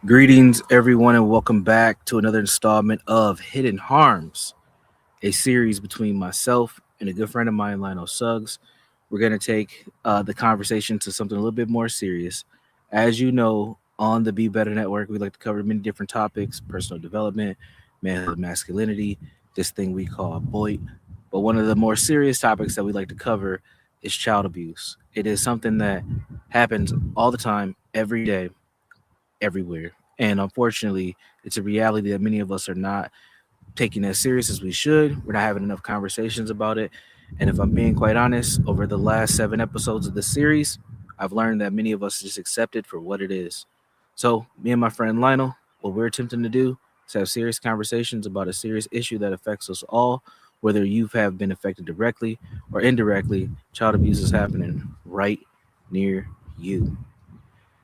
Greetings, everyone, and welcome back to another installment of Hidden Harms, a series between myself and a good friend of mine, Lionel Suggs. We're going to take the conversation to something a little bit more serious. As you know, on the Be Better Network, we like to cover many different topics: personal development, manhood, masculinity, this thing we call boy. But one of the more serious topics that we like to cover is child abuse. It is something that happens all the time, every day, everywhere. And unfortunately, it's a reality that many of us are not taking as serious as we should. We're not having enough conversations about it. And if I'm being quite honest, over the last 7 episodes of this series, I've learned that many of us just accept it for what it is. So, me and my friend Lionel, what we're attempting to do is have serious conversations about a serious issue that affects us all, whether you have been affected directly or indirectly. Child abuse is happening right near you.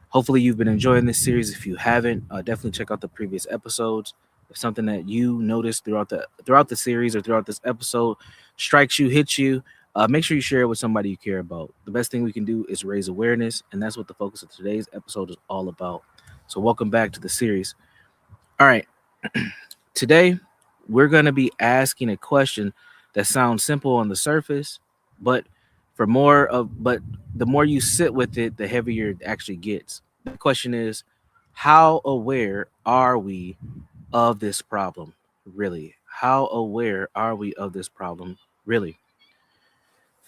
Hopefully, you've been enjoying this series. If you haven't, definitely check out the previous episodes. If something that you noticed throughout the series or throughout this episode strikes you, hits you, make sure you share it with somebody you care about. The best thing we can do is raise awareness, and that's what the focus of today's episode is all about. So, welcome back to the series. All right, today we're going to be asking a question that sounds simple on the surface, but but the more you sit with it, the heavier it actually gets. The question is, how aware are we of this problem? Really? How aware are we of this problem? Really?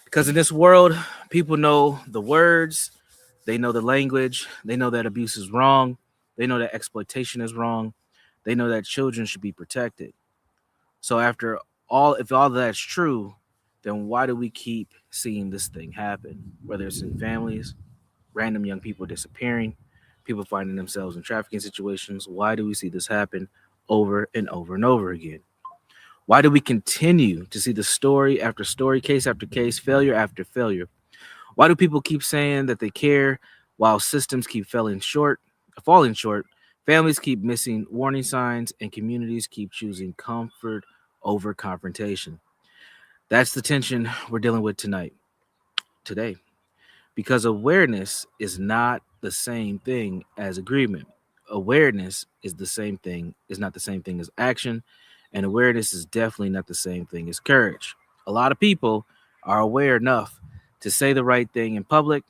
Because in this world, people know the words, they know the language, they know that abuse is wrong, they know that exploitation is wrong, they know that children should be protected. So if all that's true, then why do we keep seeing this thing happen? Whether it's in families, random young people disappearing, people finding themselves in trafficking situations, why do we see this happen over and over and over again? Why do we continue to see the story after story, case after case, failure after failure? Why do people keep saying that they care while systems keep falling short, families keep missing warning signs, and communities keep choosing comfort over confrontation? That's the tension we're dealing with today. Because awareness is not the same thing as agreement. Awareness is not the same thing as action, and awareness is definitely not the same thing as courage. A lot of people are aware enough to say the right thing in public,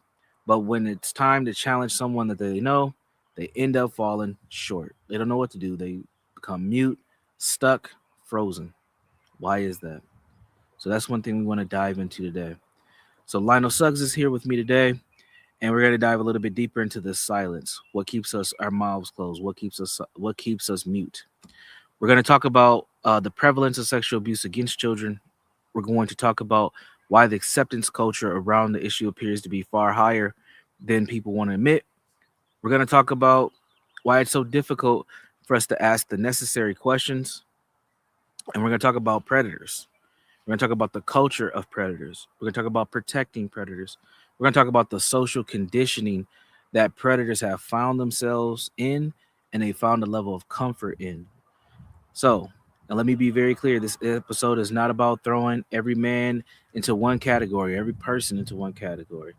but when it's time to challenge someone that they know, they end up falling short. They don't know what to do. They become mute, stuck, frozen. Why is that? So that's one thing we want to dive into today. So Lionel Suggs is here with me today, and we're going to dive a little bit deeper into this silence. What keeps us our mouths closed? What keeps us mute? We're going to talk about the prevalence of sexual abuse against children. We're going to talk about why the acceptance culture around the issue appears to be far higher than people want to admit. We're going to talk about why it's so difficult for us to ask the necessary questions, and we're going to talk about predators. We're going to talk about the culture of predators. We're going to talk about protecting predators. We're going to talk about the social conditioning that predators have found themselves in and they found a level of comfort in. So, now let me be very clear. This episode is not about throwing every man into one category, every person into one category.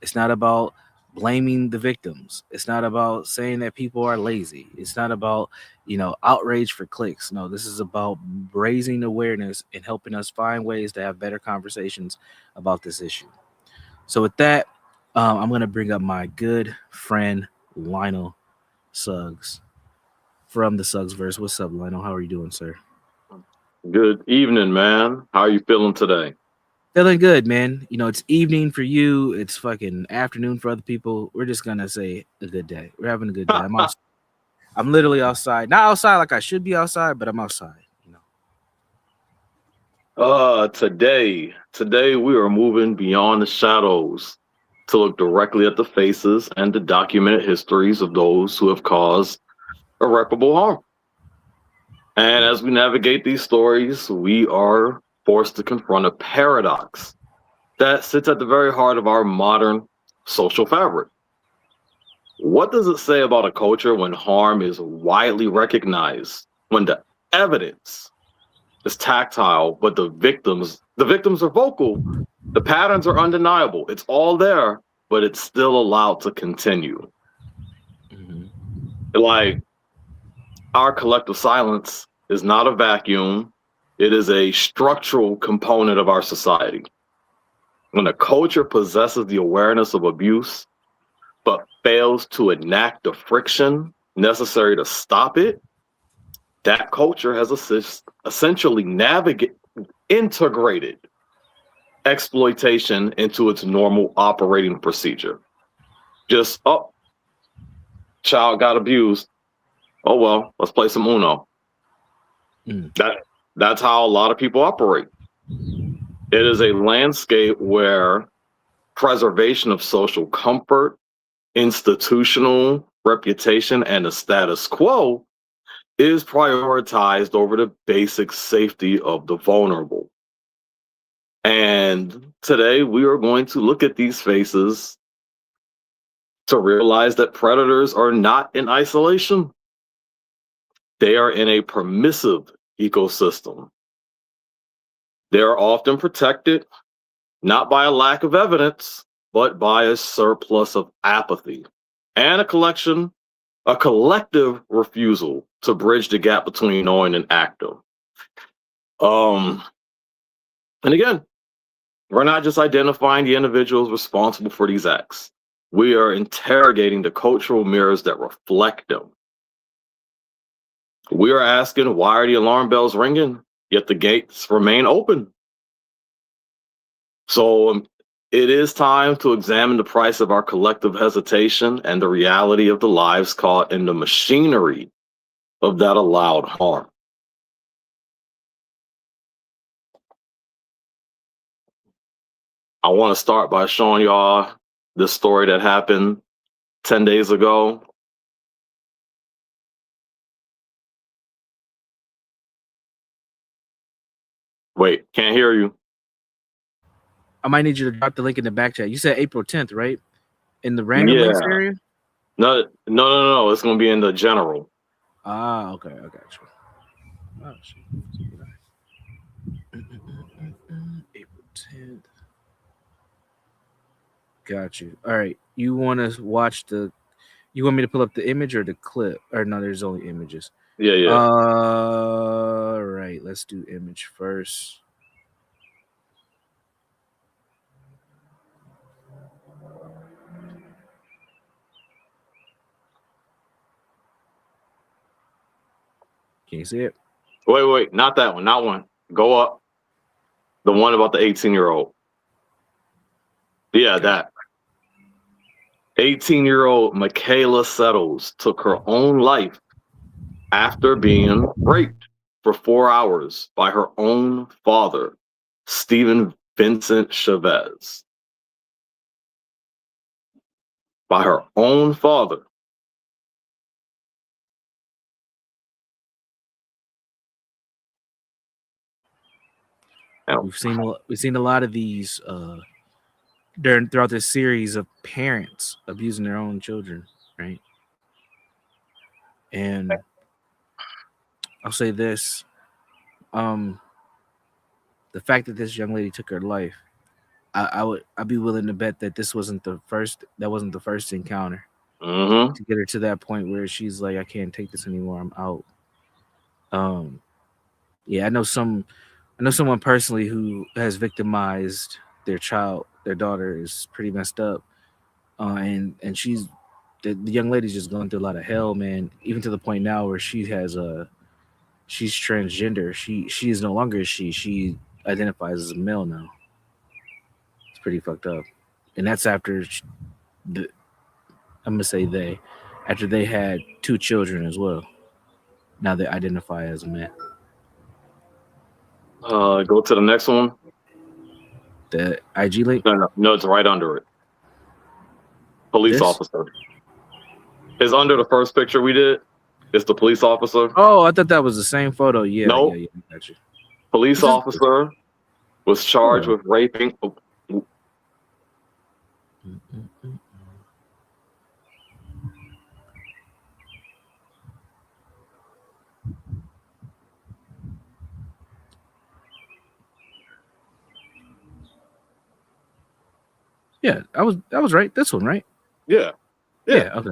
It's not about blaming the victims. It's not about saying that people are lazy. It's not about, outrage for clicks. No, this is about raising awareness and helping us find ways to have better conversations about this issue. So, with that, I'm going to bring up my good friend, Lionel Suggs from the Suggs verse. What's up, Lionel? How are you doing, sir? Good evening, man. How are you feeling today? Feeling good, man. It's evening for you. It's fucking afternoon for other people. We're just gonna say a good day. We're having a good day. I'm literally outside. Not outside like I should be outside, but I'm outside. Today we are moving beyond the shadows to look directly at the faces and the documented histories of those who have caused irreparable harm. And as we navigate these stories, we are forced to confront a paradox that sits at the very heart of our modern social fabric. What does it say about a culture when harm is widely recognized, when the evidence is tactile, but the victims are vocal, the patterns are undeniable. It's all there, but it's still allowed to continue. Mhm. Like, our collective silence is not a vacuum, it is a structural component of our society. When a culture possesses the awareness of abuse but fails to enact the friction necessary to stop it, that culture has essentially integrated exploitation into its normal operating procedure. Just, oh, child got abused. Oh well, let's play some Uno. Mm. That's how a lot of people operate. It is a landscape where preservation of social comfort, institutional reputation, and the status quo is prioritized over the basic safety of the vulnerable. And today we are going to look at these faces to realize that predators are not in isolation. They are in a permissive ecosystem. They are often protected not by a lack of evidence, but by a surplus of apathy and a collective refusal to bridge the gap between knowing and active. Um, and again, we're not just identifying the individuals responsible for these acts. We are interrogating the cultural mirrors that reflect them. We are asking, why are the alarm bells ringing, yet the gates remain open? So it is time to examine the price of our collective hesitation and the reality of the lives caught in the machinery of that allowed harm. I want to start by showing y'all this story that happened 10 days ago. Wait, can't hear you. I might need you to drop the link in the back chat. You said April 10th, right? In the random links Yeah. area? No. It's going to be in the general. Ah, okay. I got you. Oh, shit. April 10th. Got you. All right. You want to watch the. You want me to pull up the image or the clip? Or no, there's only images. Yeah. All right. Let's do image first. Can you see it? Wait. Not that one. Not one. Go up. The one about the 18-year-old. Yeah, Okay. that. 18-year-old Michaela Settles took her own life after being raped for 4 hours by her own father, Stephen Vincent Chavez. By her own father. Now, We've seen a lot of these throughout this series of parents abusing their own children, right? And I'll say this: um, the fact that this young lady took her life, I'd be willing to bet that this wasn't the first. That wasn't the first encounter mm-hmm. to get her to that point where she's like, I can't take this anymore. I'm out. Um, yeah, I know someone personally who has victimized their child. Their daughter is pretty messed up, and the young lady's just going through a lot of hell, man. Even to the point now where she's transgender. She is no longer a she identifies as a male now. It's pretty fucked up, and that's after the, I'm gonna say after they had two children as well. Now they identify as a man. Go to the next one. The IG link. No, it's right under it. Police This. officer. It's under the first picture we did. It's the police officer. Oh, I thought that was the same photo. No, Yeah. Got you. police This is. officer was charged with raping. Yeah, I was right. This one, right? Yeah. Yeah. Okay.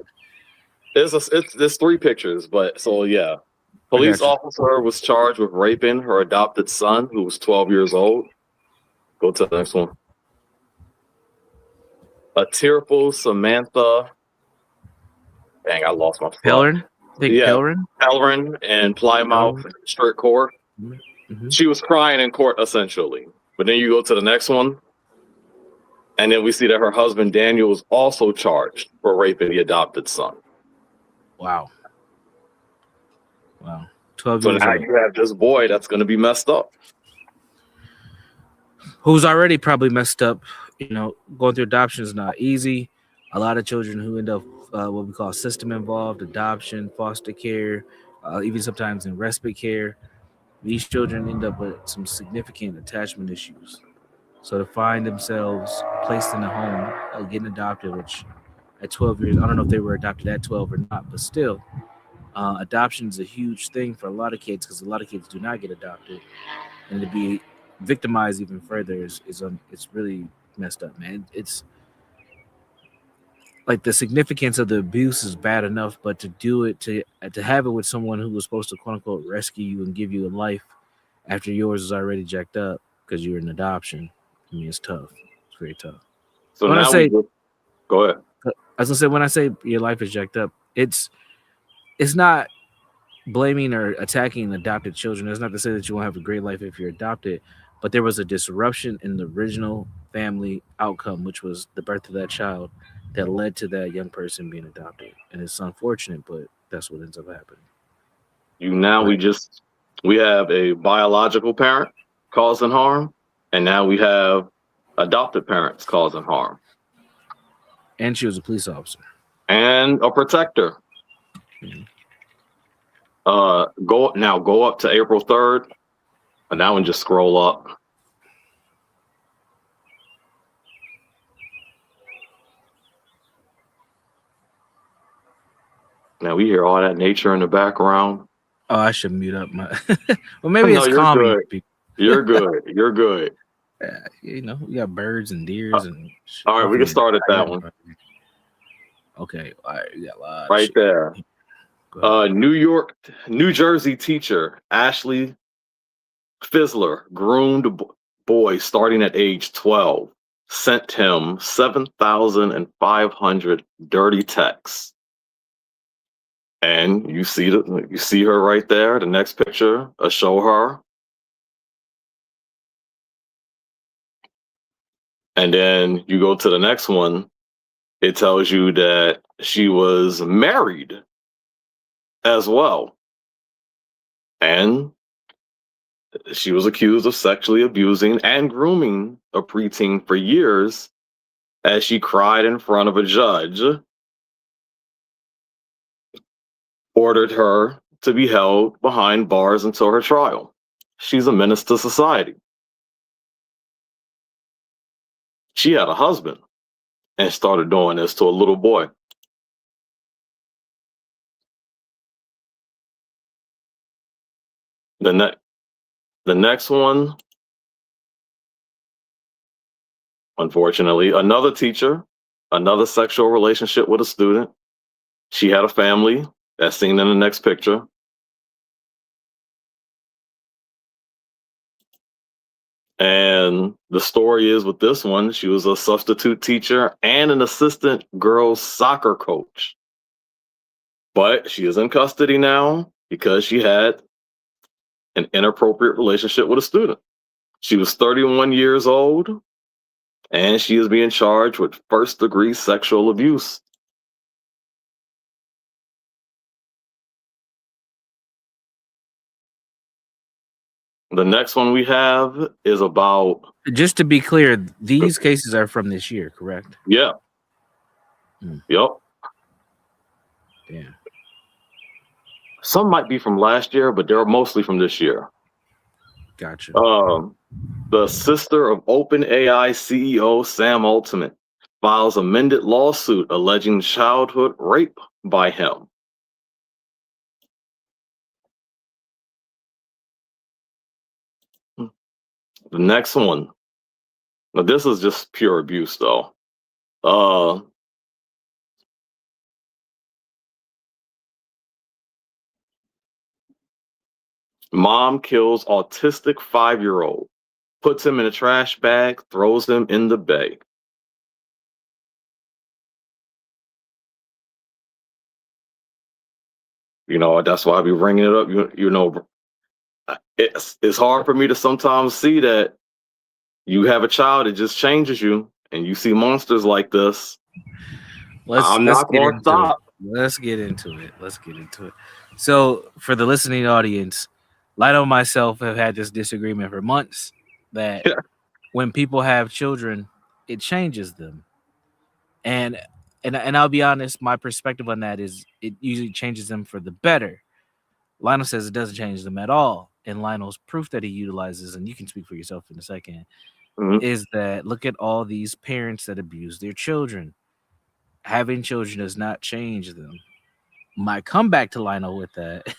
there's three pictures, but so yeah. I Police got you. officer was charged with raping her adopted son, who was 12 years old. Go to the next one. A tearful Samantha. Dang, I lost my spot. Pellerin? I think Yeah, Pellerin? Halloran and Plymouth Pellerin? District Court. Mm-hmm. She was crying in court essentially. But then you go to the next one, and then we see that her husband Daniel was also charged for raping the adopted son. Wow. Wow. 12 So years now old. you have this boy that's going to be messed up. Who's already probably messed up. Going through adoption is not easy. A lot of children who end up what we call system involved, adoption, foster care, even sometimes in respite care, these children end up with some significant attachment issues. So to find themselves placed in a home, getting adopted, which at 12 years, I don't know if they were adopted at 12 or not, but still, adoption is a huge thing for a lot of kids because a lot of kids do not get adopted, and to be victimized even further is it's really messed up, man. It's like the significance of the abuse is bad enough, but to do it to have it with someone who was supposed to quote unquote rescue you and give you a life after yours is already jacked up because you're an adoption. I mean, it's tough. It's very tough. So When I now we say, just go ahead. as I said, when I say your life is jacked up, it's not blaming or attacking adopted children. That's not to say that you won't have a great life if you're adopted, but there was a disruption in the original family outcome, which was the birth of that child, that led to that young person being adopted. And it's unfortunate, but that's what ends up happening. You now Right. we have a biological parent causing harm, and now we have adopted parents causing harm, And she was a police officer. and a protector. Mhm. Go up to April 3rd, and now and just scroll up. Now we hear all that nature in the background. Oh, I should mute up my. Well, maybe No, it's you're calming good. people. You're good. You're good. We got birds and Uh, deers and all right, we can hopefully start at that one okay. All right, we got a lot of right shit. there. Go ahead. New Jersey teacher Ashley Fizzler groomed boy starting at age 12, sent him 7,500 dirty texts. And you see her right there. The next picture, I show her. And then you go to the next one, it tells you that she was married as well. And she was accused of sexually abusing and grooming a preteen for years as she cried in front of a judge, ordered her to be held behind bars until her trial. She's a menace to society. She had a husband and started doing this to a little boy. The, ne- the next one, unfortunately, another teacher, another sexual relationship with a student. She had a family, that's seen in the next picture. And the story is with this one, she was a substitute teacher and an assistant girls soccer coach. But she is in custody now because she had an inappropriate relationship with a student. She was 31 years old and she is being charged with first degree sexual abuse. The next one we have is about, Just to be clear, these cases are from this year, correct? yeah, yep. Yeah. Some might be from last year, but they're mostly from this year. Gotcha. The sister of OpenAI CEO Sam Altman files amended lawsuit alleging childhood rape by him. The next one, now this is just pure abuse though. Uh, Mom kills autistic 5-year-old, puts him in a trash bag, throws him in the bay. That's why I be bringing it up. It's hard for me to sometimes see that you have a child, it just changes you, and you see monsters like this. Let's I'm let's not get going to into it. stop. Let's get into it. Let's get into it. So, for the listening audience, Lionel and myself have had this disagreement for months that when people have children, it changes them. And and I'll be honest, my perspective on that is it usually changes them for the better. Lionel says it doesn't change them at all. And Lionel's proof that he utilizes, and you can speak for yourself in a second, Mhm. is that look at all these parents that abuse their children. Having children does not change them. My comeback to Lionel with that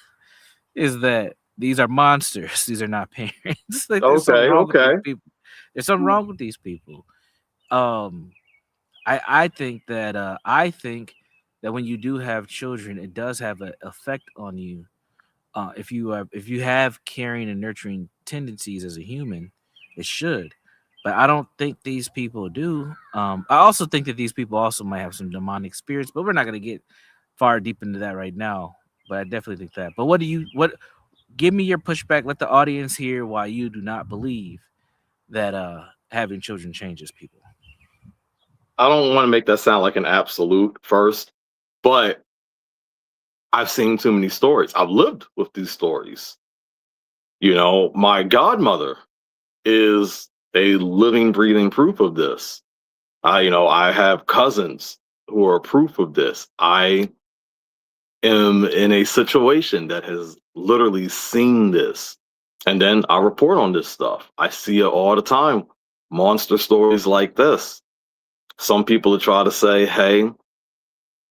is that these are monsters. These are not parents. Like there's something Okay, wrong with these okay. people. There's something wrong with these people. Um, I think that when you do have children, it does have an effect on you. If you have caring and nurturing tendencies as a human, it should. But I don't think these people do. I also think that these people also might have some demonic spirits, but we're not going to get far deep into that right now. But I definitely think that. But what? Give me your pushback. Let the audience hear why you do not believe that having children changes people. I don't want to make that sound like an absolute first, but I've seen too many stories. I've lived with these stories. My godmother is a living, breathing proof of this. I have cousins who are proof of this. I am in a situation that has literally seen this. And then I report on this stuff. I see it all the time. Monster stories like this. Some people try to say, hey,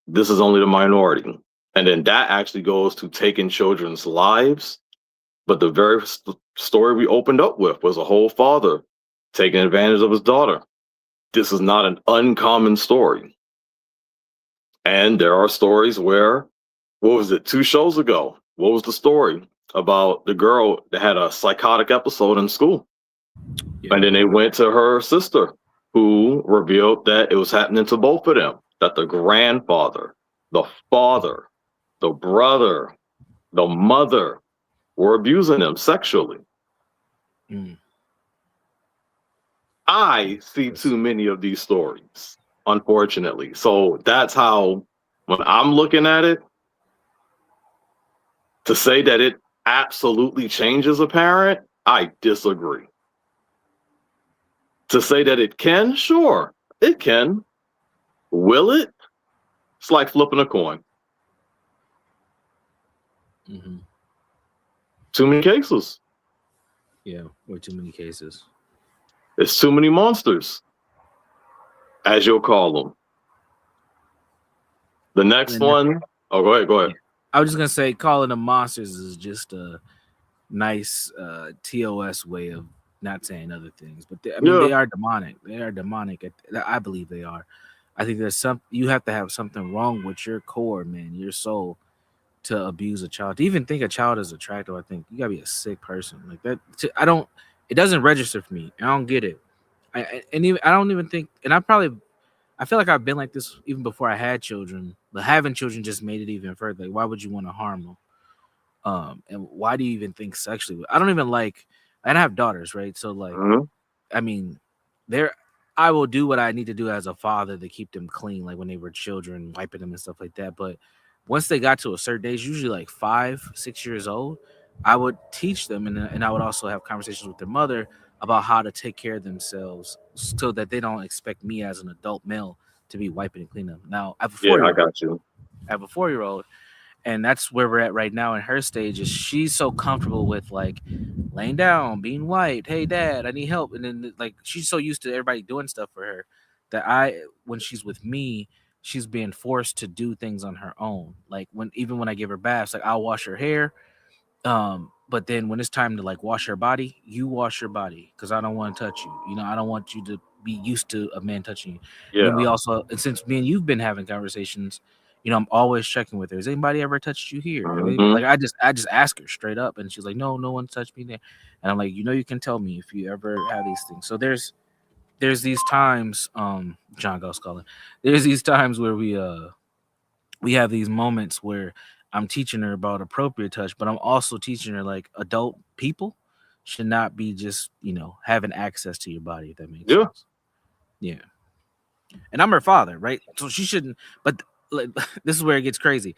this is only the minority. And then that actually goes to taking children's lives. But the very story we opened up with was a whole father taking advantage of his daughter. This is not an uncommon story. And there are stories where, what was it, 2 shows ago? What was the story about the girl that had a psychotic episode in school? And Yeah. then they went to her sister, who revealed that it was happening to both of them, that the grandfather, the father, the brother, the mother were abusing them sexually. Mm, I see yes. too many of these stories, unfortunately. So that's how, when I'm looking at it, to say that it absolutely changes a parent, I disagree. To say that it can, sure, it can. Will it? It's like flipping a coin. Hmm. Too many cases. Yeah. Way too many cases. It's too many monsters, as you'll call them. The next And one, oh, go ahead, go yeah, ahead. I was just gonna say calling them monsters is just a nice TOS way of not saying other things. But I mean, Yeah, they are demonic. They are demonic. I believe they are. I think there's some. You have to have something wrong with your core, man, your soul, to abuse a child. To even think a child is attractive, I think you gotta be a sick person like that. I don't. It doesn't register for me. I don't get it. And even I don't even think. And I feel like I've been like this even before I had children. But having children just made it even further. Like, why would you want to harm them? And why do you even think sexually? I don't even like. I have daughters, right? So like, mhm. I mean, there. I will do what I need to do as a father to keep them clean, like when they were children, wiping them and stuff like that. But once they got to a certain age, usually like 5, 6 years old, I would teach them, and I would also have conversations with their mother about how to take care of themselves, so that they don't expect me as an adult male to be wiping and cleaning them. Now I have a Yeah, four I year old. got you. I have a 4 year old, and that's where we're at right now in her stage. Is she's so comfortable with like laying down, being white, hey dad, I need help, and then like she's so used to everybody doing stuff for her that when she's with me, she's being forced to do things on her own. Like even when I give her baths, like I'll wash her hair, but then when it's time to like wash her body, you wash your body because I don't want to touch you. I don't want you to be used to a man touching you. And then we Yeah. also, and since me and you've been having conversations, I'm always checking with her. Has anybody ever touched you here? Mm-hmm. Like I just ask her straight up, and she's like, no, no one touched me there. And I'm like, you can tell me if you ever have these things. So there's these times, John Ghost calling. There's these times where we have these moments where I'm teaching her about appropriate touch, but I'm also teaching her like adult people should not be just having access to your body, if that makes Yeah. sense. Yeah, and I'm her father, right? So she shouldn't. But like, this is where it gets crazy.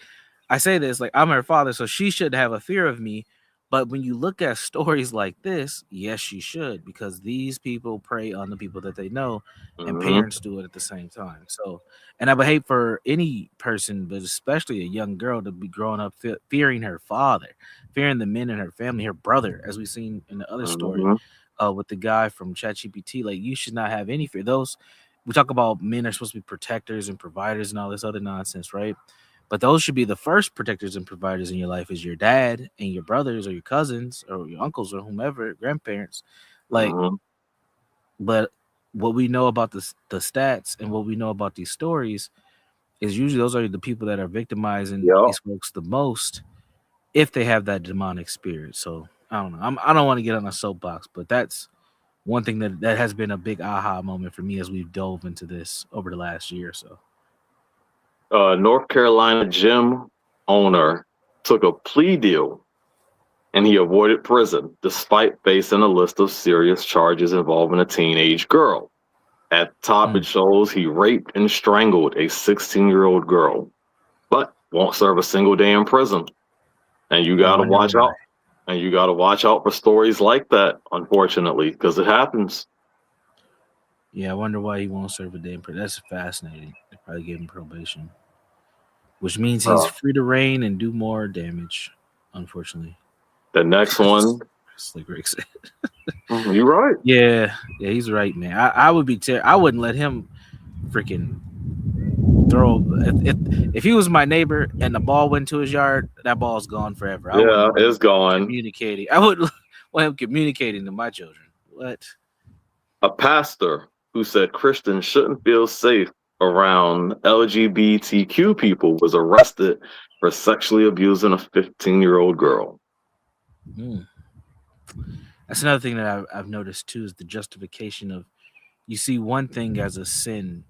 I say this like I'm her father, so she should have a fear of me. But when you look at stories like this, yes, she should, because these people prey on the people that they know, and Mm-hmm. parents do it at the same time. So, and I would hate for any person, but especially a young girl, to be growing up fearing her father, fearing the men in her family, her brother, as we've seen in the other story Mm-hmm. with the guy from ChatGPT. Like, you should not have any fear. Those we talk about men are supposed to be protectors and providers and all this other nonsense, right? But those should be the first protectors and providers in your life is your dad and your brothers or your cousins or your uncles or whomever, grandparents. Like, Mm-hmm. but what we know about the stats and what we know about these stories is usually those are the people that are victimizing Yeah. these folks the most if they have that demonic spirit. So I don't know. I don't want to get on a soapbox, but that's one thing that has been a big aha moment for me as we've dove into this over the last year or so. North Carolina gym owner took a plea deal and he avoided prison despite facing a list of serious charges involving a teenage girl. At the top, it Mm. shows he raped and strangled a 16-year-old girl, but won't serve a single day in prison. And you Yeah, I got to wonder watch why. out. And you got to watch out for stories like that, unfortunately, because it happens. Yeah, I wonder why he won't serve a day in prison. That's fascinating. They probably gave him probation, which means he's Uh, free to reign and do more damage. Unfortunately, the next one, like Rick said. you're right. Yeah, he's right, man. I would be I wouldn't let him freaking throw. If he was my neighbor and the ball went to his yard, that ball's gone forever. I wouldn't Yeah, want it's him gone. communicating. I would want him communicating to my children. What? A pastor who said Christians shouldn't feel safe around LGBTQ people was arrested for sexually abusing a 15-year-old girl. Mm. That's another thing that I've noticed too is the justification of you see one thing as a sin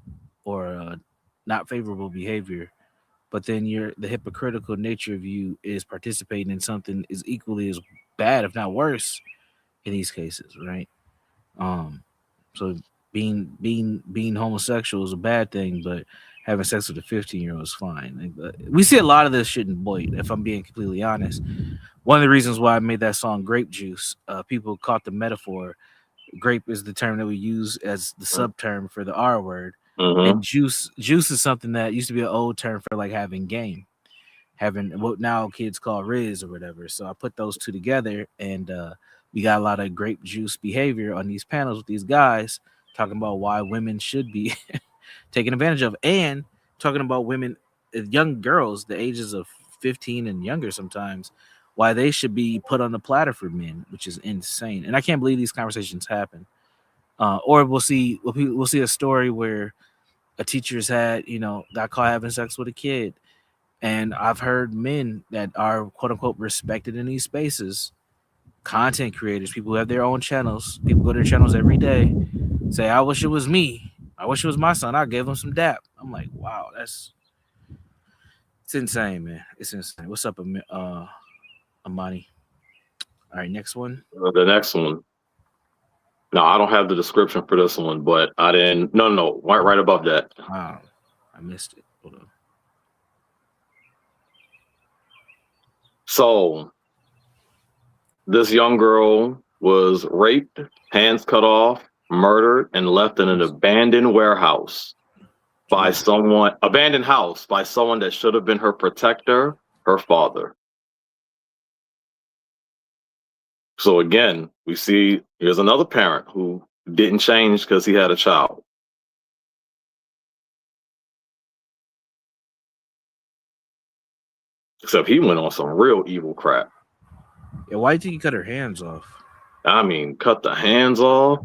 or a not favorable behavior, but then the hypocritical nature of you is participating in something is equally as bad, if not worse, in these cases, right? Um, so being homosexual is a bad thing, but having sex with a 15-year-old is fine. Like, we see a lot of this shit in Boyd, if I'm being completely honest. One of the reasons why I made that song "Grape Juice," people caught the metaphor. Grape is the term that we use as the subterm for the R word, Mm-hmm. and juice is something that used to be an old term for like having game, having what now kids call Riz or whatever. So I put those two together, and we got a lot of grape juice behavior on these panels with these guys talking about why women should be taken advantage of, and talking about women, young girls, the ages of 15 and younger sometimes, why they should be put on the platter for men, which is insane. And I can't believe these conversations happen. Or we'll see a story where a teacher's had got caught having sex with a kid, and I've heard men that are quote unquote respected in these spaces, content creators, people who have their own channels, people go to their channels every day, say, I wish it was me. I wish it was my son. I gave him some dap. I'm like, wow, it's insane, man. It's insane. What's up, Amani? All right, next one. The next one. No, I don't have the description for this one, but I didn't. No, no, right above that. Wow, I missed it. Hold on. So this young girl was raped, hands cut off, murdered, and left in an Jesus. abandoned warehouse by Jesus. someone, abandoned house by someone that should have been her protector, her father. So again, we see here's another parent who didn't change because he had a child. Except he went on some real evil crap. Yeah, why do you think he cut her hands off? I mean, cut the hands off.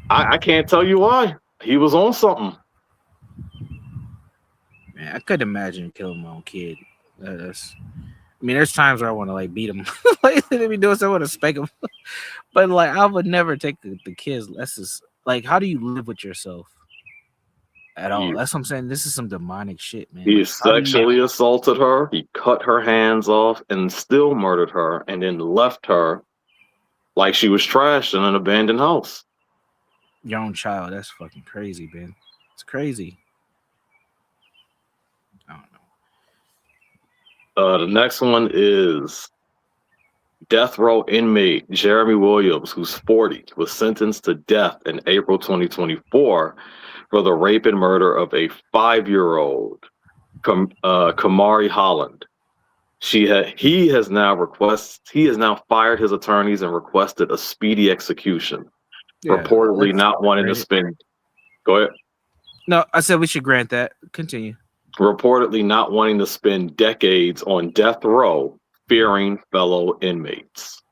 I can't tell you why. He was on something. Man, I couldn't imagine killing my own kid. That's, I mean, there's times where I want to like beat him, like they be doing something, I want to spank him, but like I would never take the kids. That's just like, how do you live with yourself at all? He, That's what I'm saying. This is some demonic shit, man. he Like, how do you? sexually assaulted her. He cut her hands off and still murdered her, and then left her like she was trashed in an abandoned house. Your own child? That's fucking crazy, man. It's crazy. I don't know. The next one is death row inmate Jeremy Williams, who's 40, was sentenced to death in April 2024 for the rape and murder of a 5-year-old, Kamari Holland. He has now fired his attorneys and requested a speedy execution, Yeah, reportedly let's not wanting to grant it. spend. Go ahead. No, I said we should grant that. Continue. Reportedly not wanting to spend decades on death row, fearing fellow inmates.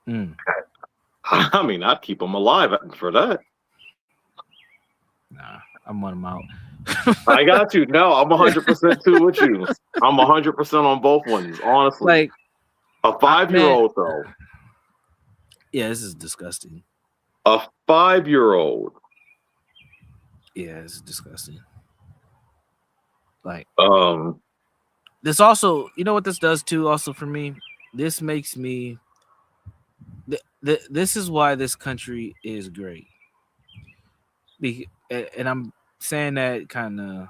Mm, I mean, I'd keep him alive for that. nah, I'm one him out. I got you. No, I'm 100% too with you. I'm 100% on both ones, honestly. Like, A 5-year-old, though. yeah, this is disgusting. A 5-year-old. Yeah, this is disgusting. Like, Um, this also, you know what this does too? Also for me, this makes me. This is why this country is great. And I'm saying that kind of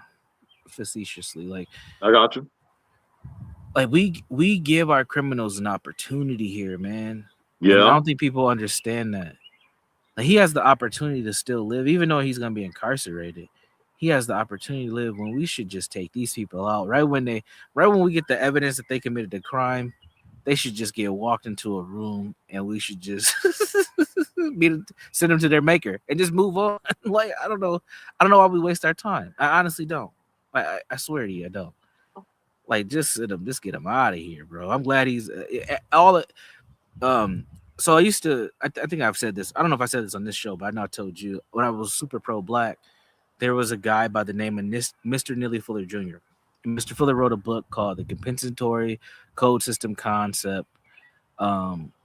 facetiously. I got you. Like we give our criminals an opportunity here, man. And I Yeah. don't think people understand that. Like, he has the opportunity to still live, even though he's gonna be incarcerated. He has the opportunity to live when we should just take these people out. Right when we get the evidence that they committed a crime, they should just get walked into a room and we should just send them to their maker and just move on. Like, I don't know why we waste our time. I honestly don't. I swear to you, I don't. Like, just get him out of here, bro. I'm glad he's all. So I used to. I think I've said this. I don't know if I said this on this show, but I know I told you when I was super pro black. There was a guy by the name of Mr. Neely Fuller Jr. And Mr. Fuller wrote a book called The Compensatory Code System Concept,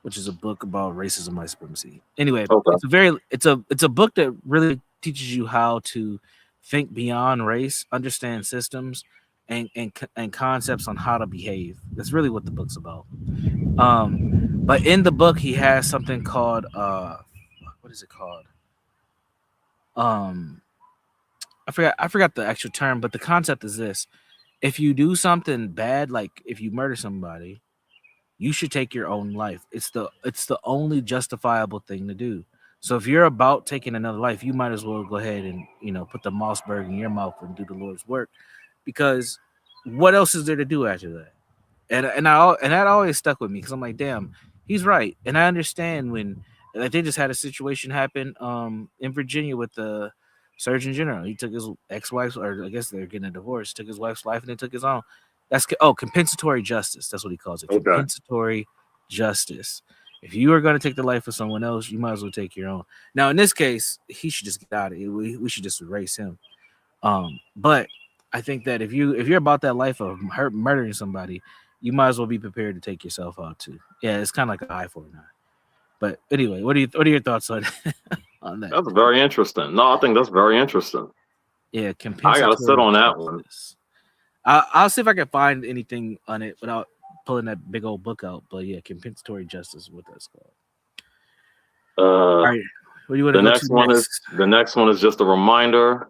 which is a book about racism, white supremacy. Anyway, Okay. it's a book that really teaches you how to think beyond race, understand systems, and concepts on how to behave. That's really what the book's about. But in the book, he has something called what is it called? Um, I forgot the actual term, but the concept is this: if you do something bad, like if you murder somebody, you should take your own life. It's the only justifiable thing to do. So if you're about taking another life, you might as well go ahead and put the Mossberg in your mouth and do the Lord's work, because what else is there to do after that? And that always stuck with me because I'm like, damn, he's right, and I understand when like they just had a situation happen in Virginia with the Surgeon General. He took his ex-wife's, or I guess they're getting a divorce, took his wife's life and then took his own. That's compensatory justice. That's what he calls it. Okay. Compensatory justice. If you are going to take the life of someone else, you might as well take your own. Now, in this case, he should just get out of it. We should just erase him. But I think that if you're about that life of murdering somebody, you might as well be prepared to take yourself out too. Yeah, it's kind of like an eye for an eye. But anyway, what are your thoughts on on that? That's very interesting. No, I think that's very interesting. Yeah, I got to sit compensatory on that one. justice. I'll see if I can find anything on it without pulling that big old book out. But yeah, compensatory justice is what that's called. All right, what do you want to go to next? The next one is just a reminder.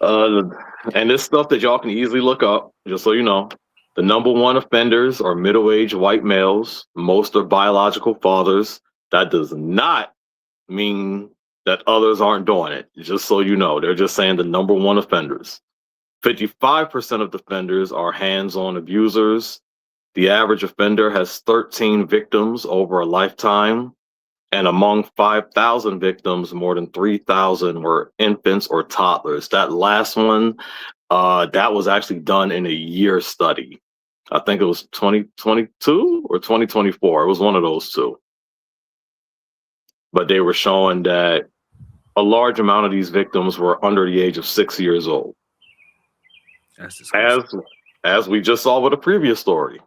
And this stuff that y'all can easily look up, just so you know. The number one offenders are middle-aged white males. Most are biological fathers. That does not mean that others aren't doing it. Just so you know, they're just saying the number one offenders. 55% of offenders are hands-on abusers. The average offender has 13 victims over a lifetime. And among 5,000 victims, more than 3,000 were infants or toddlers. That last one, that was actually done in a year study. I think it was 2022 or 2024. It was one of those two. But they were showing that a large amount of these victims were under the age of 6 years old. That's disgusting. as as we just saw with a previous story.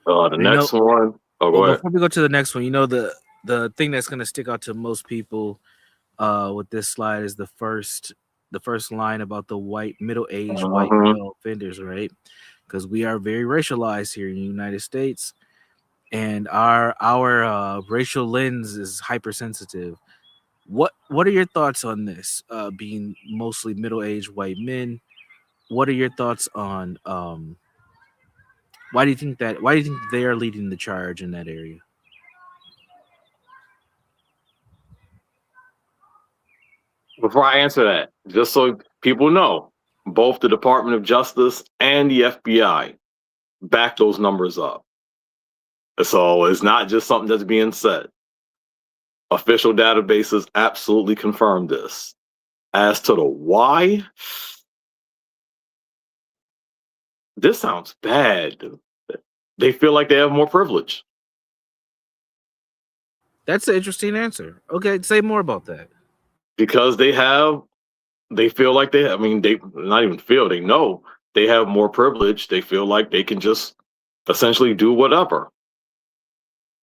The You know, next one. Oh, well, go ahead. before we go to the next one, the thing that's going to stick out to most people with this slide is the first line about the middle-aged white Mhm. male offenders, right? Because we are very racialized here in the United States, and our racial lens is hypersensitive. What are your thoughts on this? Being mostly middle-aged white men, what are your thoughts on why do you think they are leading the charge in that area? Before I answer that, just so people know, both the Department of Justice and the FBI back those numbers up. So it's not just something that's being said. Official databases absolutely confirm this. As to the why, this sounds bad. They feel like they have more privilege That's an interesting answer. Okay, say more about that. because they feel like I mean, they not even feel, they know they have more privilege. They feel like they can just essentially do whatever.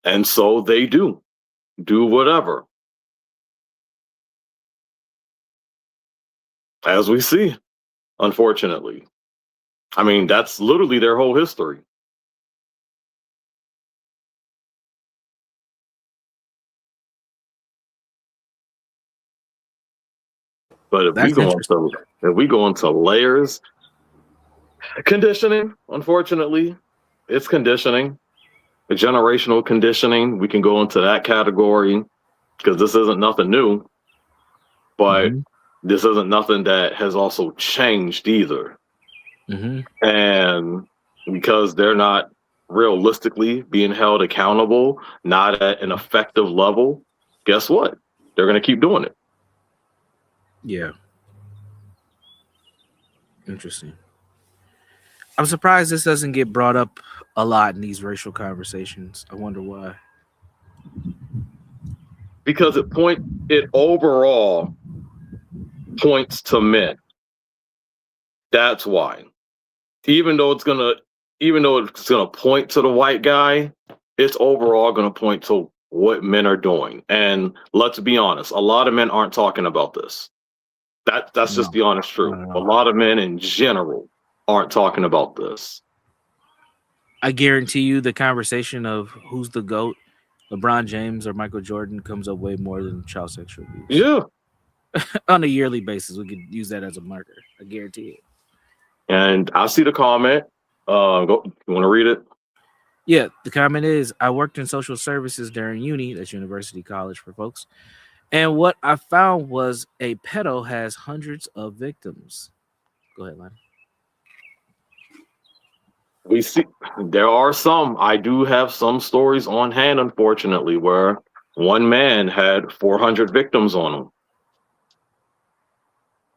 And so they do whatever, as we see, unfortunately. I mean, that's literally their whole history. But That's interesting. if we go into layers, conditioning, unfortunately, it's conditioning, generational conditioning. We can go into that category because this isn't nothing new, but Mm-hmm. this isn't nothing that has also changed either. Mm-hmm. And because they're not realistically being held accountable, not at an effective level, guess what? They're going to keep doing it. Yeah, interesting. I'm surprised this doesn't get brought up a lot in these racial conversations. I wonder why. Because it overall points to men. That's why. Even though it's gonna even though it's gonna point to the white guy, it's overall gonna point to what men are doing. And let's be honest, a lot of men aren't talking about this. That's just No, the honest not truth. at A all. lot of men in general aren't talking about this. I guarantee you, the conversation of who's the goat, LeBron James or Michael Jordan, comes up way more than child sexual abuse Yeah. on a yearly basis. We could use that as a marker. I guarantee it. And I see the comment. You want to read it? Yeah, the comment is I worked in social services during uni, that's university college for folks. And what I found was a pedo has hundreds of victims. Go ahead, Lionel. We see there are some. I do have some stories on hand, unfortunately, where one man had 400 victims on him.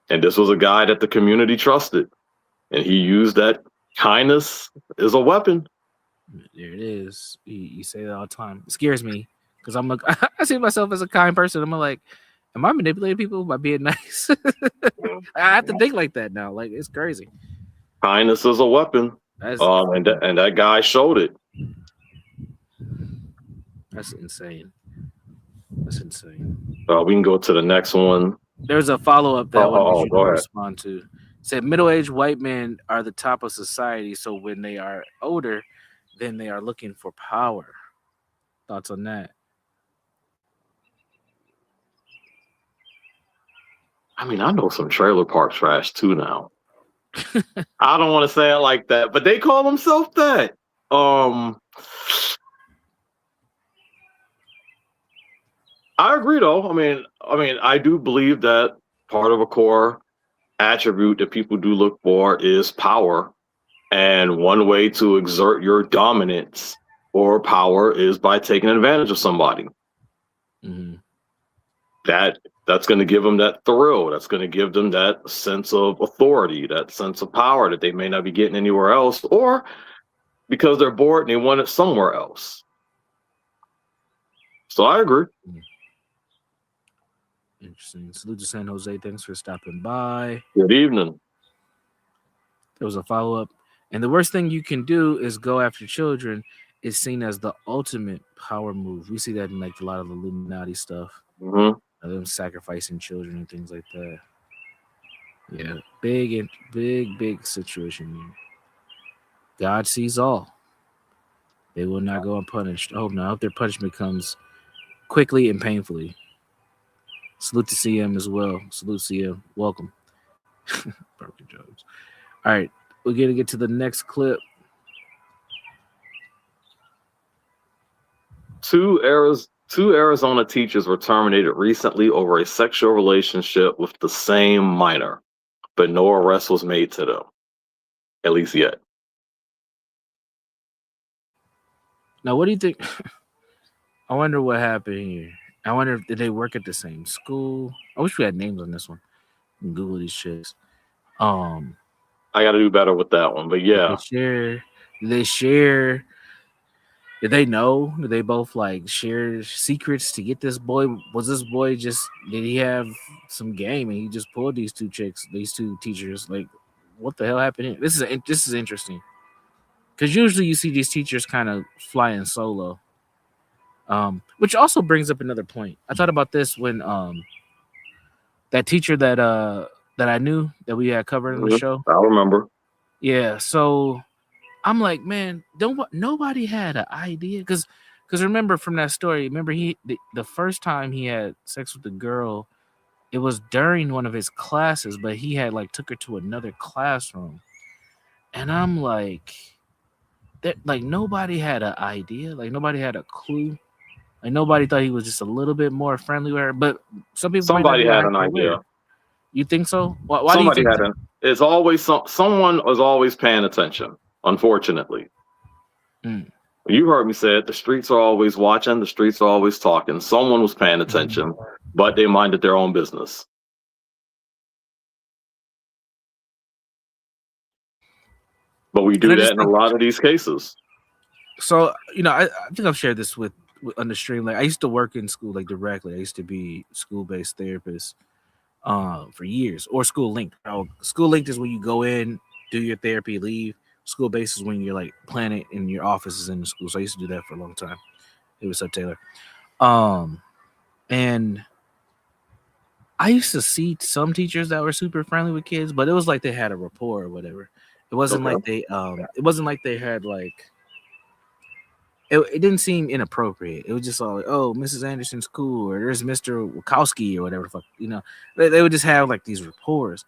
And this was a guy that the community trusted. And he used that kindness as a weapon. There it is. You say that all the time. It scares me because I'm like, I see myself as a kind person. I'm like, am I manipulating people by being nice? I have to think like that now. Like, it's crazy. Kindness is a weapon. That's And that guy showed it. that's insane. That's insane. We can go to the next one. There's a follow up that I wanted you to Go ahead. respond to. It said middle aged white men are the top of society, so when they are older, then they are looking for power. Thoughts on that? I mean, I know some trailer park trash too now. I don't want to say it like that, but they call themselves that. Um, I agree though. I do believe that part of a core attribute that people do look for is power. And one way to exert your dominance or power is by taking advantage of somebody. Mm-hmm. That's going to give them that thrill. That's going to give them that sense of authority, that sense of power that they may not be getting anywhere else, or because they're bored and they want it somewhere else. So I agree. Interesting. Salute to San Jose. Thanks for stopping by. Good evening. There was a follow up. And the worst thing you can do is go after children is seen as the ultimate power move. We see that in like a lot of the Illuminati stuff, Hmm. them sacrificing children and things like that. Yeah, big and big situation. God sees all. They will not go unpunished. I hope not. I hope their punishment comes quickly and painfully. Salute to CM as well. Salute CM. Welcome. Broken jokes. All right, we're gonna get to the next clip. Two Arizona teachers were terminated recently over a sexual relationship with the same minor, but no arrest was made to them, at least yet. Now, what do you think? I wonder what happened here. I wonder if did they work at the same school. I wish we had names on this one. Google these shits. Um, I got to do better with that one, but did they yeah, share? Did they share? Did they know? Did they both like share secrets to get this boy? Was this boy just? Did he have some game and he just pulled these two chicks, these two teachers? Like, what the hell happened here? This is interesting because usually you see these teachers kind of flying solo. Which also brings up another point. I thought about this when that teacher that I knew that we had covered on the show. I remember. Yeah, so I'm like, man, don't nobody had an idea because remember from that story, remember the first time he had sex with the girl, it was during one of his classes, but he had like took her to another classroom, and I'm like, that like nobody had an idea, like nobody had a clue. Like nobody thought he was just a little bit more friendly with her, but some people might not Somebody be had an hyper idea. aware. You think so? Why do you Somebody think had that? an. It's always someone was always paying attention. Unfortunately, Mm. you heard me say it. The streets are always watching. The streets are always talking. Someone was paying attention, but they minded their own business. But we And do I that just in a think lot of these cases. so. I think I've shared this with on the stream. Like I used to work in school, like directly. I used to be school based therapist for years, or school linked. School linked is when you go in, do your therapy, leave. School based is when you're like planning and your office is in the school. So I used to do that for a long time. It was Sub Taylor. Um, and I used to see some teachers that were super friendly with kids, but it was like they had a rapport or whatever. It wasn't Okay. like they had like it didn't seem inappropriate. It was just all like, oh, Mrs. Anderson's cool, or there's Mr. Wachowski or whatever the fuck, They would just have like these rapports.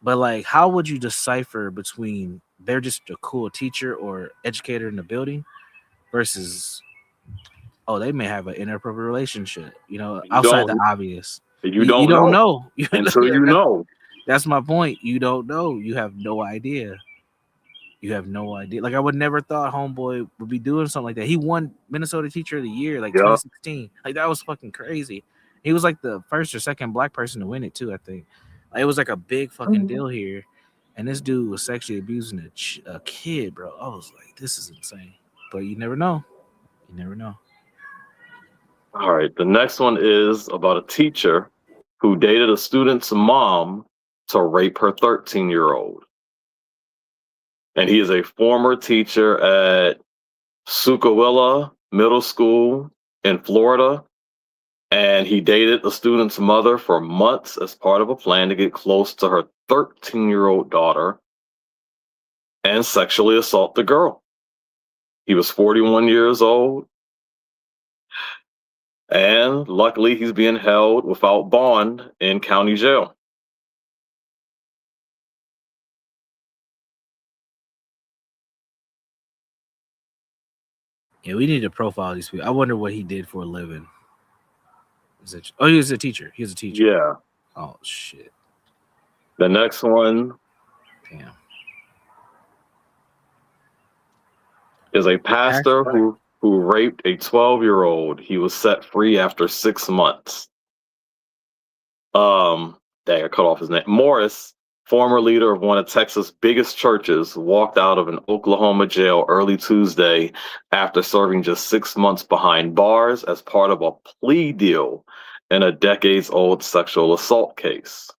But like, how would you decipher between they're just a cool teacher or educator in the building versus they may have an inappropriate relationship, You outside the don't. obvious. You You don't don't know know. until you know. That's my point. You don't know. You have no idea. You have no idea. Like I would never thought Homeboy would be doing something like that. He won Minnesota Teacher of the Year like Yeah. 2016. Like that was fucking crazy. He was like the first or second black person to win it too. I think like, it was like a big fucking deal here. And this dude was sexually abusing a kid, bro. I was like, this is insane. But you never know. You never know. All right. The next one is about a teacher who dated a student's mom to rape her 13-year-old. And he is a former teacher at Sukawilla Middle School in Florida. And he dated the student's mother for months as part of a plan to get close to her 13-year-old daughter and sexually assault the girl. He was 41 years old. And luckily, he's being held without bond in county jail. Yeah, we need to profile these people. I wonder what he did for a living. He was a teacher. He was a teacher. Yeah. Oh shit. The next one Damn. is a pastor who raped a 12-year-old. He was set free after 6 months. Dang, I cut off his name. Morris, former leader of one of Texas' biggest churches, walked out of an Oklahoma jail early Tuesday after serving just 6 months behind bars as part of a plea deal in a decades-old sexual assault case.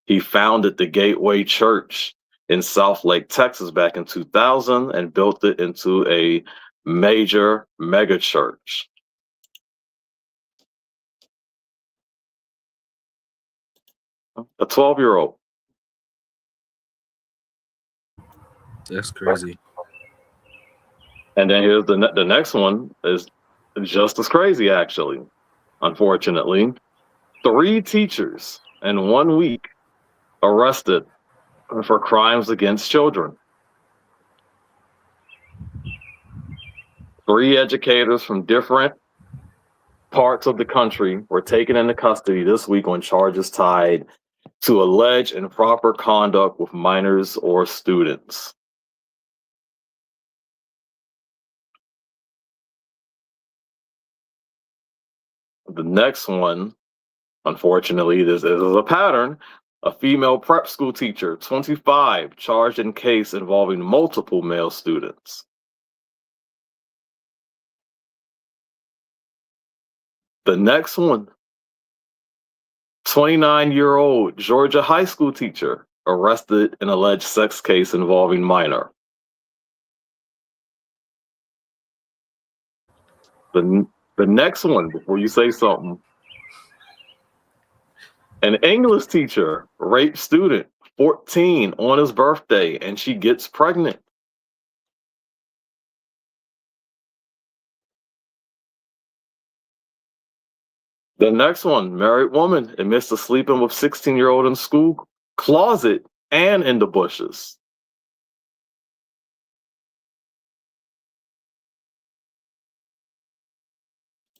He founded the Gateway Church in South Lake, Texas back in 2000 and built it into a major mega church. A 12-year-old. That's crazy. And then here's the next one is just as crazy, actually. Unfortunately, 3 teachers in 1 week arrested for crimes against children. 3 educators from different parts of the country were taken into custody this week on charges tied to alleged improper conduct with minors or students. The next one, unfortunately, this is a pattern. A female prep school teacher, 25, charged in case involving multiple male students. The next one, 29-year-old Georgia high school teacher arrested in alleged sex case involving minor. The next one, before you say something, an English teacher raped student 14 on his birthday and she gets pregnant. The next one, married woman admits to sleeping with 16-year-old in school closet and in the bushes.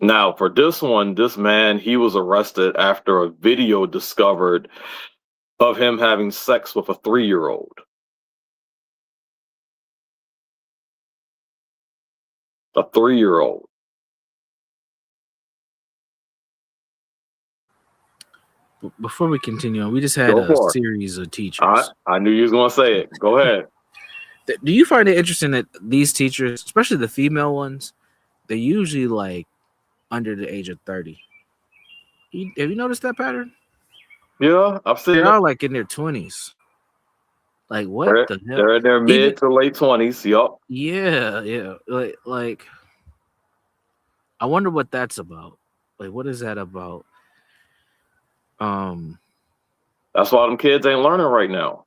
Now, for this one, this man, he was arrested after a video discovered of him having sex with a 3-year-old. A 3-year-old. Before we continue on, we just had Go a for it. series of teachers. I knew you was going to say it. Go ahead. Do you find it interesting that these teachers, especially the female ones, they're usually like under the age of 30? Have you noticed that pattern? Yeah, I've seen They're it. all like in their 20s. Like, what the hell? They're in their mid to late 20s. Yup. Yeah. Like, I wonder what that's about. Like, what is that about? That's why them kids ain't learning right now.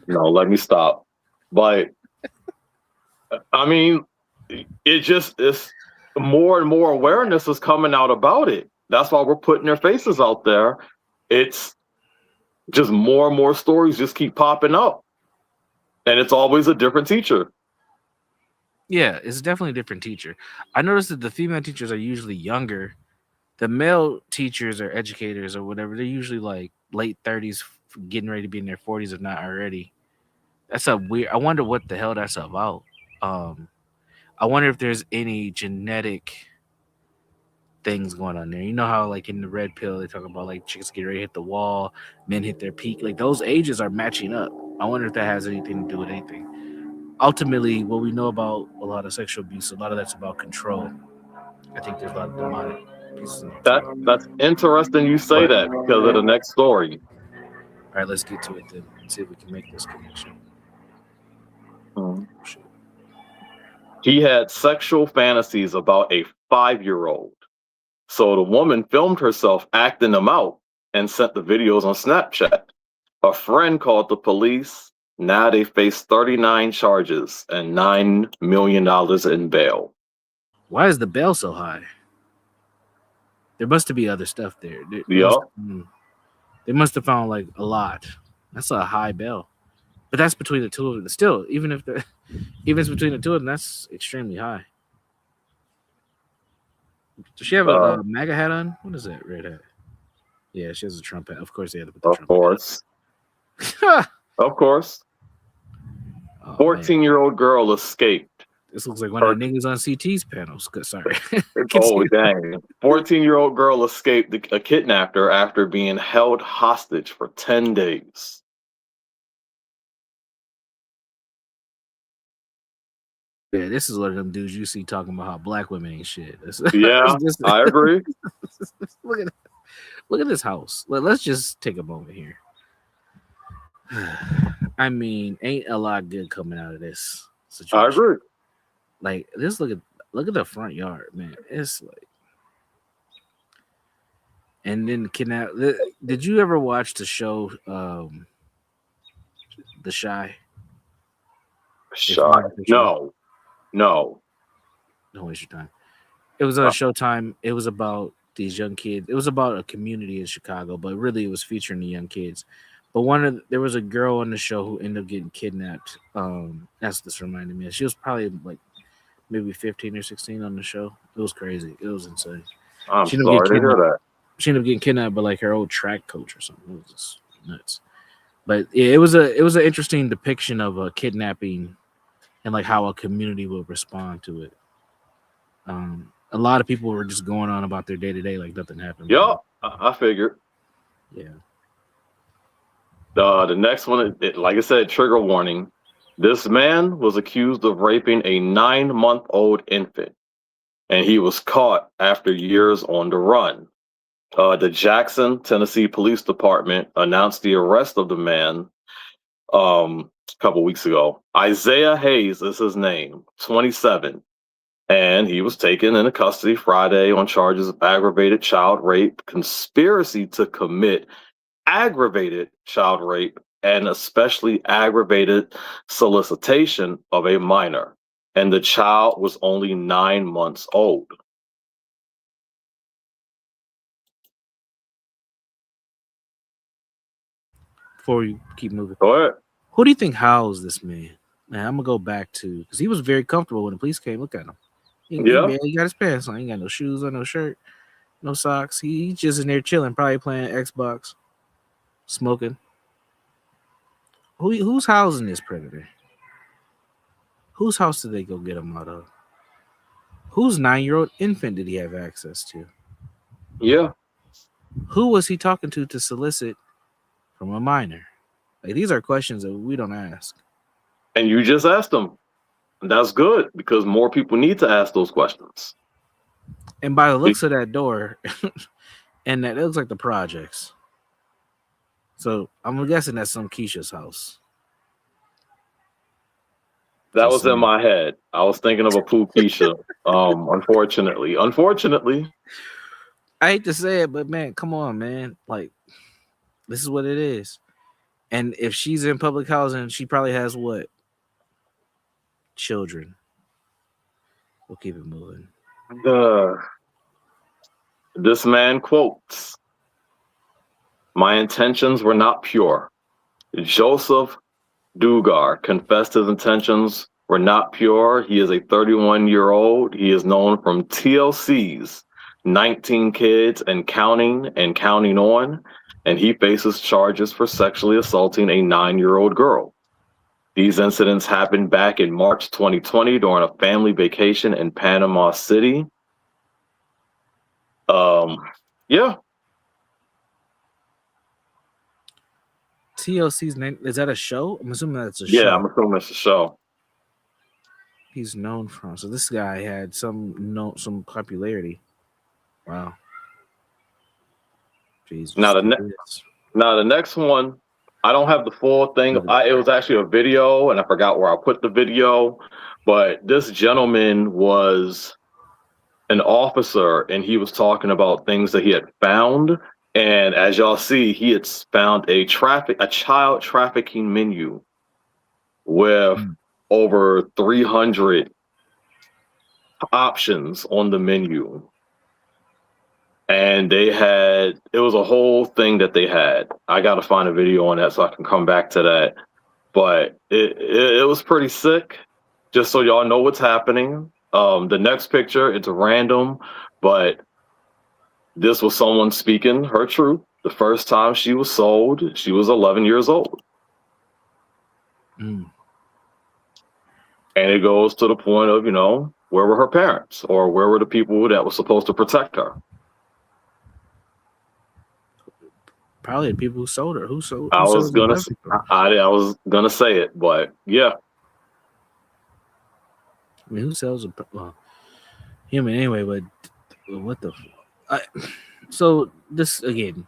No, let me stop. But I mean, it's more and more awareness is coming out about it. That's why we're putting their faces out there. It's just more and more stories just keep popping up. And it's always a different teacher. Yeah, it's definitely a different teacher. I noticed that the female teachers are usually younger. The male teachers or educators or whatever, they're usually like late 30s, getting ready to be in their 40s, if not already. That's a weird. I wonder what the hell that's about. I wonder if there's any genetic things going on there. You know how like in the red pill they talk about like chicks get ready to hit the wall, men hit their peak. Like those ages are matching up. I wonder if that has anything to do with anything. Ultimately, what we know about a lot of sexual abuse, a lot of that's about control. I think there's a lot of demonic pieces in there too. That's interesting you say But that because of the next story. all right, let's get to it then. Let's see if we can make this connection. Mhm. Oh, shit. He had sexual fantasies about a 5-year-old. So the woman filmed herself acting them out and sent the videos on Snapchat. A friend called the police. Now they face 39 charges and $9 million in bail. Why is the bail so high? There must be other stuff there. Yeah. They must have found like a lot. That's a high bail. But that's between the two of them. Still, even if it's between the two of them, that's extremely high. Does she have a MAGA hat on? What is that red hat? Yeah, she has a Trump hat. Of course, they had to put the Of Trump course. hat. Of course. Oh, 14-year-old girl escaped. this looks like one of the niggas on CT's panels. Sorry. Oh, dang. 14-year-old girl escaped a kidnapper after being held hostage for 10 days. Yeah, this is one of them dudes you see talking about how black women ain't shit. Yeah, I agree. Look at look at this house. Let's just take a moment here. I mean, ain't a lot good coming out of this I situation. agree. Like this, look at the front yard, man. It's like, and then kidnap. Did you ever watch the show, The Shy? If you Shy. know the show, No, no. don't waste your time. It was on Uh, Showtime. It was about these young kids. It was about a community in Chicago, but really it was featuring the young kids. But there was a girl on the show who ended up getting kidnapped. That's this reminded me. She was probably like maybe 15 or 16 on the show. It was crazy. It was insane. I'm She ended up getting sorry to hear kidnapped. that. She ended up getting kidnapped by like her old track coach or something. It was just nuts. But yeah, it was an interesting depiction of a kidnapping and like how a community will respond to it. A lot of people were just going on about their day to day like nothing happened. But Yup, I figured. yeah, The next one, like I said, trigger warning. This man was accused of raping a 9-month-old infant, and he was caught after years on the run. The Jackson, Tennessee Police Department announced the arrest of the man a couple weeks ago. Isaiah Hayes is his name, 27, and he was taken into custody Friday on charges of aggravated child rape, conspiracy to commit aggravated child rape, and especially aggravated solicitation of a minor. And the child was only 9 months old. before we keep moving, Go ahead. who do you think housed this man? Man, I'm gonna go back to because he was very comfortable when the police came. Look at him. He Yeah, barely got his pants on. He ain't got no shoes on, no shirt, no socks. He's just in there chilling, probably playing Xbox, smoking. Who's housing this predator? Whose house did they go get him out of? Whose 9-year-old infant did he have access to? yeah. Who was he talking to solicit from a minor? Like these are questions that we don't ask. And you just asked them. That's good because more people need to ask those questions. And by the looks of that door, and that it looks like the projects. So I'm guessing that's some Keisha's house. That Just was in saying. my head. I was thinking of a Pooh Keisha. Unfortunately, I hate to say it, but man, come on, man. Like this is what it is. And if she's in public housing, she probably has what? Children. We'll keep it moving. uh, this man quotes, "My intentions were not pure." Joseph Dugar confessed his intentions were not pure. He is a 31-year-old. He is known from TLC's 19 Kids and counting on, and he faces charges for sexually assaulting a 9-year-old girl. These incidents happened back in March 2020 during a family vacation in Panama City. Um, yeah, TLC's name is that a show? I'm assuming that's a yeah, I'm show. assuming it's a show. He's known from. So this guy had some popularity. Wow. Jeez, Now just the do ne- this. Now the next one, I don't have the full thing. Look at It was actually a video, and I forgot where I put the video. But this gentleman was an officer, and he was talking about things that he had found. And as y'all see, he had found a child trafficking menu with that. over 300 options on the menu. And it was a whole thing that they had. I got to find a video on that so I can come back to that. But it was pretty sick. Just so y'all know what's happening. The next picture, it's random, but this was someone speaking her truth. The first time she was sold, she was 11 years old. Mm. And it goes to the point of, where were her parents or where were the people that were supposed to protect her? Probably the people who sold her. Who sold? I Who was sells the gonna, bicycle? I was gonna say it, but yeah, I mean, who sells well, human anyway? But what the? I, so this again,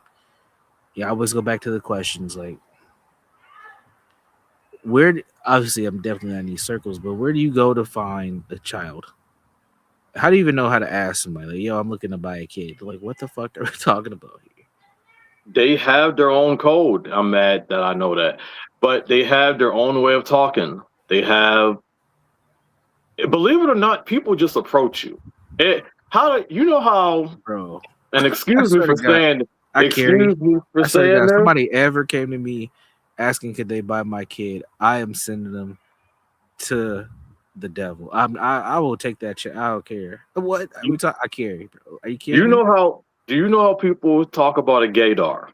yeah. I always go back to the questions like, obviously I'm definitely not in these circles, but where do you go to find a child? How do you even know how to ask somebody like, yo, I'm looking to buy a kid? Like, what the fuck are we talking about here? They have their own code. I'm mad that I know that, but they have their own way of talking. They have, believe it or not, people just approach you. How you know how? Bro, And I excuse me swear to for God, saying, I carry. excuse me for I swear to saying God, this. somebody ever came to me asking could they buy my kid, I am sending them to the devil. I will take that shit. I don't care. What You, I carry, bro. Are you you kidding me? know how? Do you know how people talk about a gaydar?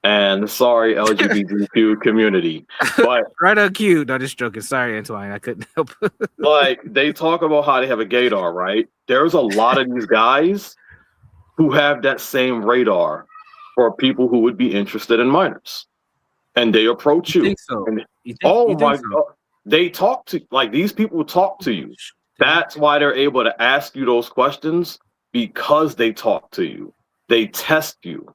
And sorry, LGBTQ community, but Right on cue. No, just joking. Sorry, Antoine. I couldn't help. like they talk about how they have a gaydar, right? There's a lot of these guys who have that same radar for people who would be interested in minors, and they approach You you, think so? and You oh think my so? god, they talk to like these people talk to you. Dude. That's why they're able to ask you those questions because they talk to you. They test you.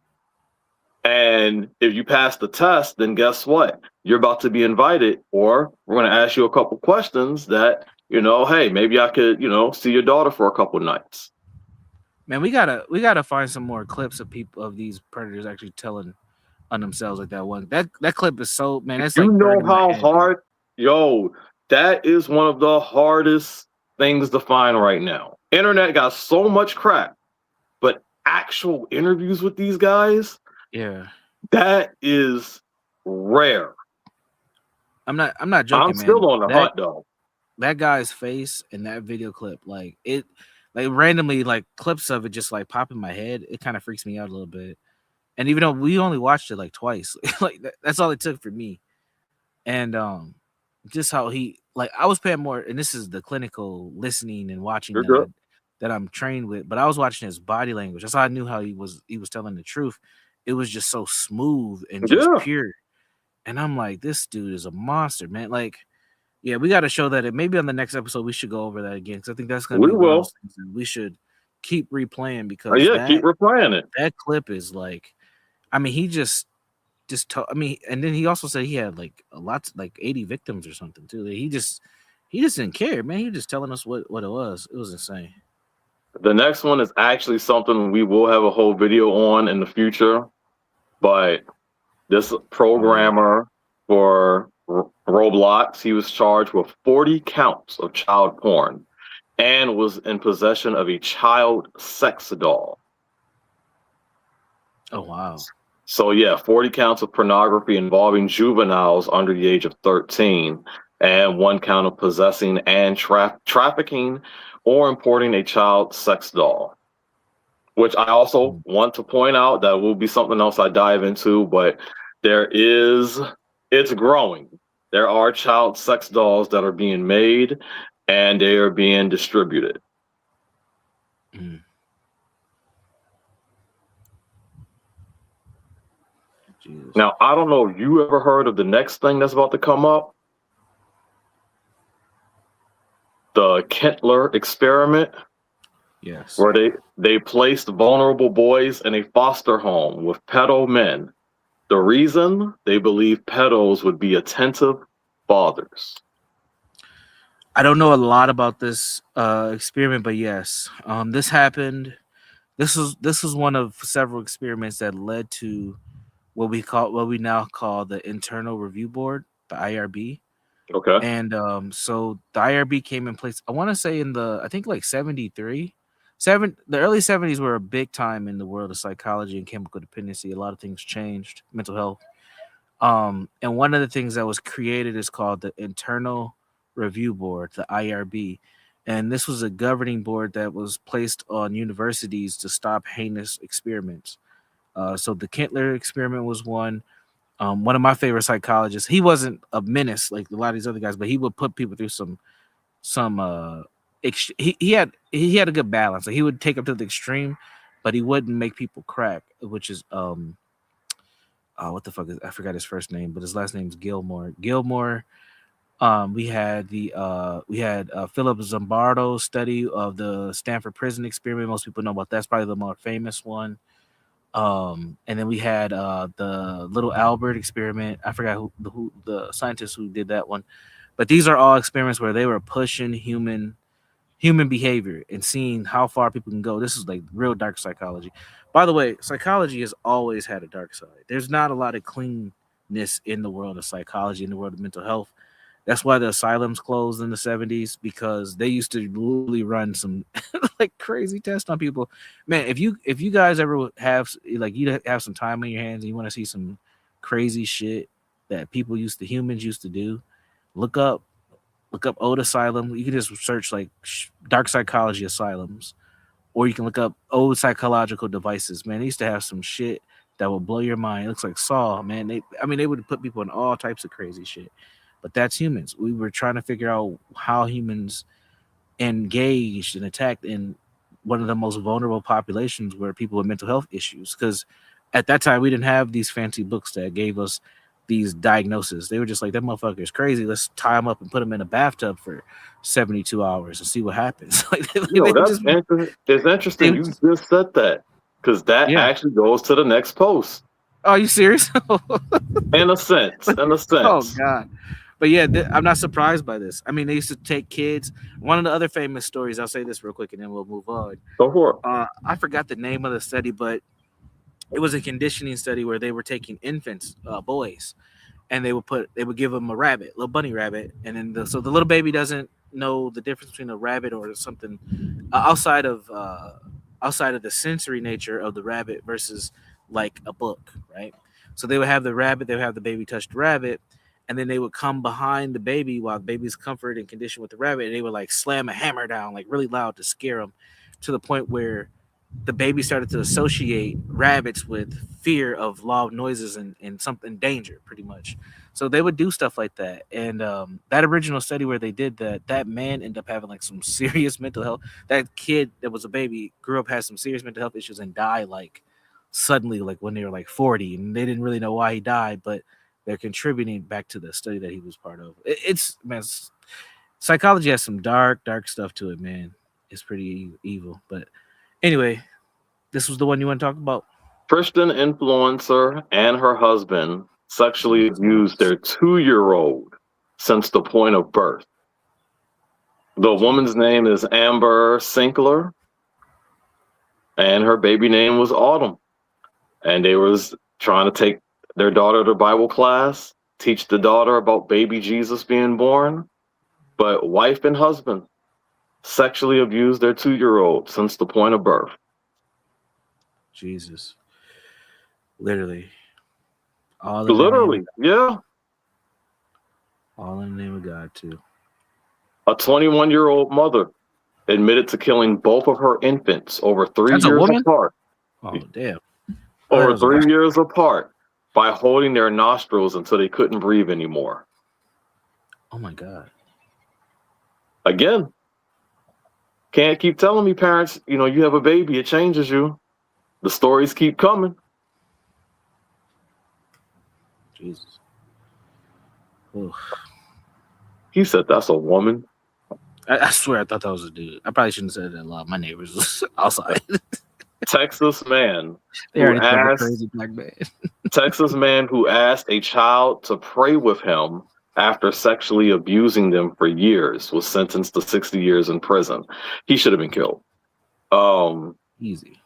And if you pass the test, then guess what? You're about to be invited, or we're going to ask you a couple questions that, hey, maybe I could, see your daughter for a couple nights. Man, we gotta find some more clips of people of these predators actually telling on themselves like that one. That clip is so man, that's You like know burned in my how head, dude. hard, yo, that is one of the hardest things to find right now. Internet got so much crap, but actual interviews with these guys, Yeah. that is rare. I'm not I'm joking, man. still on the That hunt though. that guy's face in that video clip, like randomly like clips of it just like pop in my head. It kind of freaks me out a little bit. And even though we only watched it like twice, like that's all it took for me. And just how he like I was paying more, and this is the clinical listening and watching You're good. that I'm trained with, but I was watching his body language. That's how I knew how he was telling the truth. It was just so smooth and just Yeah, pure. And I'm like, this dude is a monster, man. Like, yeah, we got to show that. Maybe on the next episode we should go over that again because I think that's going to we be one of will. those things that we should keep replaying because Yeah, keep that replaying it. that clip is like, I mean, he I mean, and then he also said he had like a lot, like 80 victims or something too. He just didn't care, man. He was just telling us what it was. It was insane. The next one is actually something we will have a whole video on in the future, but this Oh yeah. programmer for Roblox, he was charged with 40 counts of child porn and was in possession of a child sex doll. Oh wow. So yeah, 40 counts of pornography involving juveniles under the age of 13, and one count of possessing and trafficking or importing a child sex doll. Which I also Mm. want to point out that will be something else I dive into, but there is, it's growing. There are child sex dolls that are being made and they are being distributed. Mm. Jesus. Now, I don't know if you ever heard of the next thing that's about to come up, the Kentler experiment, Yes. where they placed vulnerable boys in a foster home with pedo men. The reason they believe pedos would be attentive fathers. I don't know a lot about this experiment, but yes, this happened. This was one of several experiments that led to what we now call the Internal Review Board, the IRB. Okay. And so the IRB came in place. I want to say in I think like 73, the early 70s were a big time in the world of psychology and chemical dependency. A lot of things changed, mental health. And one of the things that was created is called the Internal Review Board, the IRB. And this was a governing board that was placed on universities to stop heinous experiments. So the Kentler experiment was one. One of my favorite psychologists. He wasn't a menace like a lot of these other guys, but he would put people through some he had a good balance. Like he would take them to the extreme, but he wouldn't make people crack, which is what the fuck is I forgot his first name, but his last name is Gilmore. Gilmore We had Philip Zimbardo's study of the Stanford prison experiment. Most people know about that's probably the more famous one. And then we had the little Albert experiment. I forgot who the scientist who did that one, but these are all experiments where they were pushing human behavior and seeing how far people can go. This is like real dark psychology. By the way, psychology has always had a dark side. There's not a lot of cleanness in the world of psychology, in the world of mental health. That's why the asylums closed in the 70s, because they used to literally run some like crazy tests on people. Man, if you guys ever have like you have some time on your hands and you want to see some crazy shit that humans used to do, look up old asylum. You can just search like dark psychology asylums, or you can look up old psychological devices. Man, they used to have some shit that will blow your mind. It looks like Saw, man. They would put people in all types of crazy shit. But that's humans. We were trying to figure out how humans engaged and attacked in one of the most vulnerable populations where people with mental health issues. Because at that time we didn't have these fancy books that gave us these diagnoses. They were just like, that motherfucker is crazy. Let's tie him up and put him in a bathtub for 72 hours and see what happens. Like they would just be, It's they interesting. would You just, just said that because that yeah. actually goes to the next post. Are you serious? In a sense, in a Oh sense. God. But yeah, I'm not surprised by this. I mean, they used to take kids. One of the other famous stories, I'll say this real quick and then we'll move on. Go for it. I forgot the name of the study, but it was a conditioning study where they were taking infants, boys, and they would give them a rabbit, little bunny rabbit, and then so the little baby doesn't know the difference between a rabbit or something outside of the sensory nature of the rabbit versus like a book, right? So they would have the rabbit, they would have the baby touch the rabbit, and then they would come behind the baby while the baby's comforted and conditioned with the rabbit, and they would like slam a hammer down like really loud to scare them, to the point where the baby started to associate rabbits with fear of loud noises and something danger, pretty much. So they would do stuff like that. And that original study where they did that man ended up having like some serious mental health. That kid that was a baby grew up, has some serious mental health issues, and died like suddenly, like when they were like 40, and they didn't really know why he died, but they're contributing back to the study that he was part of. It's man, psychology has some dark stuff to it, man. It's pretty evil, but anyway, this was the one you want to talk about. Christian influencer and her husband sexually abused their 2-year-old since the point of birth. The woman's name is Amber Sinkler, and her baby name was Autumn. And they was trying to take their daughter to Bible class, teach the daughter about baby Jesus being born. But wife and husband sexually abused their 2-year-old since the point of birth. Jesus, literally, all in the name of Literally, yeah. all in the name of God too. A 21-year-old mother admitted to killing both of her infants over three That's a years woman. apart. Oh damn! Oh, that Over was a three guy. years apart by holding their nostrils until they couldn't breathe anymore. Oh my God. Again, can't keep telling me, parents, you have a baby, it changes you. The stories keep coming. Jesus. Oof. He said, that's a woman. I swear I thought that was a dude. I probably shouldn't have said that a lot. My neighbors was outside. Texas man They who already thought I'm a asked crazy black man. Texas man who asked a child to pray with him after sexually abusing them for years was sentenced to 60 years in prison. He should have been killed. Um, Easy.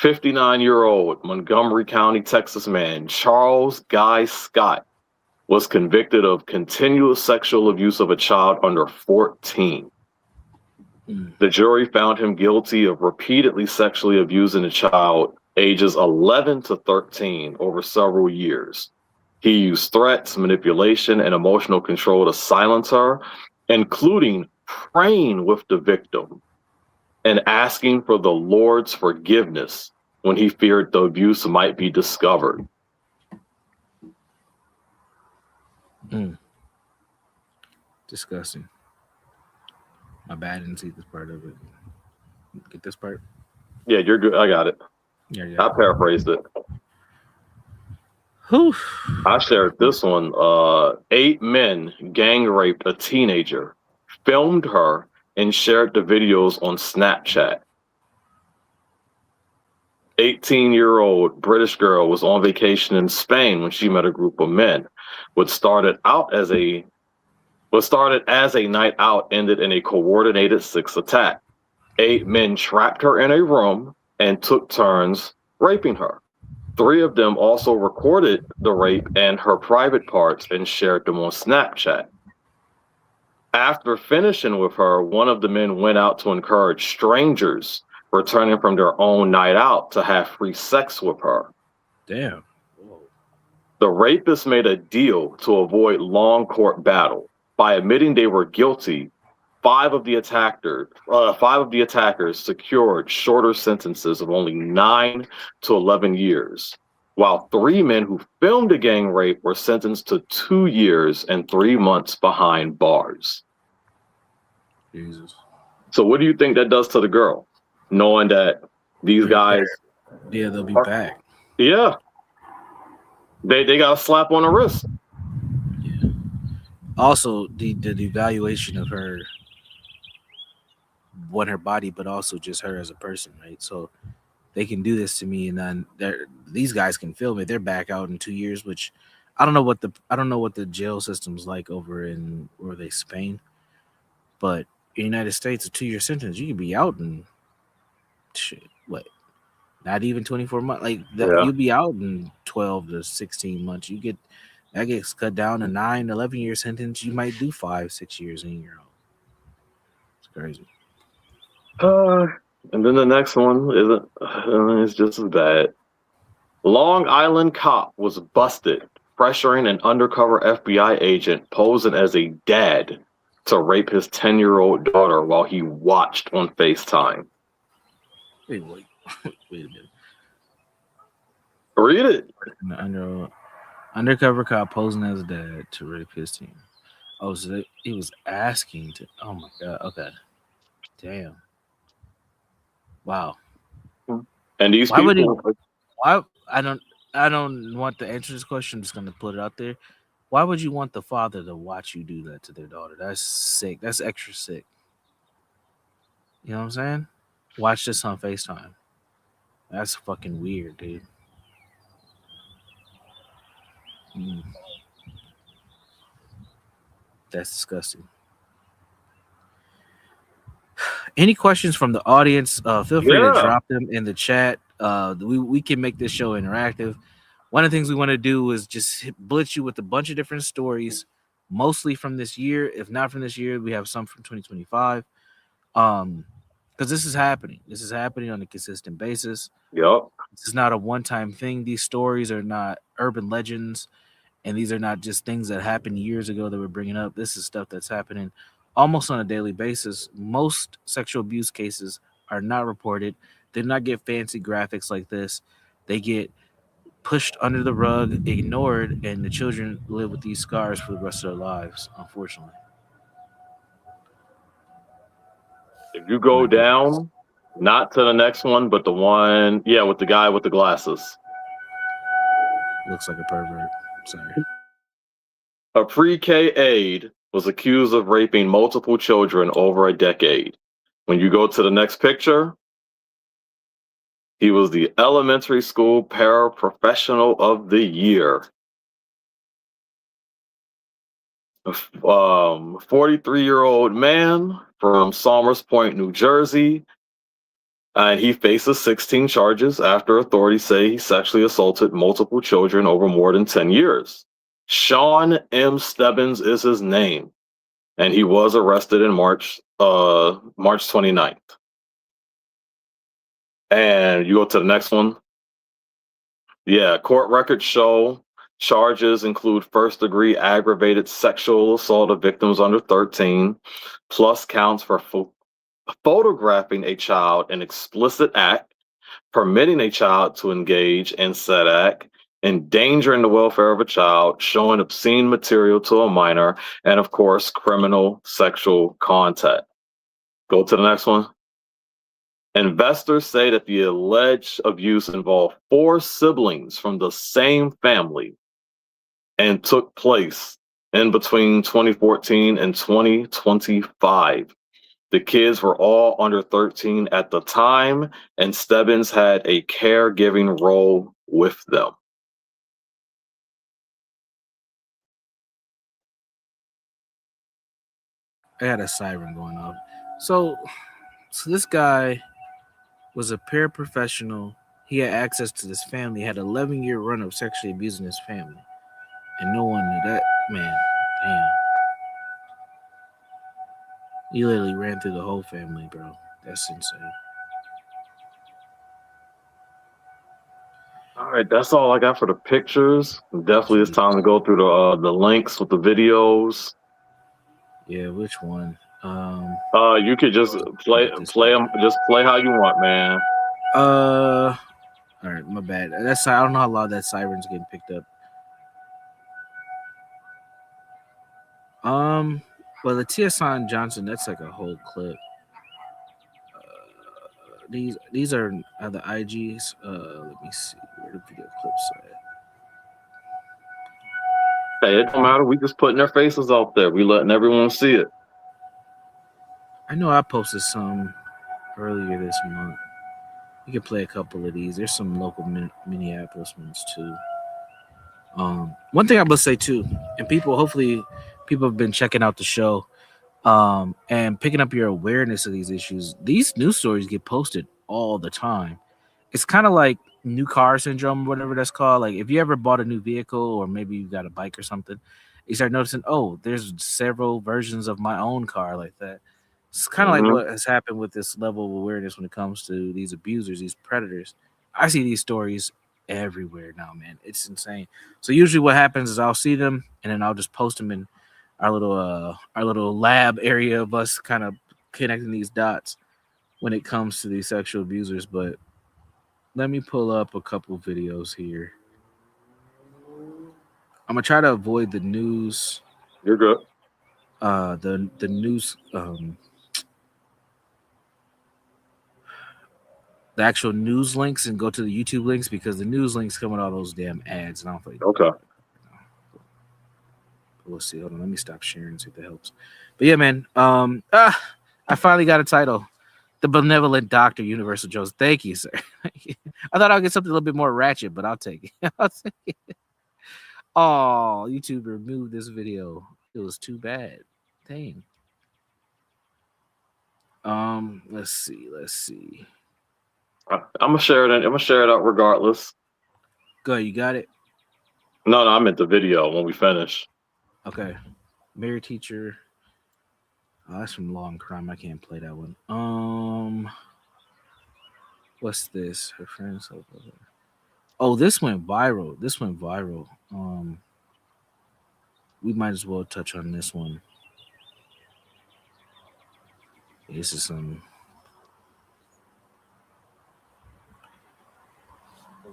59-year-old Montgomery County, Texas man Charles Guy Scott was convicted of continuous sexual abuse of a child under 14. Mm. The jury found him guilty of repeatedly sexually abusing a child ages 11 to 13 over several years. He used threats, manipulation, and emotional control to silence her, including praying with the victim and asking for the Lord's forgiveness when he feared the abuse might be discovered. Mm. Disgusting. My bad. I didn't see this part of it. Get this part. Yeah, you're good. I got it. Yeah, yeah. I paraphrased it. Whew. I shared this one. 8 men gang raped a teenager, filmed her, and shared the videos on Snapchat. 18-year-old British girl was on vacation in Spain when she met a group of men. What started out as a what started as a night out ended in a coordinated six attack. 8 men trapped her in a room and took turns raping her. 3 of them also recorded the rape and her private parts and shared them on Snapchat. After finishing with her, one of the men went out to encourage strangers returning from their own night out to have free sex with her. Damn. Whoa. The rapist made a deal to avoid long court battle. By admitting they were guilty, five of the attackers secured shorter sentences of only 9 to 11 years, while 3 men who filmed the gang rape were sentenced to 2 years and 3 months behind bars. Jesus. So, what do you think that does to the girl, knowing that these guys? Yeah, they'll be Are, back. yeah, they got a slap on the wrist. Yeah. Also, the devaluation of her, one, her body, but also just her as a person, right? So they can do this to me, and then these guys can film it. They're back out in 2 years, which I don't know what the jail system's like over in where they Spain, but in the United States, a 2 year sentence, you can be out in shit, what, not even 24 months. Like that, Yeah. you'll be out in 12 to 16 months. You get that gets cut down to 9, 11 year sentence. You might do 5, 6 years in your own. It's crazy. Uh, and then the next one isn't. It's just as bad. Long Island cop was busted pressuring an undercover FBI agent posing as a dad to rape his 10-year-old daughter while he watched on FaceTime. Wait, wait a minute. Read it. Undercover cop posing as a dad to rape his team. Oh, so he was asking to. Oh my god. Okay. Damn. Wow. And these Why would he? people, Why? I don't want to answer this question. I'm just gonna put it out there. Why would you want the father to watch you do that to their daughter? That's sick. That's extra sick. You know what I'm saying? Watch this on FaceTime. That's fucking weird, dude. Mm, that's disgusting. Any questions from the audience? Feel free to yeah, drop them in the chat. We can make this show interactive. One of the things we want to do is just blitz you with a bunch of different stories, mostly from this year. If not from this year, we have some from 2025. Because this is happening. This is happening on a consistent basis. yep. This is not a one-time thing. These stories are not urban legends, and these are not just things that happened years ago that we're bringing up. This is stuff that's happening almost on a daily basis. Most sexual abuse cases are not reported. They do not get fancy graphics like this. They get pushed under the rug, ignored, and the children live with these scars for the rest of their lives, unfortunately. If you My go goodness. down, not to the next one, but the one, yeah, with the guy with the glasses. Looks like a pervert. Sorry. A pre-K aide was accused of raping multiple children over a decade. When you go to the next picture, he was the elementary school paraprofessional of the year. 43-year-old man from Somers Point, New Jersey, and he faces 16 charges after authorities say he sexually assaulted multiple children over more than 10 years. Sean M. Stebbins is his name, and he was arrested in March 29th. And you go to the next one. Yeah, court records show charges include first-degree aggravated sexual assault of victims under 13, plus counts for photographing a child in explicit act, permitting a child to engage in said act, endangering the welfare of a child, showing obscene material to a minor, and of course, criminal sexual contact. Go to the next one. Investors say that the alleged abuse involved 4 siblings from the same family and took place in between 2014 and 2025. The kids were all under 13 at the time, and Stebbins had a caregiving role with them. I had a siren going off. So, so this guy was a paraprofessional. He had access to this family. He had an 11-year run of sexually abusing his family, and no one knew that. Man, damn, he literally ran through the whole family, bro. That's insane. All right, that's all I got for the pictures. Definitely, it's Jeez. time to go through the links with the videos. Yeah, which one? You could just Look play at this play one. them, just play how you want, man. Uh, all right, my bad. That's I don't know how loud that siren's getting picked up. Um, well, the Tia Johnson, that's like a whole clip. These are the IGs. Let me see where the video clips are at. Hey, it don't matter. We just putting their faces out there. We letting everyone see it. I know I posted some earlier this month. You can play a couple of these. There's some local Minneapolis ones too. One thing I must say too, and people, hopefully, people have been checking out the show, and picking up your awareness of these issues. These news stories get posted all the time. It's kind of like new car syndrome, whatever that's called. Like if you ever bought a new vehicle or maybe you got a bike or something, you start noticing, oh, there's several versions of my own car like that. It's kind of like Hmm. what has happened with this level of awareness when it comes to these abusers, these predators. I see these stories everywhere now, man. It's insane. So usually what happens is I'll see them and then I'll just post them in our little lab area of us kind of connecting these dots when it comes to these sexual abusers. But let me pull up a couple videos here. I'm gonna try to avoid the news, You're good. the news, the actual news links, and go to the YouTube links because the news links come with all those damn ads, and I don't feel like doing Okay. that. We'll see. Hold on, let me stop sharing, see if that helps. But yeah, man. I finally got a title. The Benevolent Doctor, Universal Jones. Thank you, sir. I thought I'd get something a little bit more ratchet, but I'll take it. I'll take it. Oh, YouTube removed this video. It was too bad. Dang. Let's see. Let's see. I'm gonna share it. I'm gonna share it out regardless. Go, you got it? No, I meant the video when we finish. Okay. Married teacher. Oh, that's from Law and Crime. I can't play that one. What's this? Her friends. Oh, this went viral. This went viral. We might as well touch on this one. This is some.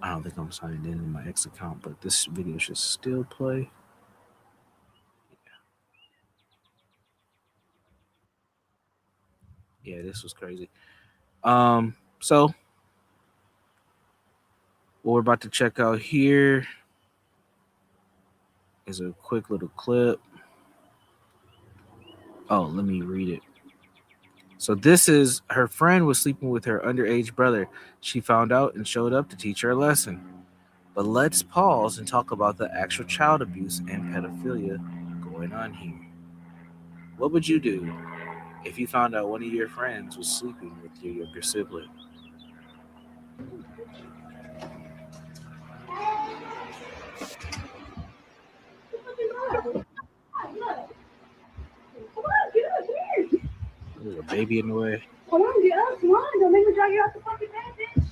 I don't think I'm signed in my ex account, but this video should still play. Yeah, this was crazy. So what we're about to check out here is a quick little clip. Oh, let me read it. So this is her friend was sleeping with her underage brother. She found out and showed up to teach her a lesson. But let's pause and talk about the actual child abuse and pedophilia going on here. What would you do if you found out one of your friends was sleeping with your younger sibling? There's a baby in the way. Come on, get up. Come on. Don't make me drag you out the fucking bed, bitch.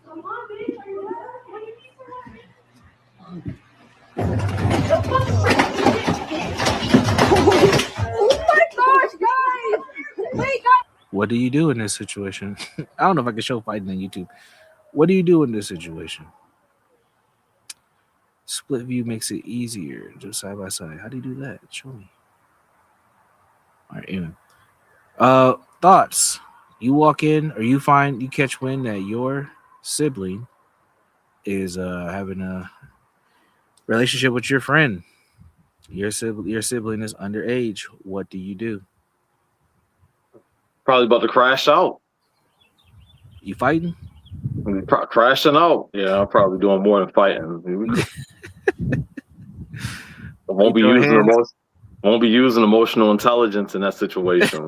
Come on, bitch. Are you up? What do you need for that? Oh my gosh, guys. Wait, guys. What do you do in this situation? I don't know if I can show fighting on YouTube. What do you do in this situation? Split view makes it easier, just side by side. How do you do that? Show me. All right, anyway. Thoughts. You walk in or you catch wind that your sibling is having a relationship with your friend. Your sibling is underage. What do you do? Probably about to crash out. You fighting? Crashing out. Yeah, I'm probably doing more than fighting. I You won't be throw using hands? emotional intelligence in that situation.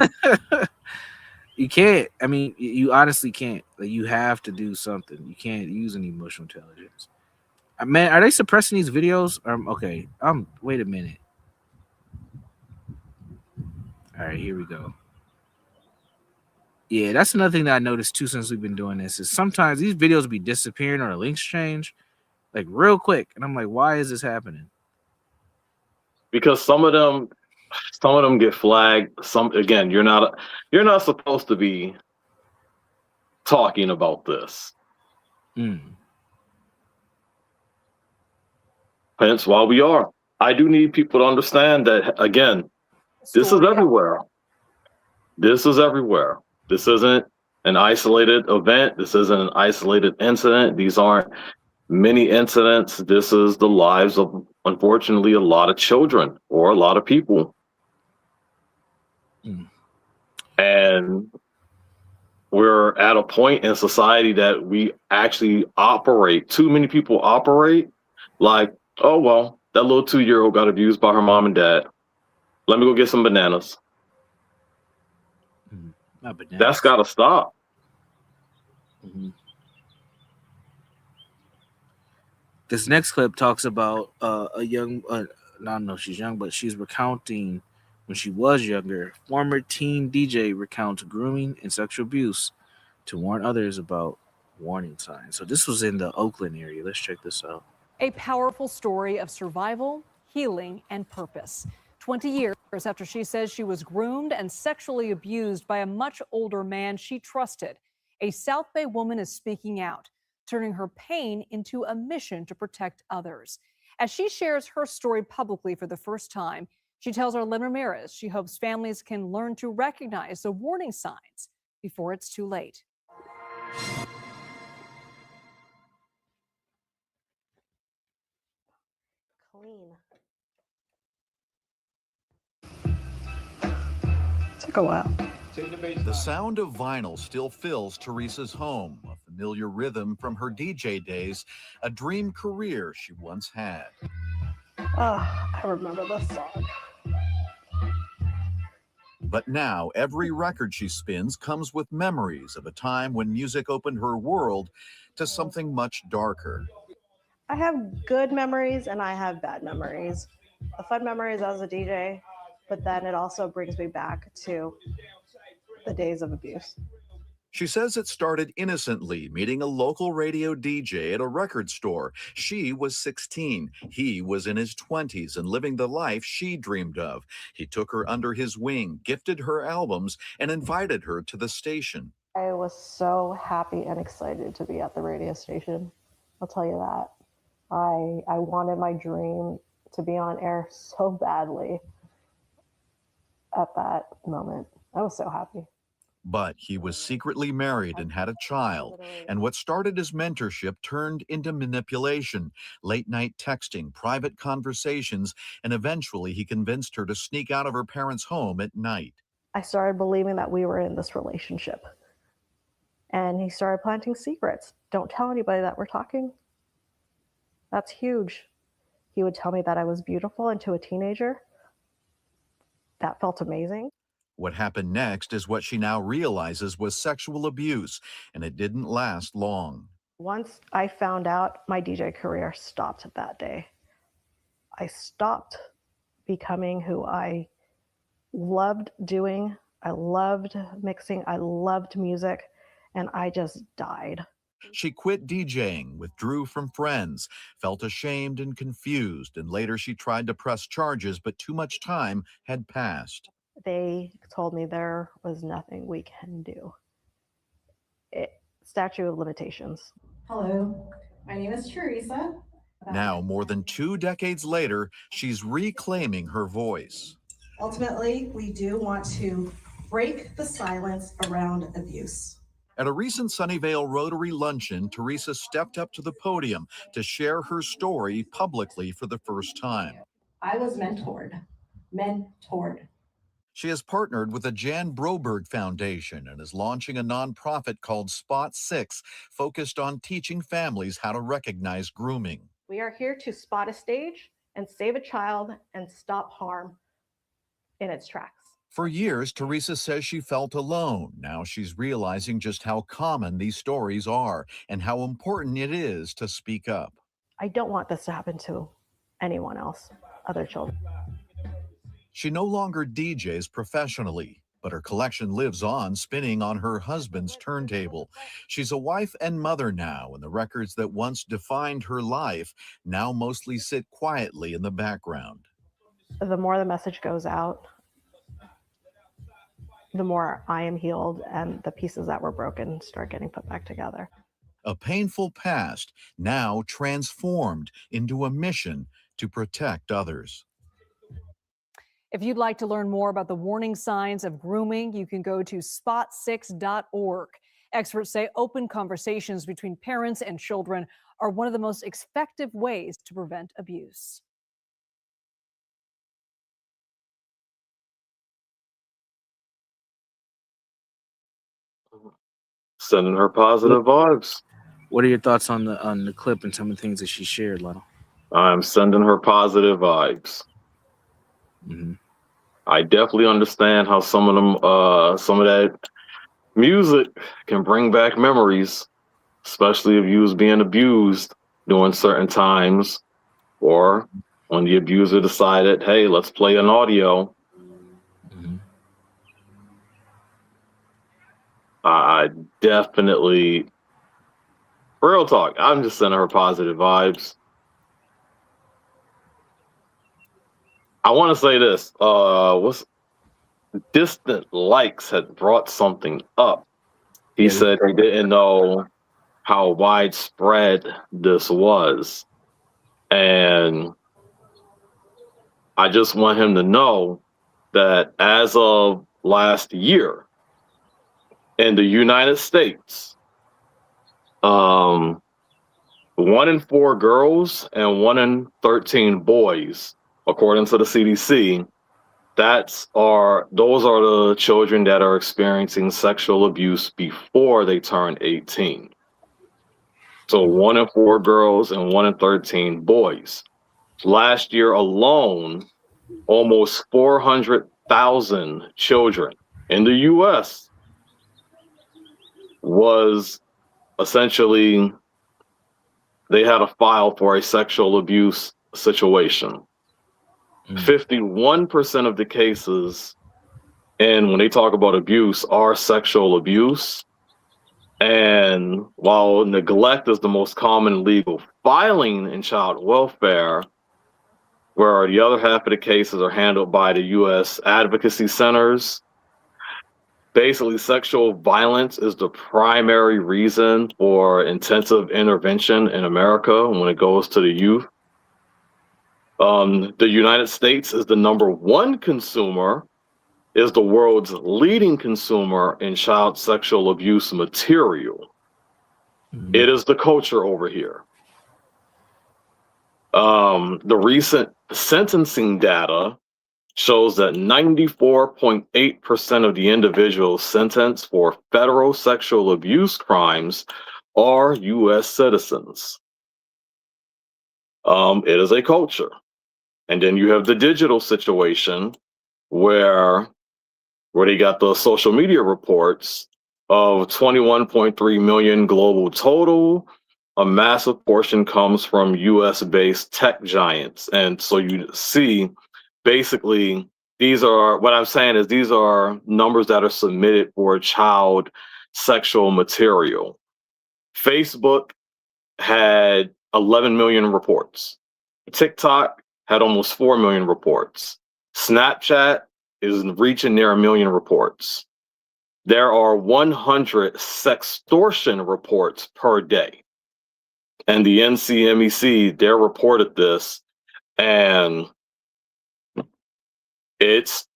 You can't. I mean, you honestly can't. Like, you have to do something. You can't use any emotional intelligence. Man, are they suppressing these videos? Okay. Wait a minute. All right, here we go. Yeah, that's another thing that I noticed too since we've been doing this is sometimes these videos be disappearing or the links change like real quick, and I'm like, why is this happening? Because some of them get flagged. Some, again, you're not supposed to be talking about this. Mm. Hence why we are. I do need people to understand that, again, this is everywhere. This is everywhere. This isn't an isolated event. This isn't an isolated incident. These aren't many incidents. This is the lives of, unfortunately, a lot of children or a lot of people. Mm. And we're at a point in society that we actually operate. Too many people operate like, oh, well, that little 2-year-old got abused by her mom and dad. Let me go get some bananas. Mm. Not bananas. That's got to stop. Mm-hmm. This next clip talks about a young, I don't know if she's young, but she's recounting when she was younger. Former teen DJ recounts grooming and sexual abuse to warn others about warning signs. So this was in the Oakland area. Let's check this out. A powerful story of survival, healing, and purpose. 20 years after she says she was groomed and sexually abused by a much older man she trusted, a South Bay woman is speaking out, turning her pain into a mission to protect others. As she shares her story publicly for the first time, she tells Arlen Ramirez she hopes families can learn to recognize the warning signs before it's too late. Clean. Took a while. The sound of vinyl still fills Teresa's home, a familiar rhythm from her DJ days, a dream career she once had. I remember this song. But now every record she spins comes with memories of a time when music opened her world to something much darker. I have good memories and I have bad memories. The fun memories as a DJ, but then it also brings me back to the days of abuse. She says it started innocently, meeting a local radio DJ at a record store. She was 16. He was in his 20s and living the life she dreamed of. He took her under his wing, gifted her albums, and invited her to the station. I was so happy and excited to be at the radio station. I'll tell you that. I wanted my dream to be on air so badly at that moment. I was so happy. But he was secretly married and had a child, and what started as mentorship turned into manipulation, late-night texting, private conversations, and eventually he convinced her to sneak out of her parents' home at night. I started believing that we were in this relationship, and he started planting secrets. Don't tell anybody that we're talking. That's huge. He would tell me that I was beautiful, and to a teenager, that felt amazing. What happened next is what she now realizes was sexual abuse, and it didn't last long. Once I found out, my DJ career stopped that day. I stopped becoming who I loved doing. I loved mixing. I loved music, and I just died. She quit DJing, withdrew from friends, felt ashamed and confused, and later she tried to press charges, but too much time had passed. They told me there was nothing we can do. Statute of limitations. Hello, my name is Teresa. Now, more than 2 decades later, she's reclaiming her voice. Ultimately, we do want to break the silence around abuse. At a recent Sunnyvale Rotary luncheon, Teresa stepped up to the podium to share her story publicly for the first time. I was mentored. She has partnered with the Jan Broberg Foundation and is launching a nonprofit called Spot 6, focused on teaching families how to recognize grooming. We are here to spot a stage and save a child and stop harm in its tracks. For years, Teresa says she felt alone. Now she's realizing just how common these stories are and how important it is to speak up. I don't want this to happen to anyone else, other children. She no longer DJs professionally, but her collection lives on, spinning on her husband's turntable. She's a wife and mother now, and the records that once defined her life now mostly sit quietly in the background. The more the message goes out, the more I am healed and the pieces that were broken start getting put back together. A painful past now transformed into a mission to protect others. If you'd like to learn more about the warning signs of grooming, you can go to spot6.org. Experts say open conversations between parents and children are one of the most effective ways to prevent abuse. Sending her positive vibes. What are your thoughts on the clip and some of the things that she shared, Lionel? I'm sending her positive vibes. Mm-hmm. I definitely understand how some of that music can bring back memories, especially if you was being abused during certain times, or when the abuser decided, hey, let's play an audio. Mm-hmm. I definitely, real talk, I'm just sending her positive vibes. I want to say this. What's Distant Likes had brought something up. He said he didn't know how widespread this was. And I just want him to know that as of last year in the United States, 1 in 4 girls and 1 in 13 boys, according to the CDC, those are the children that are experiencing sexual abuse before they turn 18. So 1 in 4 girls and 1 in 13 boys. Last year alone, almost 400,000 children in the US was essentially, they had a file for a sexual abuse situation. 51% of the cases, and when they talk about abuse, are sexual abuse. And while neglect is the most common legal filing in child welfare, where the other half of the cases are handled by the U.S. advocacy centers, basically sexual violence is the primary reason for intensive intervention in America when it goes to the youth. The United States is the #1 consumer, is the world's leading consumer in child sexual abuse material. Mm-hmm. It is the culture over here. The recent sentencing data shows that 94.8% of the individuals sentenced for federal sexual abuse crimes are U.S. citizens. It is a culture. And then you have the digital situation where they got the social media reports of 21.3 million global total. A massive portion comes from US-based tech giants. And so you see, basically, these are numbers that are submitted for child sexual material. Facebook had 11 million reports. TikTok had almost 4 million reports. Snapchat is reaching near 1 million reports. There are 100 sextortion reports per day. And the NCMEC, they reported this, and it's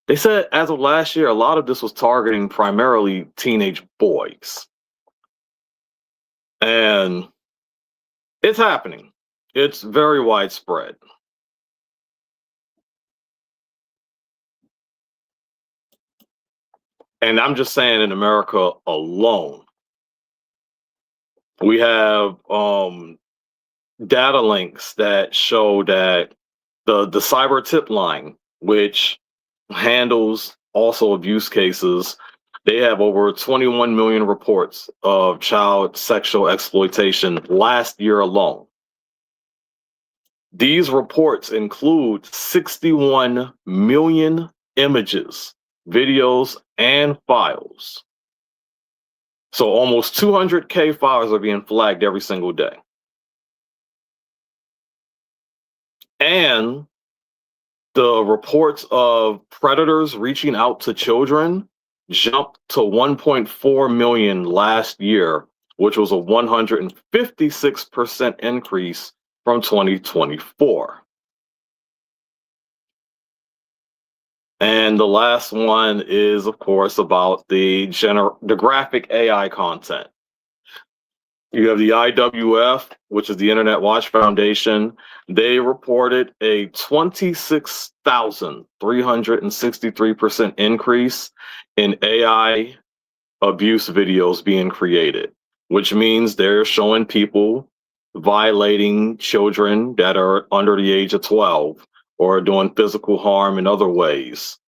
They said as of last year, a lot of this was targeting primarily teenage boys. And it's happening. It's very widespread. And I'm just saying in America alone, we have data links that show that the cyber tip line, which handles also abuse cases, they have over 21 million reports of child sexual exploitation last year alone. These reports include 61 million images, videos, and files. So almost 200K files are being flagged every single day. And the reports of predators reaching out to children jumped to 1.4 million last year, which was a 156% increase from 2024. And the last one is, of course, about the graphic AI content. You have the IWF, which is the Internet Watch Foundation. They reported a 26,363% increase in AI abuse videos being created, which means they're showing people violating children that are under the age of 12 or doing physical harm in other ways.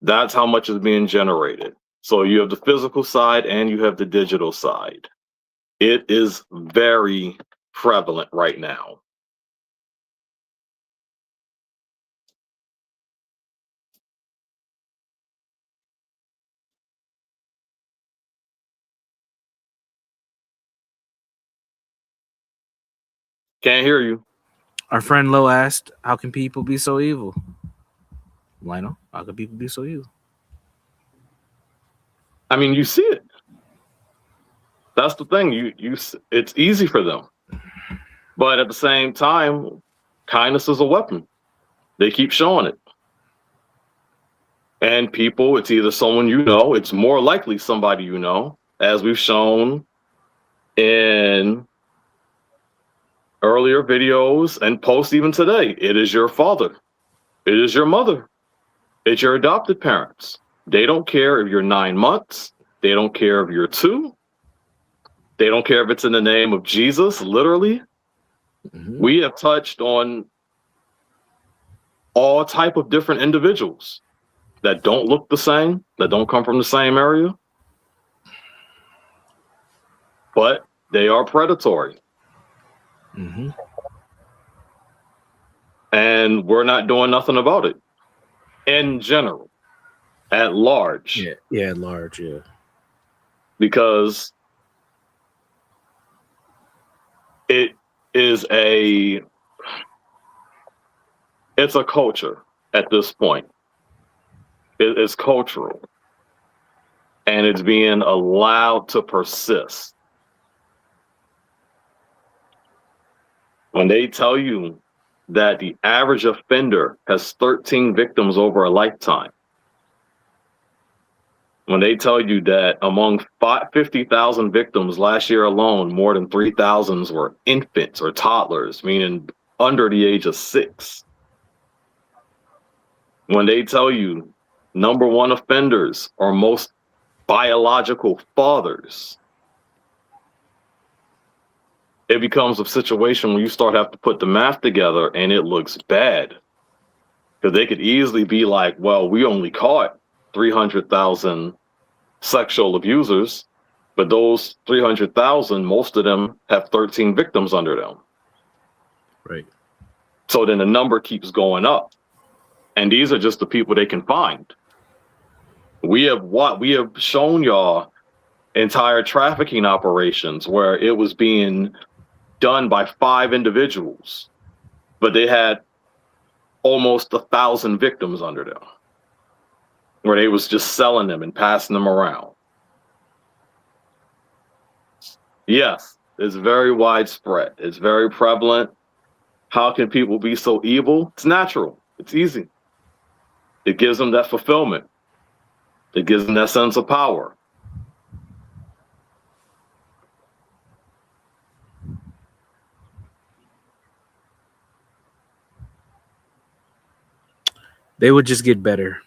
That's how much is being generated. So you have the physical side and you have the digital side. It is very prevalent right now. Can't hear you. Our friend Lo asked, how can people be so evil? Lionel, how can people be so evil? I mean, you see it. That's the thing. It's easy for them. But at the same time, kindness is a weapon. They keep showing it. And people, it's either someone you know, it's more likely somebody you know, as we've shown in earlier videos and posts even today. It is your father. It is your mother. It's your adopted parents. They don't care if you're 9 months. They don't care if you're 2. They don't care if it's in the name of Jesus, literally. Mm-hmm. We have touched on all type of different individuals that don't look the same, that don't come from the same area, but they are predatory. Mm-hmm. And we're not doing nothing about it in general, at large. Yeah, at large, yeah. Because it's a culture at this point. It's cultural. And it's being allowed to persist. When they tell you that the average offender has 13 victims over a lifetime, when they tell you that among 50,000 victims last year alone, more than 3,000 were infants or toddlers, meaning under the age of 6. When they tell you number one offenders are most biological fathers, it becomes a situation where you start having to put the math together and it looks bad. Because they could easily be like, well, we only caught 300,000 sexual abusers, but those 300,000, most of them have 13 victims under them. Right. So then the number keeps going up. And these are just the people they can find. We have shown y'all entire trafficking operations where it was being done by 5 individuals, but they had almost 1,000 victims under them, where they was just selling them and passing them around. Yes, it's very widespread. It's very prevalent. How can people be so evil? It's natural. It's easy. It gives them that fulfillment. It gives them that sense of power. They would just get better.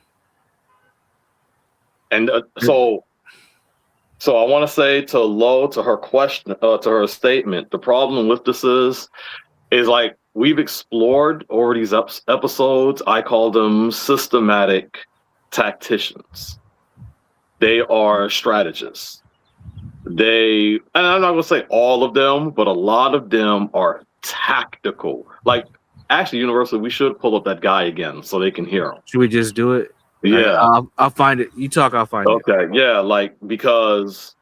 And so I want to say to Lo, to her question, to her statement, the problem with this is like we've explored over these episodes. I call them systematic tacticians. They are strategists. And I'm not going to say all of them, but a lot of them are tactical. Like, actually, Universal, we should pull up that guy again so they can hear him. Should we just do it? Yeah. Right, I'll find it. You talk, I'll find it. Okay, yeah, like, because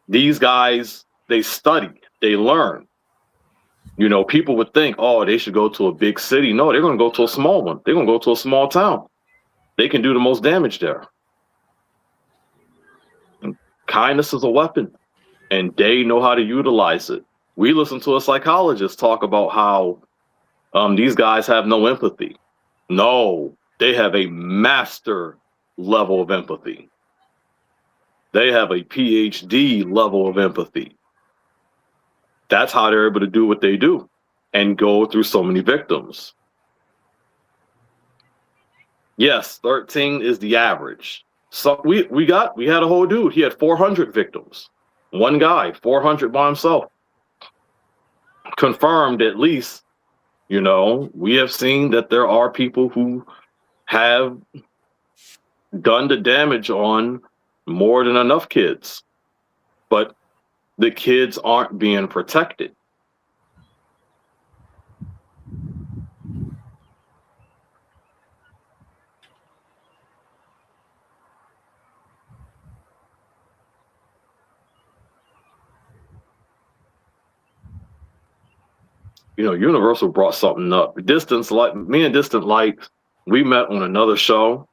these guys, they study, they learn. You know, people would think, oh, they should go to a big city. No, they're going to go to a small one. They're going to go to a small town. They can do the most damage there. And kindness is a weapon, and they know how to utilize it. We listen to a psychologist talk about how these guys have no empathy. No, they have a master level of empathy. They have a PhD level of empathy. That's how they're able to do what they do and go through so many victims. Yes, 13 is the average. So we had a whole dude. He had 400 victims. One guy, 400 by himself. Confirmed, at least. You know, we have seen that there are people who have done the damage on more than enough kids, but the kids aren't being protected. You know, Universal brought something up. Me and Distant Light, we met on another show.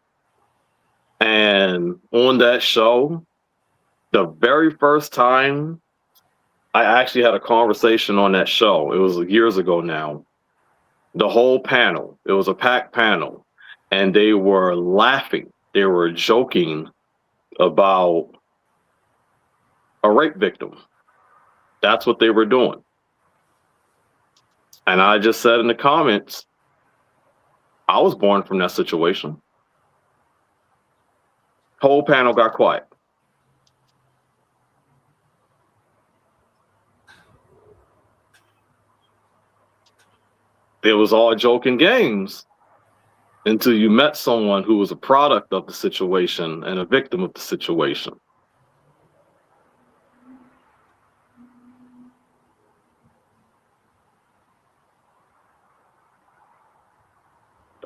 And on that show, the very first time I actually had a conversation on that show, it was years ago now. The whole panel, it was a packed panel, and they were laughing. They were joking about a rape victim. That's what they were doing. And I just said in the comments, I was born from that situation. Whole panel got quiet. It was all joke and games until you met someone who was a product of the situation and a victim of the situation.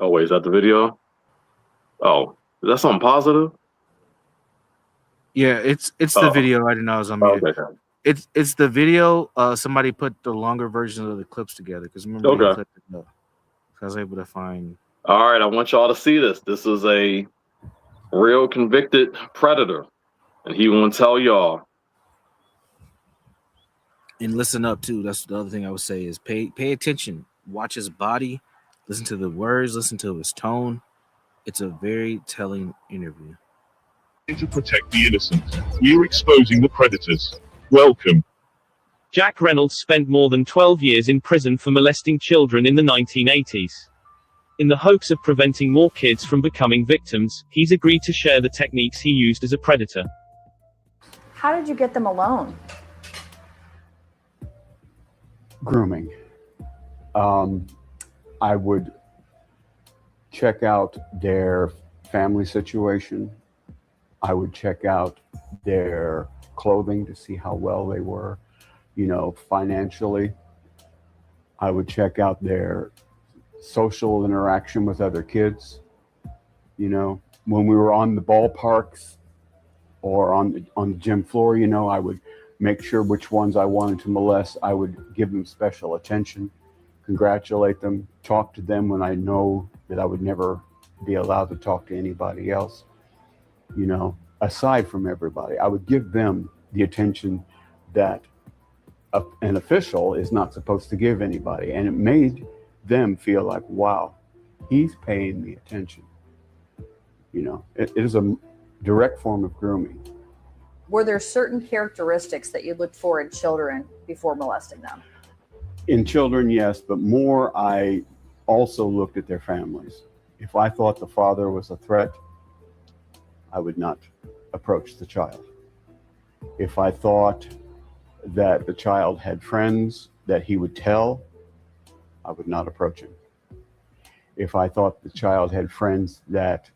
Oh, wait, is that the video? Oh, is that something positive? Yeah, it's the video. I didn't know I was on mute. Okay. It's the video. Somebody put the longer versions of the clips together because remember they clipped it up. So I was able to find. All right, I want y'all to see this. This is a real convicted predator, and he won't tell y'all. And listen up too. That's the other thing I would say is pay attention. Watch his body. Listen to the words. Listen to his tone. It's a very telling interview. To protect the innocent, we're exposing the predators. Welcome. Jack Reynolds spent more than 12 years in prison for molesting children in the 1980s. In the hopes of preventing more kids from becoming victims, he's agreed to share the techniques he used as a predator. How did you get them alone? Grooming. I would check out their family situation. I would check out their clothing to see how well they were, you know, financially. I would check out their social interaction with other kids. You know, when we were on the ballparks or on the gym floor, you know, I would make sure which ones I wanted to molest. I would give them special attention, congratulate them, talk to them when I know that I would never be allowed to talk to anybody else. You know, aside from everybody, I would give them the attention that an official is not supposed to give anybody. And it made them feel like, wow, he's paying me attention. You know, it is a direct form of grooming. Were there certain characteristics that you looked for in children before molesting them? In children, yes, but more I also looked at their families. If I thought the father was a threat, I would not approach the child. If I thought that the child had friends that he would tell, I would not approach him. If I thought the child had friends that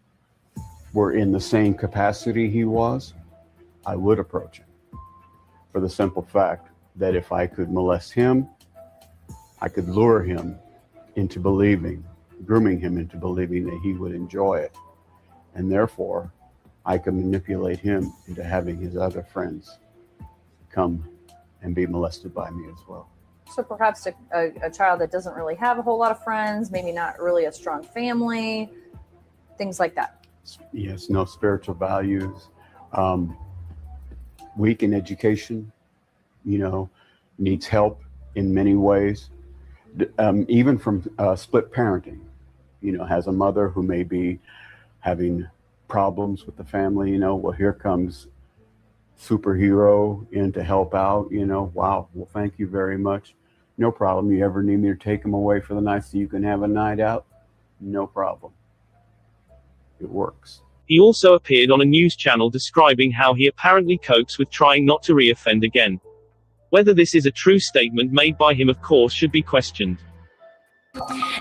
were in the same capacity he was, I would approach him. For the simple fact that if I could molest him, I could lure him into believing, grooming him into believing that he would enjoy it. And therefore, I could manipulate him into having his other friends come and be molested by me as well. So perhaps a child that doesn't really have a whole lot of friends, maybe not really a strong family, things like that. Yes, no spiritual values, weak in education, you know, needs help in many ways, even from split parenting, you know, has a mother who may be having problems with the family, you know, well, here comes superhero in to help out, you know, wow, well, thank you very much. No problem. You ever need me to take them away for the night so you can have a night out? No problem. It works. He also appeared on a news channel describing how he apparently copes with trying not to re-offend again. Whether this is a true statement made by him, of course, should be questioned.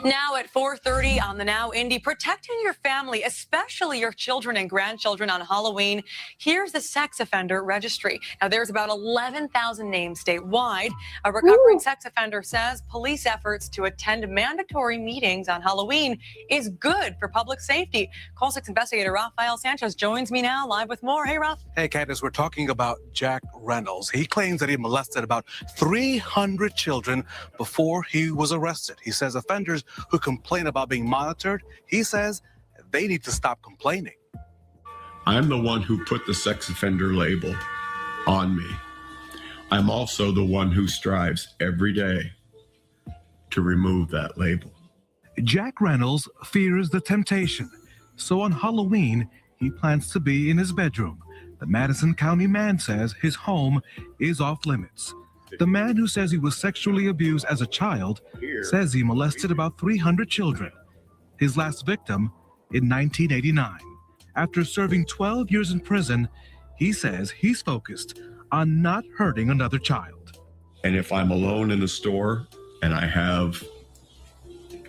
Now at 4:30 on the Now Indy, protecting your family, especially your children and grandchildren on Halloween. Here's the sex offender registry. Now there's about 11,000 names statewide. A recovering sex offender says police efforts to attend mandatory meetings on Halloween is good for public safety. Call 6 investigator Rafael Sanchez joins me now live with more. Hey, Raf. Hey, Candace, we're talking about Jack Reynolds. He claims that he molested about 300 children before he was arrested. He says offenders who complain about being monitored, he says they need to stop complaining. I'm the one who put the sex offender label on me. I'm also the one who strives every day to remove that label. Jack Reynolds fears the temptation, so on Halloween, he plans to be in his bedroom. The Madison County man says his home is off limits. The man who says he was sexually abused as a child says he molested about 300 children. His last victim in 1989. After serving 12 years in prison, he says he's focused on not hurting another child. And if I'm alone in a store and I have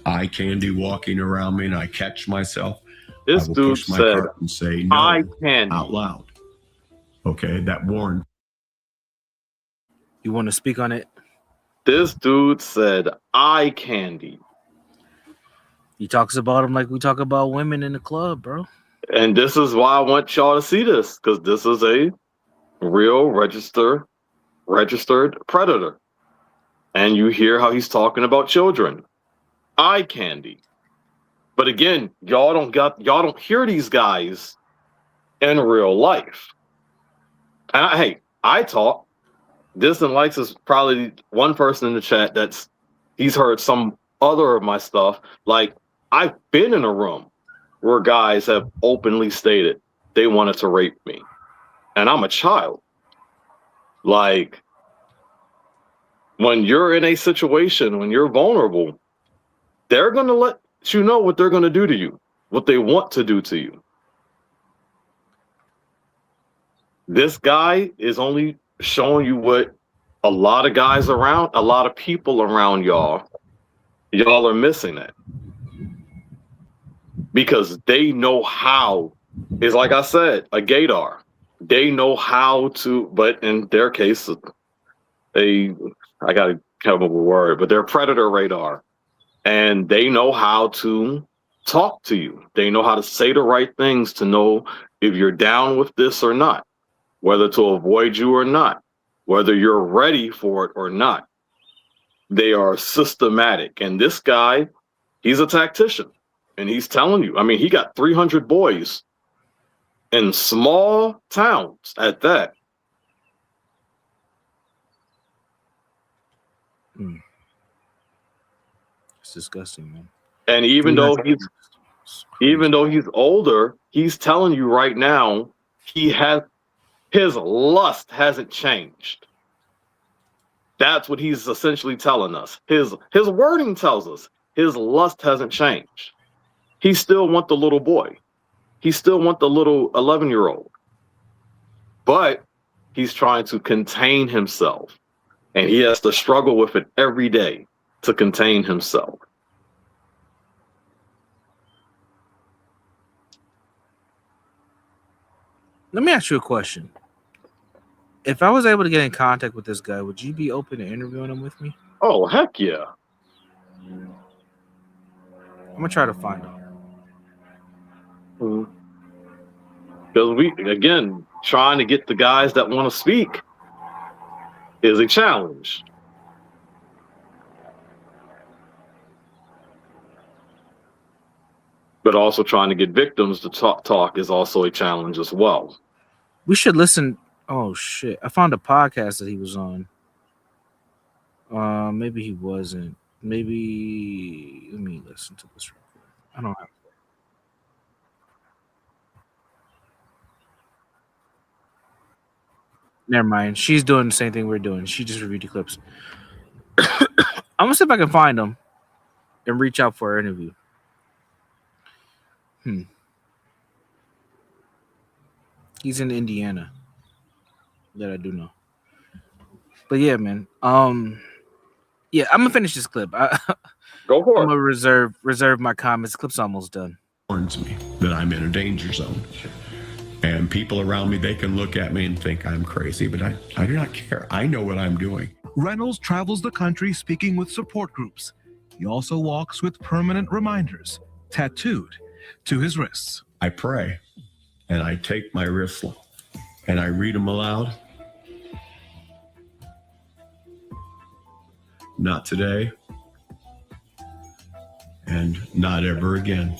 eye candy walking around me and I catch myself, this I will dude push my said, cart and say no eye candy out loud. Okay, that warned. You want to speak on it? This dude said eye candy. He talks about him like we talk about women in the club, bro. And this is why I want y'all to see this, because this is a real registered predator. And you hear how he's talking about children. Eye candy. But again, y'all don't hear these guys in real life. And I talk. This and Likes is probably one person in the chat he's heard some other of my stuff. Like, I've been in a room where guys have openly stated they wanted to rape me. And I'm a child. Like, when you're in a situation, when you're vulnerable, they're going to let you know what they're going to do to you, what they want to do to you. This guy is only showing you what a lot of guys around, a lot of people around y'all are missing it. Because they know how. It's like I said, a gaydar. They know how to, but in their case, I gotta come up with a word, but they're predator radar. And they know how to talk to you. They know how to say the right things to know if you're down with this or not, whether to avoid you or not, whether you're ready for it or not. They are systematic. And this guy, he's a tactician. And he's telling you, I mean, he got 300 boys in small towns at that. It's disgusting, man. And even though Even though he's older, he's telling you right now his lust hasn't changed. That's what he's essentially telling us. His wording tells us his lust hasn't changed. He still wants the little boy. He still wants the little 11-year-old. But he's trying to contain himself. And he has to struggle with it every day to contain himself. Let me ask you a question. If I was able to get in contact with this guy, would you be open to interviewing him with me? Oh, heck yeah. I'm going to try to find him. Because we, again, trying to get the guys that want to speak is a challenge. But also trying to get victims to talk is also a challenge as well. We should listen. Oh, shit. I found a podcast that he was on. Maybe he wasn't. Maybe. Let me listen to this real quick. I don't have. Never mind. She's doing the same thing we're doing. She just reviewed the clips. I'm going to see if I can find him and reach out for an interview. He's in Indiana. That I do know. But yeah, man. Yeah, I'm gonna finish this clip. Go for it. I'm gonna reserve my comments. The clip's almost done. Warns me that I'm in a danger zone. And people around me, they can look at me and think I'm crazy, but I do not care. I know what I'm doing. Reynolds travels the country speaking with support groups. He also walks with permanent reminders tattooed to his wrists. I pray and I take my wrists and I read them aloud. Not today and not ever again.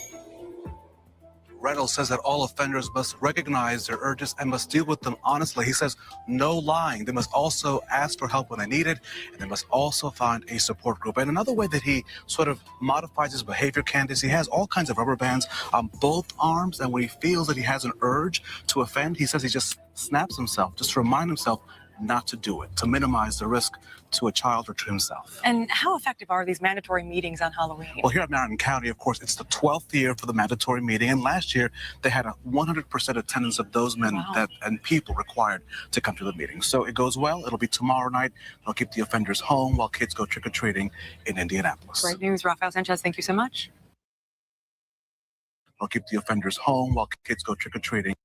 Reynolds says that all offenders must recognize their urges and must deal with them honestly. He says no lying. They must also ask for help when they need it, and they must also find a support group. And another way that he sort of modifies his behavior, Candace, he has all kinds of rubber bands on both arms, and when he feels that he has an urge to offend, he says he just snaps himself, just to remind himself not to do it, to minimize the risk to a child or to himself. And how effective are these mandatory meetings on Halloween? Well, here at Marion County, of course, it's the 12th year for the mandatory meeting, and last year they had a 100% attendance of those men and people required to come to the meeting. So it goes well. It'll be tomorrow night. They'll keep the offenders home while kids go trick-or-treating in Indianapolis. Great news, Rafael Sanchez. Thank you so much. They'll keep the offenders home while kids go trick-or-treating.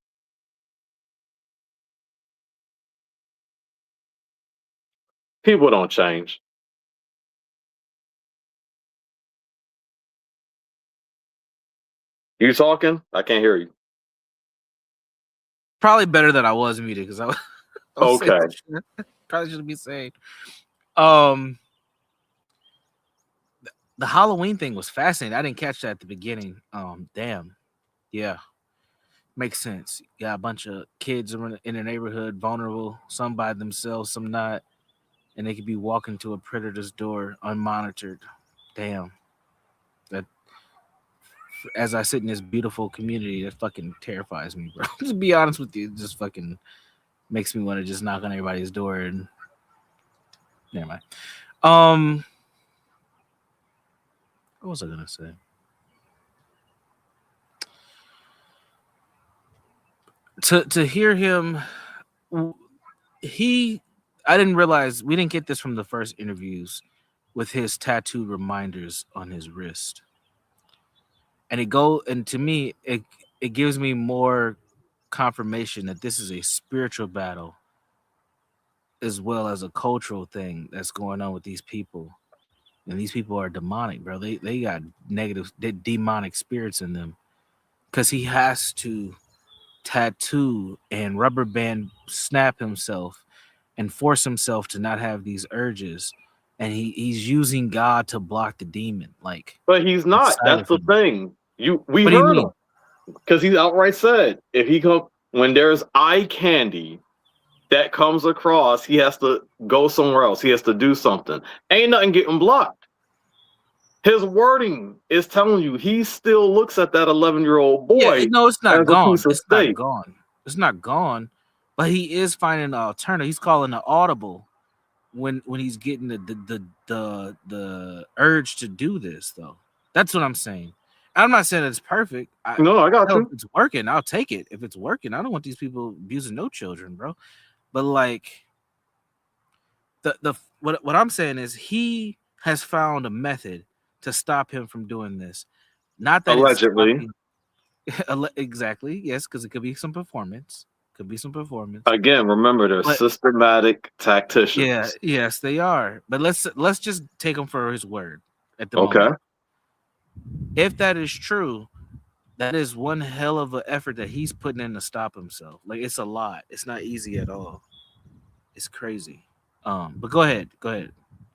People don't change. You talking? I can't hear you. Probably better that I was muted because I was okay. Probably shouldn't be saying. The Halloween thing was fascinating. I didn't catch that at the beginning. Damn. Yeah. Makes sense. You got a bunch of kids in a neighborhood, vulnerable, some by themselves, some not. And they could be walking to a predator's door unmonitored. Damn. That, as I sit in this beautiful community, that fucking terrifies me, bro. To be honest with you, it just fucking makes me want to just knock on everybody's door and never mind. What was I gonna say? To hear him, I didn't realize we didn't get this from the first interviews with his tattooed reminders on his wrist. And to me, it gives me more confirmation that this is a spiritual battle as well as a cultural thing that's going on with these people. And these people are demonic, bro. They got demonic spirits in them. Because he has to tattoo and rubber band snap himself and force himself to not have these urges, and he's using God to block the demon. But he's not. That's the thing. We heard him because he outright said when there's eye candy that comes across, he has to go somewhere else. He has to do something. Ain't nothing getting blocked. His wording is telling you he still looks at that 11-year-old boy it's not as a gone. piece of It's not steak. gone. It's not gone. But he is finding an alternative. He's calling an audible when he's getting the urge to do this, though. That's what I'm saying. I'm not saying it's perfect. No, I got If you. it's working, I'll take it. If it's working, I don't want these people abusing no children, bro. But like what I'm saying is he has found a method to stop him from doing this. Not that Allegedly. it's stopping, exactly, yes, because it could be some performance. Could be some performance. Again, remember they're But- systematic tacticians. Yeah, yes, they are. But let's just take him for his word at the Okay. moment. If that is true, that is one hell of an effort that he's putting in to stop himself. Like, it's a lot. It's not easy at all. It's crazy. But go ahead.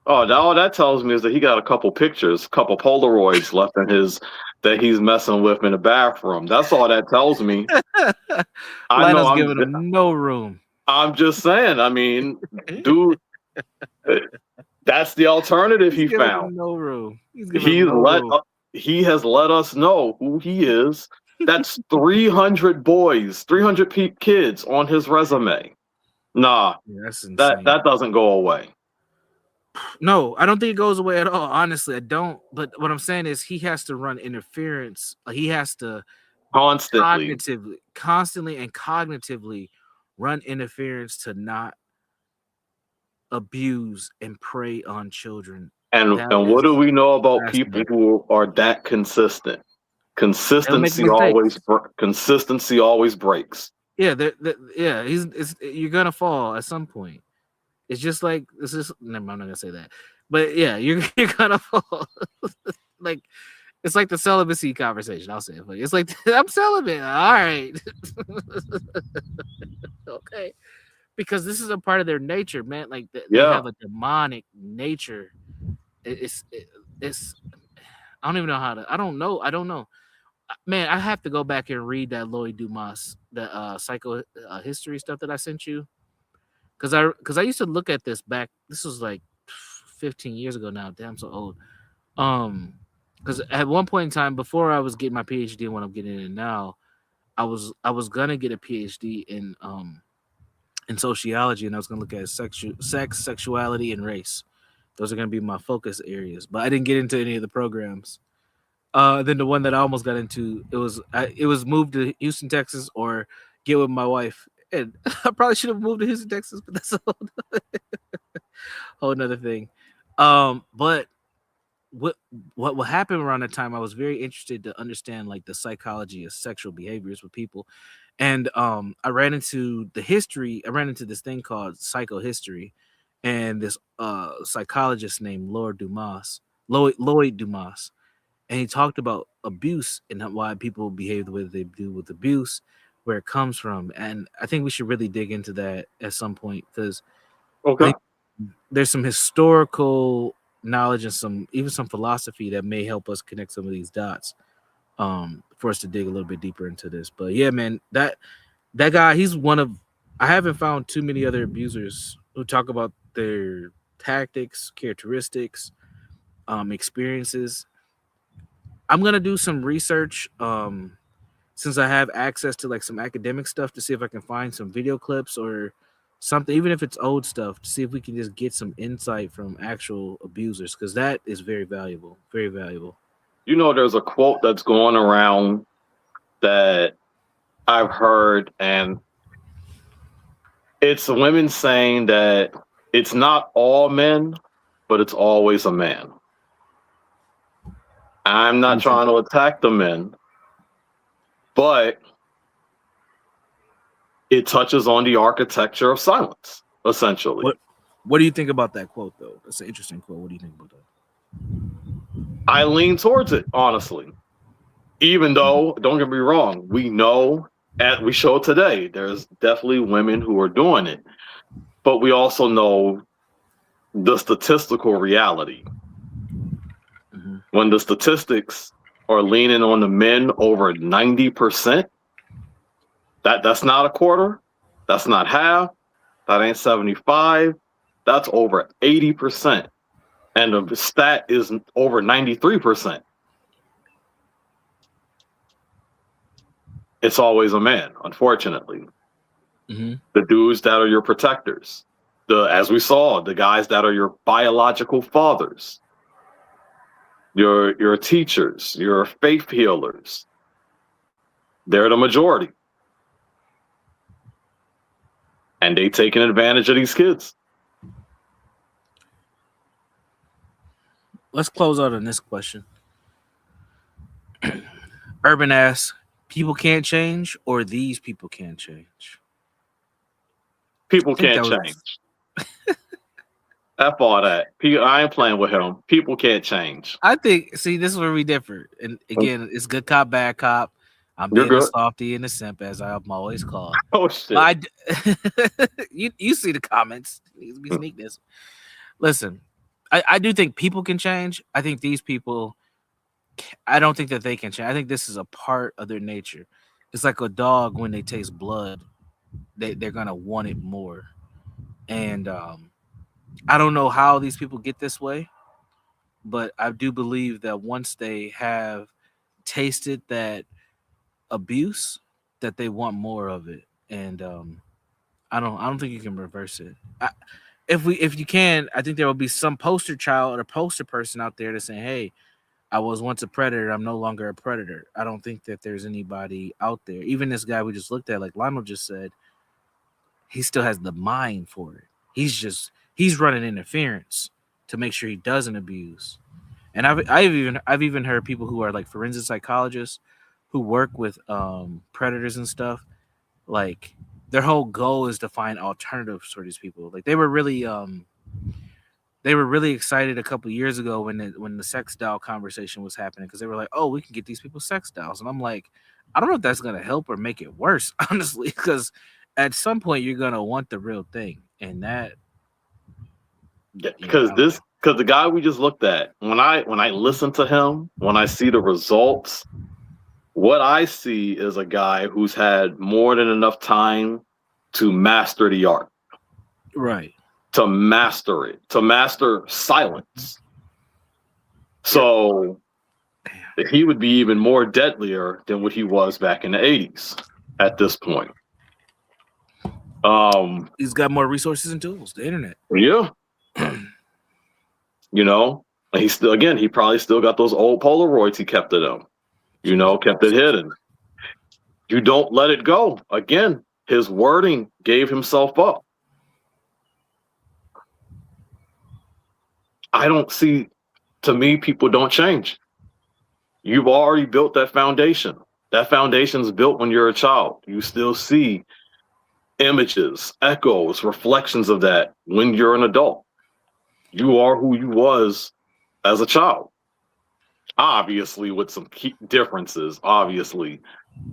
Oh, all that tells me is that he got a couple pictures, couple Polaroids left in his that he's messing with in the bathroom. That's all that tells me. I know Lionel's giving him no room. I'm just saying. I mean, dude, that's the alternative He's he giving found. him no room. He has let us know who he is. That's 300 boys, 300 kids on his resume. Nah, Yeah, that's insane. that doesn't go away. No, I don't think it goes away at all. Honestly, I don't. But what I'm saying is he has to run interference. He has to constantly and cognitively run interference to not abuse and prey on children. And what do we know about people who are that consistent? Consistency always breaks. Yeah, you're gonna fall at some point. It's just like never mind, I'm not gonna say that. But yeah, you're gonna fall. Like, it's like the celibacy conversation. I'll say it for you. It's like, I'm celibate. All right. Okay. Because this is a part of their nature, man. Like they have a demonic nature. It's I don't even know how to. I don't know. Man, I have to go back and read that Lloyd Dumas, the psycho history stuff that I sent you. Because I used to look at this back. This was like 15 years ago now. Damn, I'm so old. Because at one point in time, before I was getting my PhD and what I'm getting in now, I was gonna get a PhD in sociology, and I was gonna look at sex, sexuality, and race. Those are gonna be my focus areas. But I didn't get into any of the programs. Then the one that I almost got into, it was move to Houston, Texas, or get with my wife. And I probably should have moved to Houston, Texas, but that's a whole nother thing. But what happened around that time, I was very interested to understand like the psychology of sexual behaviors with people. And I ran into this thing called psychohistory, and this psychologist named Lloyd Dumas. And he talked about abuse and why people behave the way that they do with abuse, where it comes from. And I think we should really dig into that at some point, because there's some historical knowledge and even some philosophy that may help us connect some of these dots for us to dig a little bit deeper into this. But yeah, man, that guy, he's one of, I haven't found too many other abusers who talk about their tactics, characteristics, experiences. I'm gonna do some research since I have access to like some academic stuff, to see if I can find some video clips or something, even if it's old stuff, to see if we can just get some insight from actual abusers, because that is very valuable. You know, there's a quote that's going around that I've heard, and it's women saying that it's not all men, but it's always a man. I'm not trying to attack the men, but it touches on the architecture of silence, essentially. What do you think about that quote, though? That's an interesting quote. What do you think about that? I lean towards it, honestly. Even though, don't get me wrong, we know, as we show today, there's definitely women who are doing it. But we also know the statistical reality. When the statistics are leaning on the men over 90%, that's not a quarter, that's not half, that ain't 75, that's over 80% And the stat is over 93%. It's always a man, unfortunately. Mm-hmm. The dudes that are your protectors, as we saw, the guys that are your biological fathers, your teachers, your faith healers, they're the majority. And they taking advantage of these kids. Let's close out on this question. Urban asks, people can't change or these people can't change? People can't change. F all that. I ain't playing with him. People can't change. I think, see, this is where we differ. And again, it's good cop, bad cop. I'm You're being a good. softy and a simp, as I'm always called. Oh, shit. You see the comments. Needs to be sneakness. Listen, I do think people can change. I think these people, I don't think that they can change. I think this is a part of their nature. It's like a dog when they taste blood, they're going to want it more. And I don't know how these people get this way, but I do believe that once they have tasted that abuse, that they want more of it. And I don't think you can reverse it. If you can, I think there will be some poster child or poster person out there that's saying, "Hey, I was once a predator. I'm no longer a predator." I don't think that there's anybody out there. Even this guy we just looked at, like Lionel just said, he still has the mind for it. He's running interference to make sure he doesn't abuse. And I've even heard people who are like forensic psychologists who work with predators and stuff. Like their whole goal is to find alternatives for these people. Like they were really excited a couple of years ago when the sex doll conversation was happening, because they were like, "Oh, we can get these people sex dolls," and I'm like, I don't know if that's gonna help or make it worse, honestly, because at some point you're gonna want the real thing, and that Because the guy we just looked at, when I listen to him, when I see the results, what I see is a guy who's had more than enough time to master the art. Right. To master it, to master silence. So he would be even more deadlier than what he was back in the 80s at this point. He's got more resources and tools, the internet. Yeah. You know, he probably still got those old Polaroids he kept of them. You know, kept it hidden. You don't let it go. Again, his wording gave himself up. I don't see, to me, people don't change. You've already built that foundation. That foundation is built when you're a child. You still see images, echoes, reflections of that when you're an adult. You are who you was as a child. Obviously, with some key differences, obviously.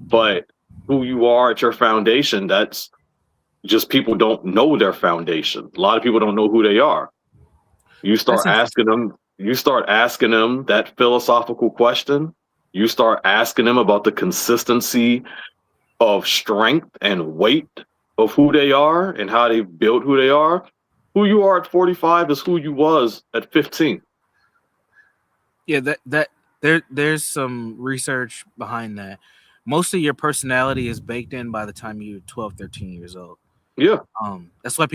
But who you are at your foundation, that's just people don't know their foundation. A lot of people don't know who they are. You start asking them that philosophical question. You start asking them about the consistency of strength and weight of who they are and how they built who they are. Who you are at 45 is who you was at 15. Yeah, there's some research behind that. Most of your personality is baked in by the time you're 12, 13 years old. Yeah. That's why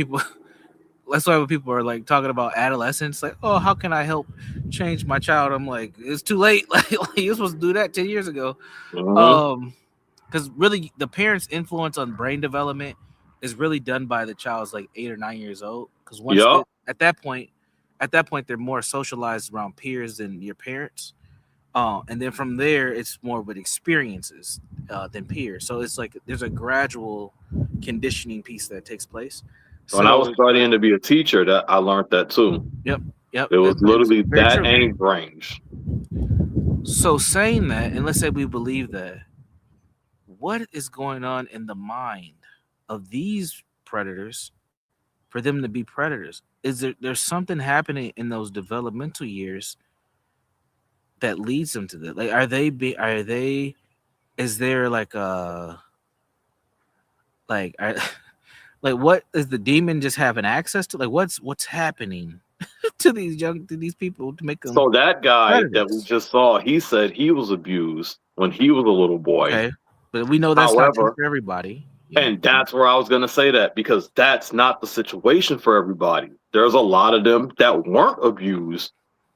when people are like talking about adolescence, like, "Oh, how can I help change my child?" I'm like, it's too late. Like you're supposed to do that 10 years ago. Because really the parents' influence on brain development is really done by the child's like 8 or 9 years old. Because at that point they're more socialized around peers than your parents. And then from there it's more with experiences than peers. So it's like there's a gradual conditioning piece that takes place. When I was studying to be a teacher, that I learned that too. Yep. It was literally that age range. So saying that, and let's say we believe that, what is going on in the mind of these predators for them to be predators? Is there's something happening in those developmental years that leads them to that? Like, is there like a, like, like what is the demon just having access to? Like what's happening? to these people to make them. So that guy that we predators. just saw, he said he was abused when he was a little boy. Okay, but we know that's not true However, for everybody. and that's where I was going to say that, because that's not the situation for everybody. There's a lot of them that weren't abused.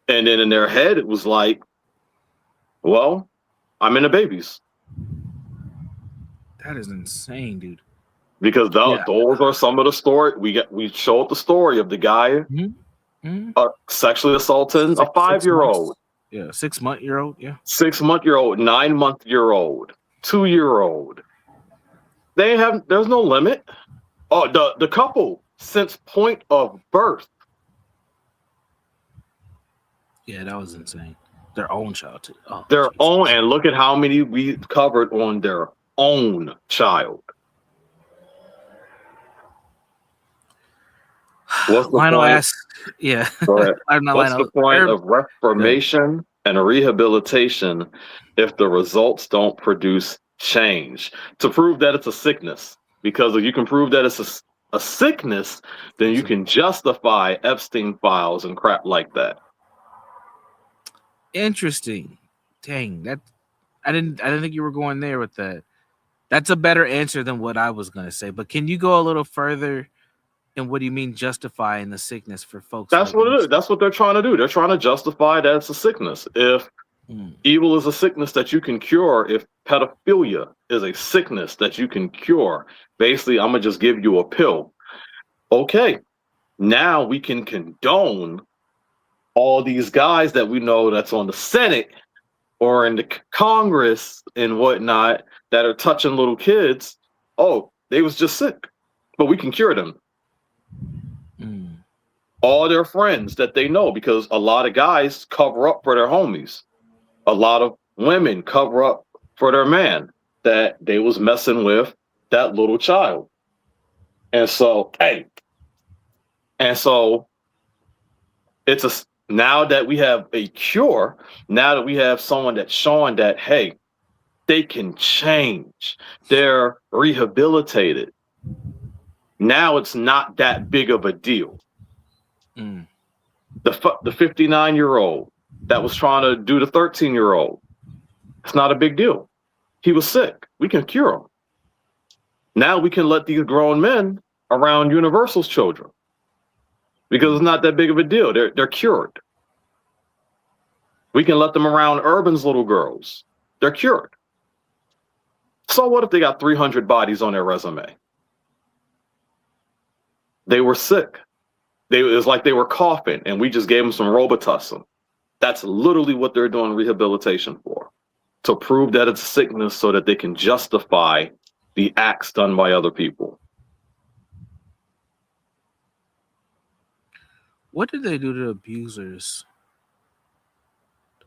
And then in their head, it was like, well, I'm into babies. That is insane, dude. Because those are some of the story. We showed the story of the guy sexually assaulting a 5-year-old. Yeah, 6-month-year-old. Yeah. 6-month-year-old, 9-month-year-old, 2-year-old. There's no limit. Oh, the couple since point of birth. Yeah, that was insane. Their own child too. Oh, their own, and look at how many we covered on their own child. What's the Lionel point? asked, yeah. What's Lionel, the point of reformation and rehabilitation if the results don't produce change? To prove that it's a sickness. Because if you can prove that it's a sickness, then you can justify Epstein files and crap like that. Interesting. Dang, that I didn't think you were going there with that. That's a better answer than what I was gonna say. But can you go a little further? And what do you mean justifying the sickness for folks? That's what it is. That's what they're trying to do. They're trying to justify that it's a sickness. If evil is a sickness that you can cure, if pedophilia is a sickness that you can cure, basically, I'm gonna just give you a pill. Okay, now we can condone all these guys that we know that's on the Senate or in the Congress and whatnot that are touching little kids. Oh, they was just sick, but we can cure them. All their friends that they know, because a lot of guys cover up for their homies. A lot of women cover up for their man that they was messing with that little child. And so, it's now that we have a cure, now that we have someone that's showing that, hey, they can change, they're rehabilitated. Now it's not that big of a deal. The 59-year-old that was trying to do the 13-year-old, it's not a big deal. He was sick. We can cure him. Now we can let these grown men around Universal's children because it's not that big of a deal. They're cured. We can let them around Urban's little girls. They're cured. So what if they got 300 bodies on their resume? They were sick. It was like they were coughing, and we just gave them some Robitussin. That's literally what they're doing rehabilitation for, to prove that it's a sickness so that they can justify the acts done by other people. What did they do to abusers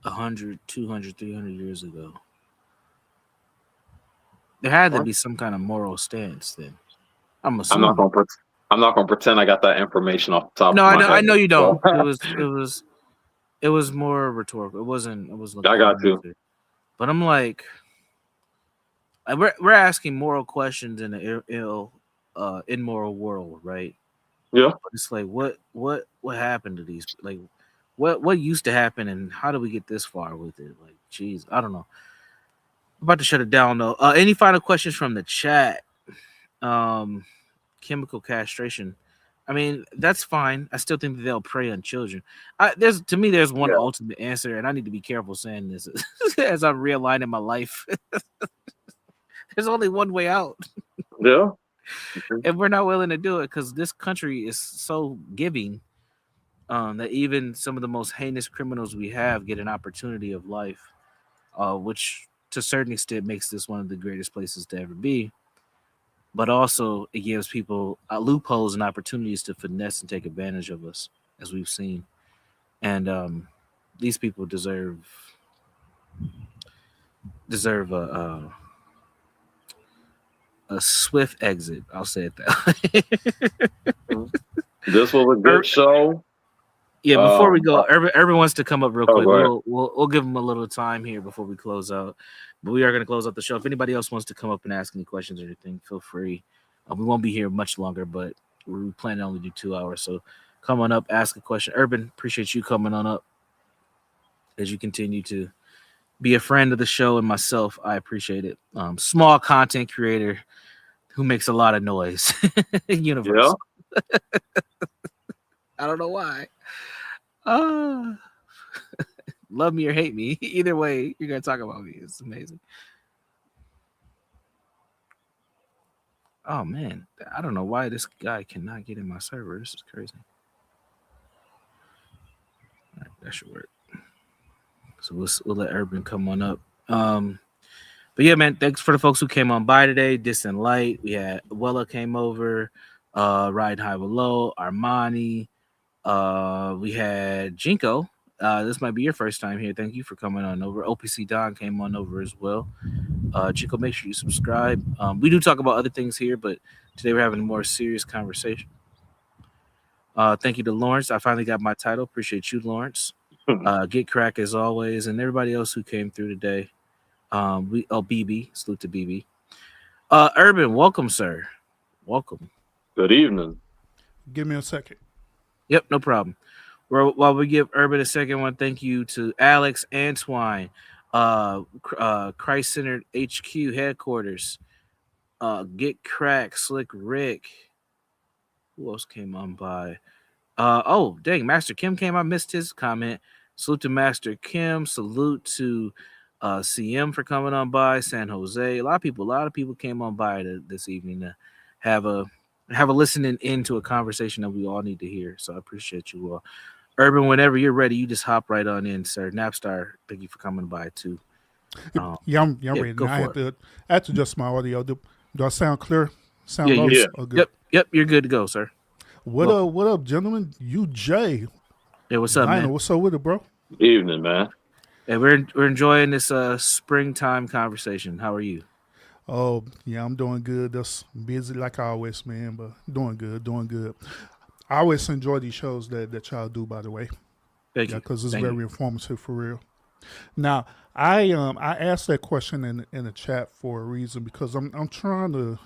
100, 200, 300 years ago? There had to be some kind of moral stance then. I'm assuming. I'm not gonna pretend I got that information off the top. No, of my head. I know you don't. It was more rhetorical. It wasn't. I got you. But I'm like, we're asking moral questions in an immoral world, right? Yeah. But it's like, what happened to these? Like, what used to happen, and how do we get this far with it? Like, geez, I don't know. I'm about to shut it down though. Any final questions from the chat? Chemical castration. I mean, that's fine. I still think that they'll prey on children. There's one ultimate answer, and I need to be careful saying this as I'm realigning my life. There's only one way out. Yeah. And we're not willing to do it because this country is so giving that even some of the most heinous criminals we have get an opportunity of life, which to a certain extent makes this one of the greatest places to ever be. But also it gives people loopholes and opportunities to finesse and take advantage of us, as we've seen. And these people deserve a swift exit. I'll say it that way. This was a good show. Yeah, before we go, Urban wants to come up real quick. Go We'll give him a little time here before we close out. But we are going to close out the show. If anybody else wants to come up and ask any questions or anything, feel free. We won't be here much longer, but we're planning to only do 2 hours. So come on up, ask a question. Urban, appreciate you coming on up as you continue to be a friend of the show and myself. I appreciate it. Small content creator who makes a lot of noise. Universe. Yeah. I don't know why. Love me or hate me. Either way, you're going to talk about me. It's amazing. Oh, man. I don't know why this guy cannot get in my server. This is crazy. All right, that should work. So we'll let Urban come on up. But yeah, man, thanks for the folks who came on by today. Distant Light. We had Wella came over. Ride High Below. Armani. We had Jinko. This might be your first time here. Thank you for coming on over. OPC Don came on over as well. Jinko, make sure you subscribe. We do talk about other things here, but today we're having a more serious conversation. Thank you to Lawrence. I finally got my title. Appreciate you, Lawrence. Get crack as always, and everybody else who came through today. BB, salute to BB. Urban, welcome, sir. Welcome. Good evening. Give me a second. Yep, no problem. While we give Urban a second, I want to thank you to Alex, Antoine, Christ-Centered HQ headquarters, Get Crack, Slick Rick. Who else came on by? Oh, dang, Master Kim came. I missed his comment. Salute to Master Kim. Salute to CM for coming on by. San Jose. A lot of people came on by this evening to have a listening into a conversation that we all need to hear. So I appreciate you all. Urban, whenever you're ready, you just hop right on in, sir. Napstar, thank you for coming by too. I'm ready. Now I have to adjust my audio. Do I sound clear? Sound low? Yeah. Oh, good. Yep, you're good to go, sir. What up, gentlemen? UJ. Hey, what's up, Lionel, man? what's up with it, bro? Evening, man. Hey, we're enjoying this springtime conversation. How are you? Oh, yeah, I'm doing good. Just busy like always, man, but doing good. I always enjoy these shows that y'all do, by the way. Thank you. Because it's very informative for real. Now, I asked that question in the chat for a reason because I'm trying to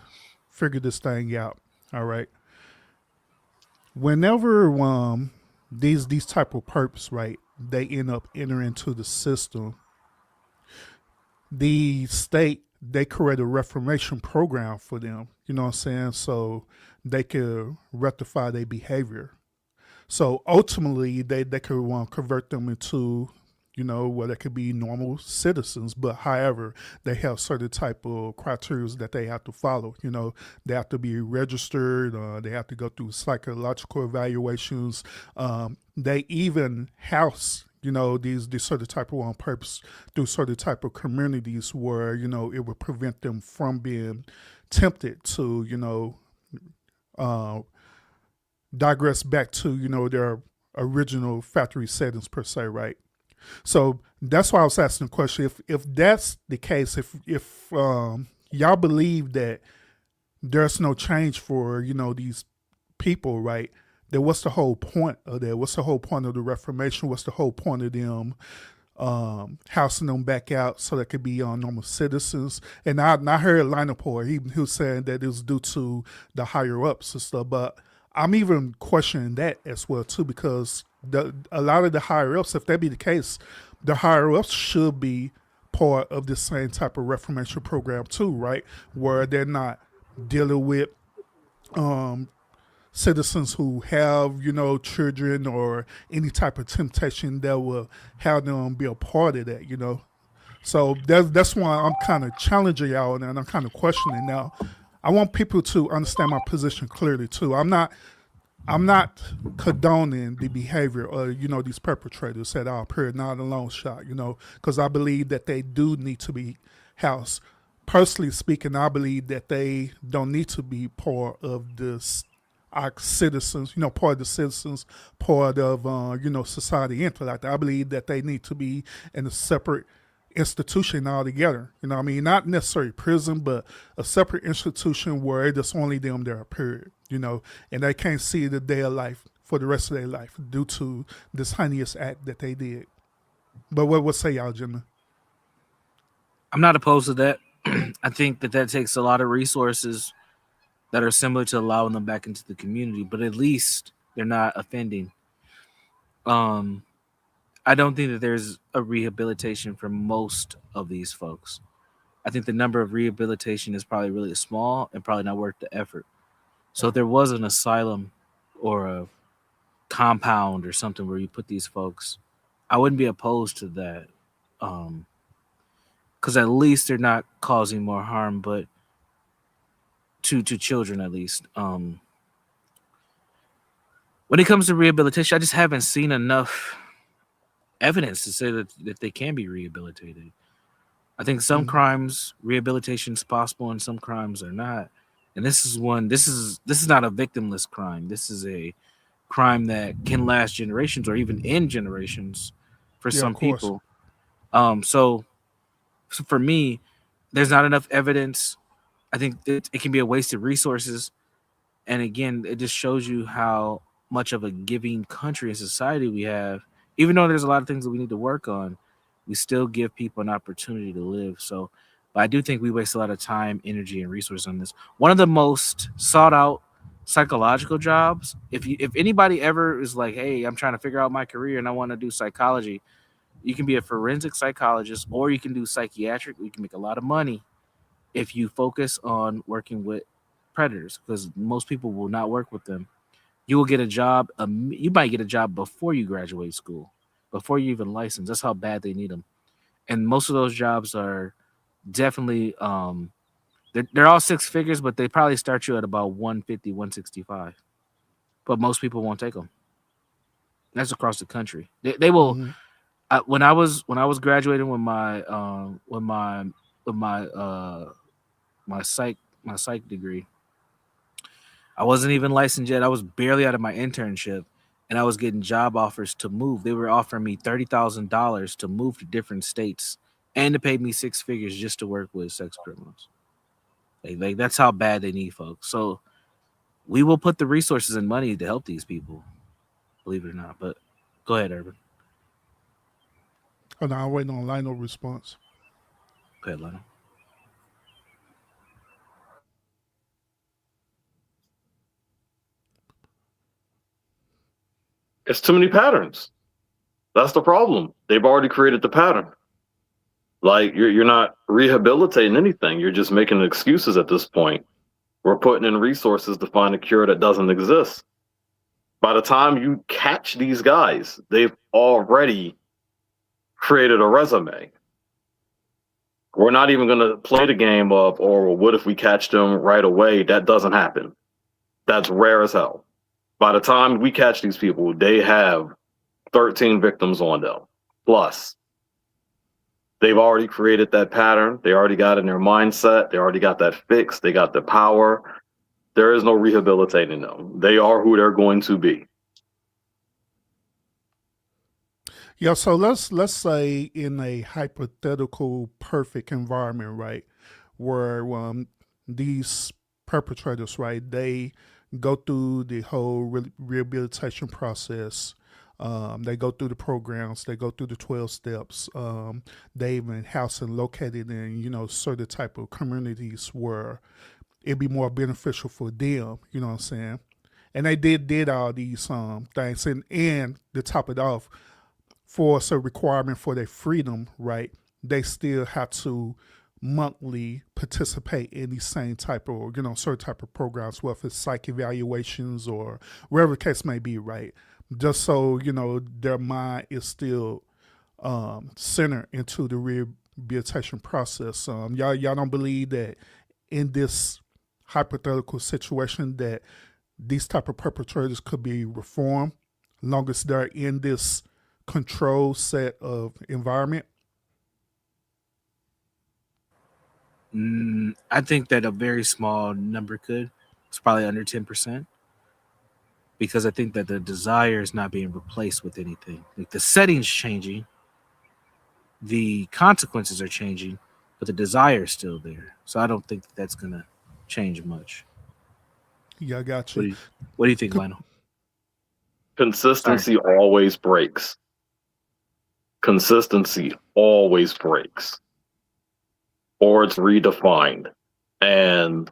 figure this thing out. All right. Whenever these type of perps, right, they end up entering into the system, the state, they create a reformation program for them, you know what I'm saying? So they can rectify their behavior. So ultimately, they could convert them into, they could be normal citizens. But however, they have certain type of criteria that they have to follow. They have to be registered. They have to go through psychological evaluations. They even house these certain type of on purpose through certain type of communities where, it would prevent them from being tempted to, digress back to, their original factory settings per se, right? So that's why I was asking the question. If that's the case, if y'all believe that there's no change for, these people, right? Then what's the whole point of that? What's the whole point of the Reformation? What's the whole point of them housing them back out so they could be normal citizens? And I heard Lionel, he was saying that it was due to the higher ups and stuff, but I'm even questioning that as well too, because a lot of the higher ups, if that be the case, the higher ups should be part of the same type of Reformation program too, right? Where they're not dealing with citizens who have, children or any type of temptation that will have them be a part of that, So that's why I'm kind of challenging y'all and I'm kind of questioning now. I want people to understand my position clearly too. I'm not condoning the behavior of, these perpetrators at all, period, not a long shot, because I believe that they do need to be housed. Personally speaking, I believe that they don't need to be part of this, our citizens, part of the citizens, part of, society, anything like that. I believe that they need to be in a separate institution altogether. I mean? Not necessarily prison, but a separate institution where it's only them there, period, and they can't see the day of life for the rest of their life due to this heinous act that they did. But what say y'all, gentlemen? I'm not opposed to that. I think that takes a lot of resources that are similar to allowing them back into the community, but at least They're not offending. Um, I don't think that there's a rehabilitation for most of these folks. I think the number of rehabilitation is probably really small and probably not worth the effort. So if there was an asylum or a compound or something where you put these folks, I wouldn't be opposed to that. Because at least they're not causing more harm, but to children at least. When it comes to rehabilitation, I just haven't seen enough evidence to say that they can be rehabilitated. I think some crimes rehabilitation is possible and some crimes are not. And this is one. This is not a victimless crime. This is a crime that can last generations or even end generations for Yeah, of some course. people. So for me, there's not enough evidence. I think that it can be a waste of resources. And again, it just shows you how much of a giving country and society we have. Even though there's a lot of things that we need to work on, we still give people an opportunity to live. So, but I do think we waste a lot of time, energy, and resources on this. One of the most sought out psychological jobs. If anybody ever is like, hey, I'm trying to figure out my career and I want to do psychology, you can be a forensic psychologist or you can do psychiatric. You can make a lot of money if you focus on working with predators, because most people will not work with them. You will get a job. You might get a job before you graduate school, before you even license. That's how bad they need them. And most of those jobs are definitely they're all six figures, but they probably start you at about 150, 165. But most people won't take them. That's across the country. They will. When I was graduating with my psych degree, I wasn't even licensed yet. I was barely out of my internship, and I was getting job offers to move. They were offering me $30,000 to move to different states and to pay me six figures just to work with sex criminals. Like that's how bad they need folks. So we will put the resources and money to help these people, believe it or not. But go ahead, Urban. Oh, no, I'm waiting on Lionel response. Go ahead, Lionel. It's too many patterns. That's the problem. They've already created the pattern. Like you're not rehabilitating anything. You're just making excuses at this point. We're putting in resources to find a cure that doesn't exist. By the time you catch these guys, they've already created a resume. We're not even going to play the game of, or what if we catch them right away? That doesn't happen. That's rare as hell. By the time we catch these people, they have 13 victims on them. Plus, they've already created that pattern. They already got in their mindset. They already got that fixed. They got the power. There is no rehabilitating them. They are who they're going to be. Yeah, so let's say in a hypothetical perfect environment, right, where these perpetrators, right, they go through the whole rehabilitation process. They go through the programs. They go through the 12 steps. They even house and located in certain type of communities where it'd be more beneficial for them. You know what I'm saying? And they did all these things, and to top it off, for a requirement for their freedom, right? They still have to monthly participate in these same type of, certain type of programs, whether it's psych evaluations or wherever the case may be, right? Just so, their mind is still centered into the rehabilitation process. Y'all don't believe that in this hypothetical situation that these type of perpetrators could be reformed long as they're in this controlled set of environment? I think that a very small number could. It's probably under 10%. Because I think that the desire is not being replaced with anything. Like the setting's changing, the consequences are changing, but the desire is still there. So I don't think that that's gonna change much. Yeah, I got What you. do you think, Lionel? Consistency always breaks. Consistency always breaks, or it's redefined. And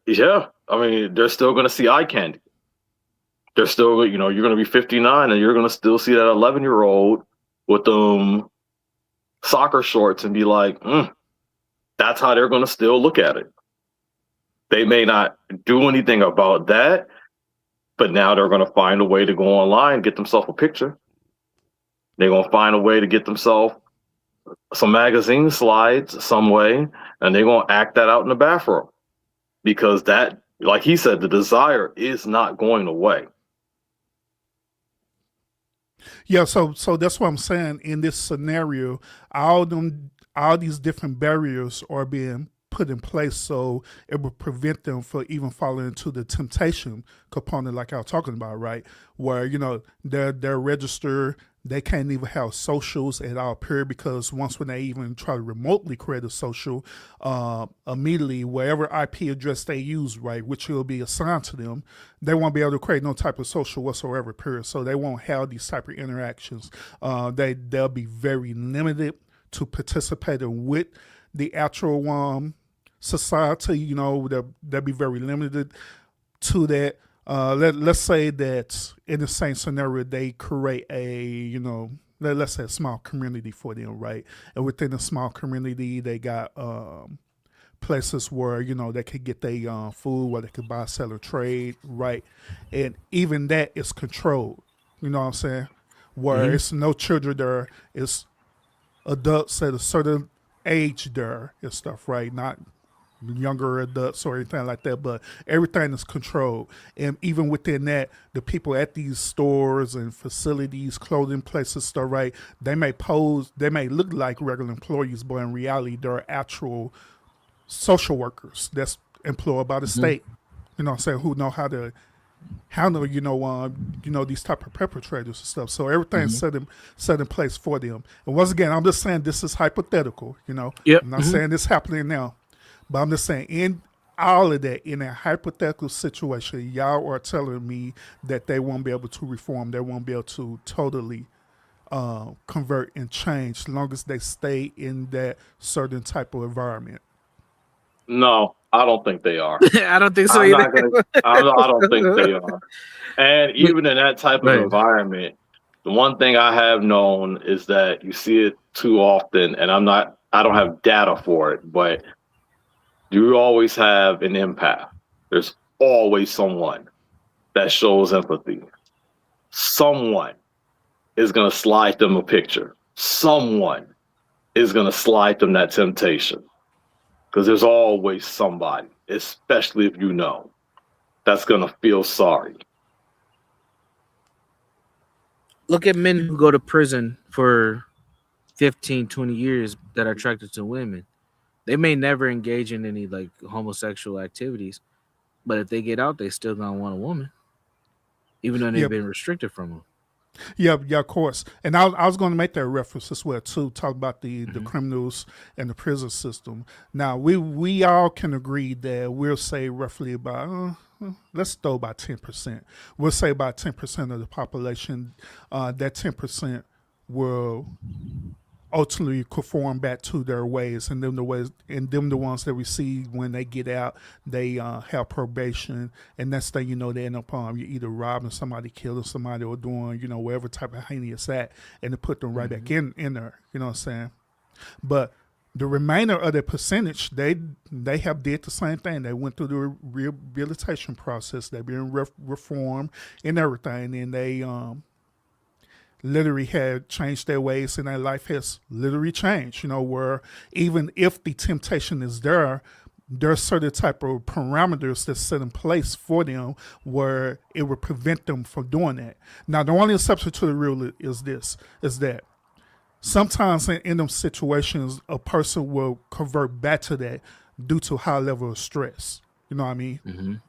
yeah, I mean, they're still going to see eye candy. They're still, you're going to be 59 and you're going to still see that 11-year-old with them soccer shorts and be like, that's how they're going to still look at it. They may not do anything about that, but now they're going to find a way to go online, get themselves a picture. They're going to find a way to get themselves some magazine slides some way, and they're going to act that out in the bathroom. Because that, like he said, the desire is not going away. Yeah, so that's what I'm saying. In this scenario, all these different barriers are being put in place so it will prevent them from even falling into the temptation component, like I was talking about, right? Where they're registered, they can't even have socials at all, period, because when they even try to remotely create a social, immediately wherever IP address they use, right, which will be assigned to them, they won't be able to create no type of social whatsoever, period. So they won't have these type of interactions. They'll be very limited to participating with the actual society. They'll be very limited to that. Let's say that in the same scenario, they create let's say a small community for them, right? And within a small community, they got places where, they could get their food, where they could buy, sell, or trade, right? And even that is controlled, you know what I'm saying? Where it's no children there, it's adults at a certain age there and stuff, right? Not younger adults or anything like that, but everything is controlled. And even within that, the people at these stores and facilities, clothing places, stuff, right, they may look like regular employees, but in reality, they're actual social workers that's employed by the state, you know what I'm saying, who know how to handle, these type of perpetrators and stuff. So everything's set in place for them. And once again, I'm just saying this is hypothetical, Yep. I'm not saying this happening now. But I'm just saying, in all of that, in a hypothetical situation, y'all are telling me that they won't be able to reform, they won't be able to totally convert and change as long as they stay in that certain type of environment. No, I don't think they are. I don't think so I'm either. not gonna, I don't think they are. And even in that type of environment, the one thing I have known is that you see it too often, and I don't have data for it, but you always have an empath. There's always someone that shows empathy. Someone is going to slide them a picture. Someone is going to slide them that temptation. Because there's always somebody, especially if that's going to feel sorry. Look at men who go to prison for 15, 20 years that are attracted to women. They may never engage in any like homosexual activities, but if they get out, they still gonna want a woman, even though they've been restricted from them. Yeah, of course. And I was going to make that reference as well too. Talk about the criminals and the prison system. Now we all can agree that we'll say roughly about let's throw about 10%. We'll say about 10% of the population. That 10% will ultimately conform back to their ways, and them the ones that we see when they get out, they have probation, and next thing you know, they end up you're either robbing somebody, killing somebody, or doing whatever type of heinous act, and they put them right back in there. You know what I'm saying? But the remainder of the percentage, they have did the same thing. They went through the rehabilitation process. They've been reformed and everything, and they literally had changed their ways, and their life has literally changed, where even if the temptation is there's certain type of parameters that's set in place for them where it would prevent them from doing that. Now, the only exception to the rule is that sometimes in them situations, a person will convert back to that due to high level of stress. You know what I mean?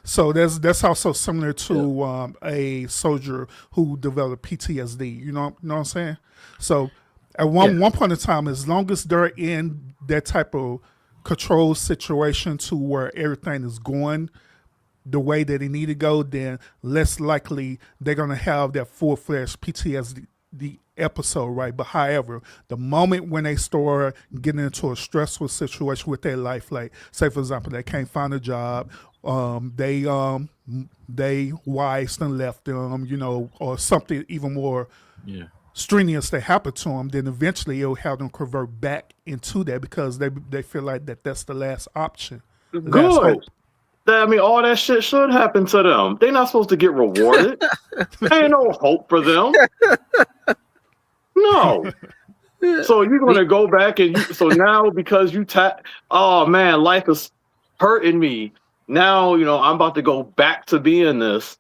So that's also similar to a soldier who developed PTSD. You know what I'm saying? So at one point in time, as long as they're in that type of control situation to where everything is going the way that it need to go, then less likely they're gonna have that full-fledged PTSD episode, right? But however, the moment when they start getting into a stressful situation with their life, like say for example, they can't find a job, They wives done left them, or something even more Yeah. strenuous that happened to them, then eventually it'll have them convert back into that because they feel like that's the last option, last Good. hope. I mean, all that shit should happen to them. They're not supposed to get rewarded. Ain't no hope for them. No. So you're going to go back so now because oh man, life is hurting me. Now, I'm about to go back to being this.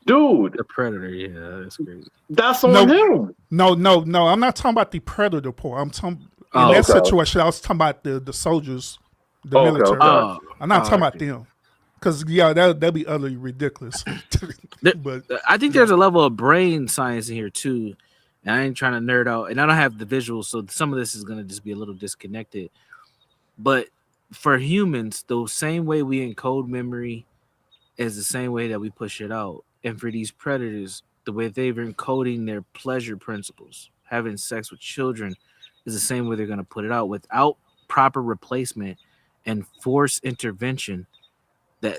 Dude. The predator, yeah, that's crazy. That's on him. No. I'm not talking about the predator part. I'm talking in that situation. I was talking about the soldiers, the military. I'm not talking about them. Because that'd be utterly ridiculous. But I think there's a level of brain science in here too. And I ain't trying to nerd out, and I don't have the visuals, so some of this is gonna just be a little disconnected. But for humans, the same way we encode memory is the same way that we push it out. And for these predators, the way they're encoding their pleasure principles, having sex with children, is the same way they're gonna put it out without proper replacement and forced intervention.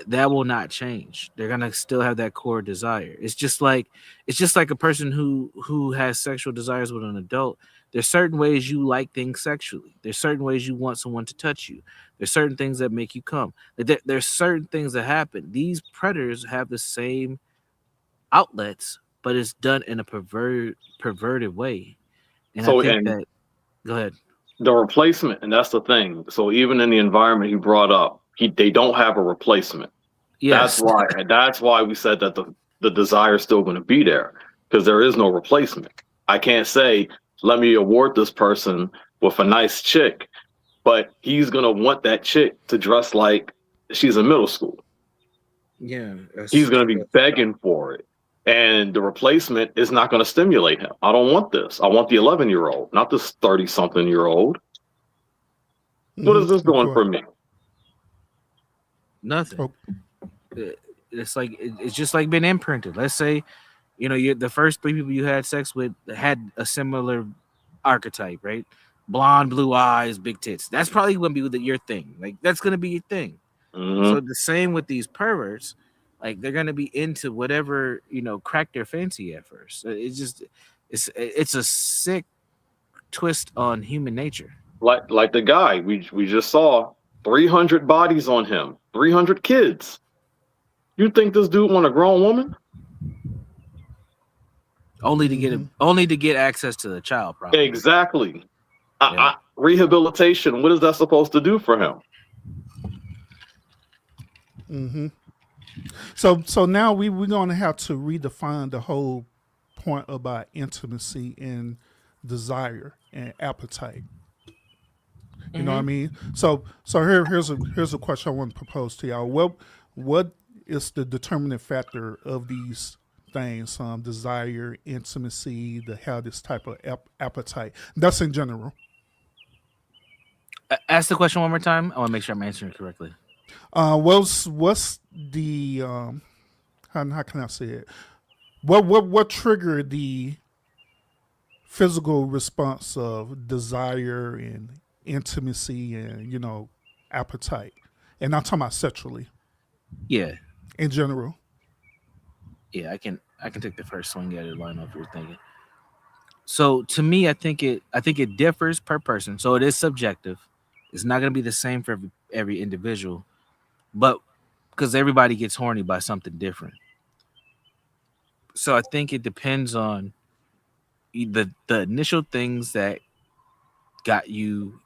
That will not change. They're gonna still have that core desire. It's just like a person who has sexual desires with an adult. There's certain ways you like things sexually. There's certain ways you want someone to touch you. There's certain things that make you come. There's certain things that happen. These predators have the same outlets, but it's done in a perverted way. And I think that. Go ahead. The replacement, and that's the thing. So even in the environment he brought up, they don't have a replacement. Yes. That's why we said that the desire is still going to be there, because there is no replacement. I can't say, let me award this person with a nice chick, but he's going to want that chick to dress like she's in middle school. Yeah. He's going to be begging for it. And the replacement is not going to stimulate him. I don't want this. I want the 11-year-old, not this 30-something-year-old. What is this doing for me? Nothing. It's just like being imprinted. Let's say, the first 3 people you had sex with had a similar archetype, right? Blonde, blue eyes, big tits. That's probably going to be your thing. Like, that's going to be your thing. Mm-hmm. So the same with these perverts. Like, they're gonna be into whatever cracked their fancy at first. It's a sick twist on human nature. Like the guy we just saw, 300 bodies on him, 300 kids. You think this dude want a grown woman? Only to get access to the child, probably. Exactly. Rehabilitation. What is that supposed to do for him? Mm-hmm. So now we're going to have to redefine the whole point about intimacy and desire and appetite. You know what I mean? So here's a question I want to propose to y'all. What is the determining factor of these things? Desire, intimacy, to have this type of appetite. That's in general. Ask the question one more time. I want to make sure I'm answering it correctly. What's the how can I say it? What triggered the physical response of desire and intimacy and appetite? And I'm talking about sexually. Yeah. In general. Yeah, I can take the first swing at it, Lionel, if you're thinking. So to me, I think it differs per person. So it is subjective. It's not going to be the same for every individual. But because everybody gets horny by something different. So I think it depends on the initial things that got you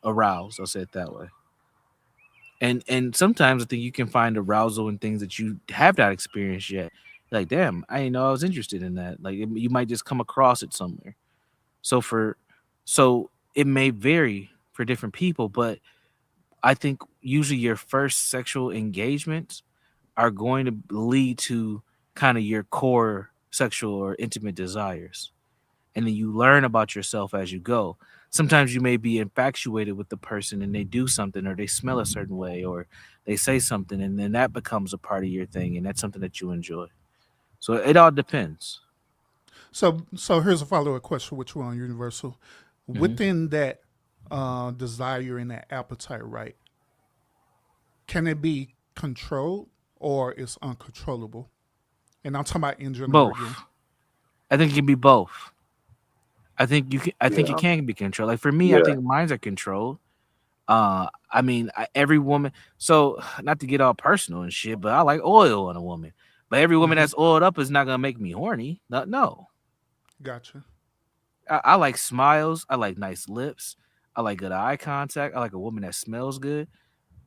aroused. I'll say it that way. And sometimes I think you can find arousal in things that you have not experienced yet. Like, damn, I didn't know I was interested in that. Like, you might just come across it somewhere. So it may vary for different people, but I think usually your first sexual engagements are going to lead to kind of your core sexual or intimate desires. And then you learn about yourself as you go. Sometimes you may be infatuated with the person and they do something or they smell a certain way or they say something and then that becomes a part of your thing and that's something that you enjoy. So it all depends. So here's a follow-up question which one universal. Mm-hmm. Within that desire and that appetite, right? Can it be controlled or it's uncontrollable? And I'm talking about in general Both. again. I think it can be both. I think you can. I think it Yeah. can be controlled. Like for me, I Yeah. think mines are controlled. I mean, every woman. So not to get all personal and shit, but I like oil on a woman. But every woman that's oiled up is not gonna make me horny. No. Gotcha. I like smiles. I like nice lips. I like good eye contact. I like a woman that smells good.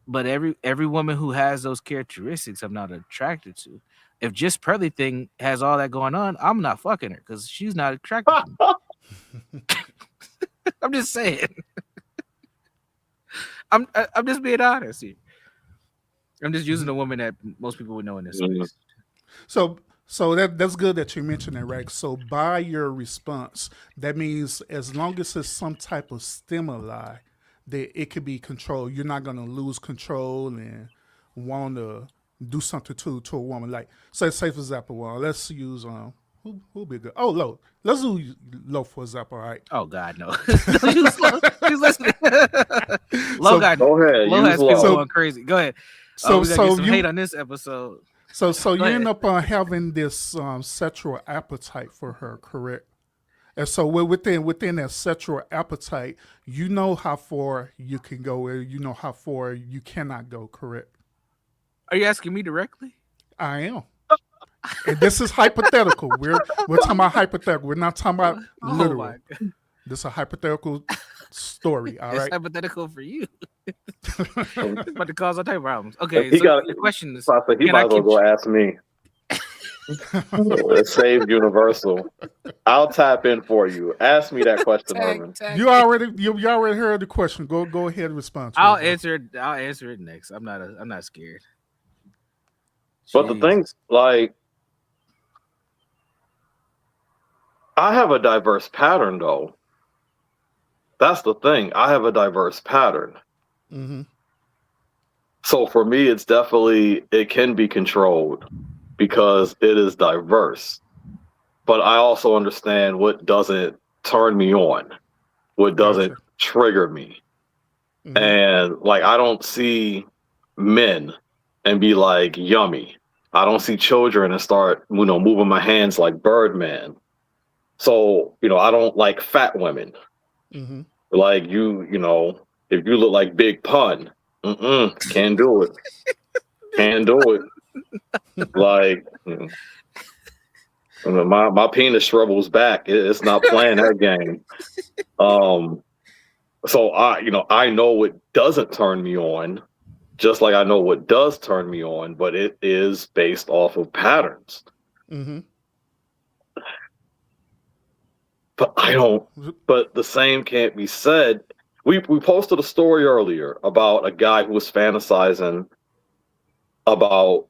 But every woman who has those characteristics, I'm not attracted to. If just Pearly thing has all that going on, I'm not fucking her because she's not attracted to me. I'm just saying. I'm just being honest here. I'm just using a woman that most people would know in this space. So that's good that you mentioned that, right? So by your response, that means as long as there's some type of stimuli, that it could be controlled. You're not gonna lose control and want to do something to a woman. Like say for example, well, let's use who be good? Oh, Lo. Let's do Lo for example, all right? Oh God, no. Use Lo. He's listening. Lo Go ahead. Lo has people Lo. going crazy. Go ahead. So we gotta get some hate on this episode. So you end up having this sexual appetite for her, correct? And so within that sexual appetite, you know how far you can go, and you know how far you cannot go, correct? Are you asking me directly? I am. And this is hypothetical. We're talking about hypothetical. We're not talking about literal. My God. This is a hypothetical story. All It's right. hypothetical for you. It's about to cause all type of problems. Okay, He so got the question is, he can might I as well keep go ask me. It saved Universal. I'll tap in for you. Ask me that question, Herman. You already heard the question. Go ahead and respond to I'll it. answer it. I'll answer it next. I'm not scared. But the thing's like, I have a diverse pattern though. That's the thing. I have a diverse pattern. Mm-hmm. So for me, it's definitely, it can be controlled because it is diverse. But I also understand what doesn't turn me on, what doesn't trigger me. Mm-hmm. And like, I don't see men and be like, yummy. I don't see children and start, moving my hands like Birdman. So, I don't like fat women. Mm-hmm. Like if you look like Big Pun, can't do it. Can't do it. Like, my penis shrivels back. It's not playing that game. So I know what doesn't turn me on, just like I know what does turn me on, but it is based off of patterns. Mm-hmm. But the same can't be said. We posted a story earlier about a guy who was fantasizing about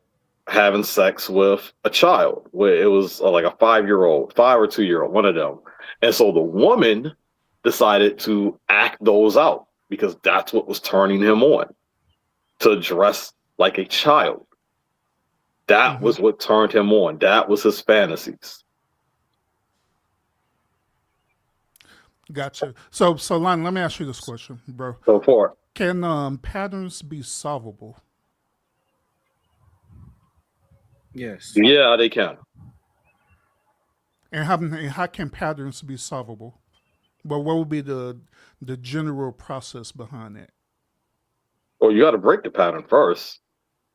having sex with a child. Where it was like a 5-year-old, 5 or 2-year-old, one of them. And so the woman decided to act those out because that's what was turning him on, to dress like a child. That was what turned him on. That was his fantasies. Gotcha. So Lionel, let me ask you this question, bro. Go for it. Can patterns be solvable? Yes. Yeah, they can. And how can patterns be solvable? Well, what would be the general process behind that? Well, you got to break the pattern first.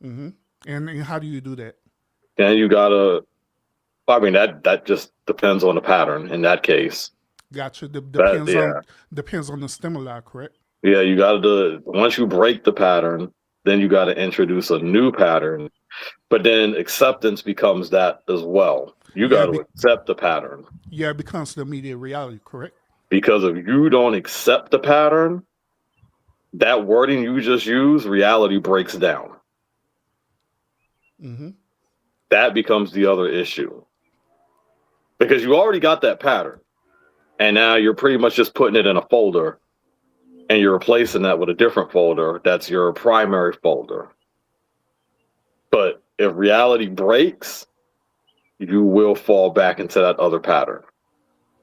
Mm-hmm. And how do you do that? And you got to, that just depends on the pattern in that case. Gotcha. Depends on the stimuli, correct? Yeah, you got to, once you break the pattern, then you got to introduce a new pattern. But then acceptance becomes that as well. You got to accept the pattern. Yeah, it becomes the immediate reality, correct? Because if you don't accept the pattern, that wording you just used, reality breaks down. Mm-hmm. That becomes the other issue. Because you already got that pattern. And now you're pretty much just putting it in a folder and you're replacing that with a different folder that's your primary folder. But if reality breaks, you will fall back into that other pattern.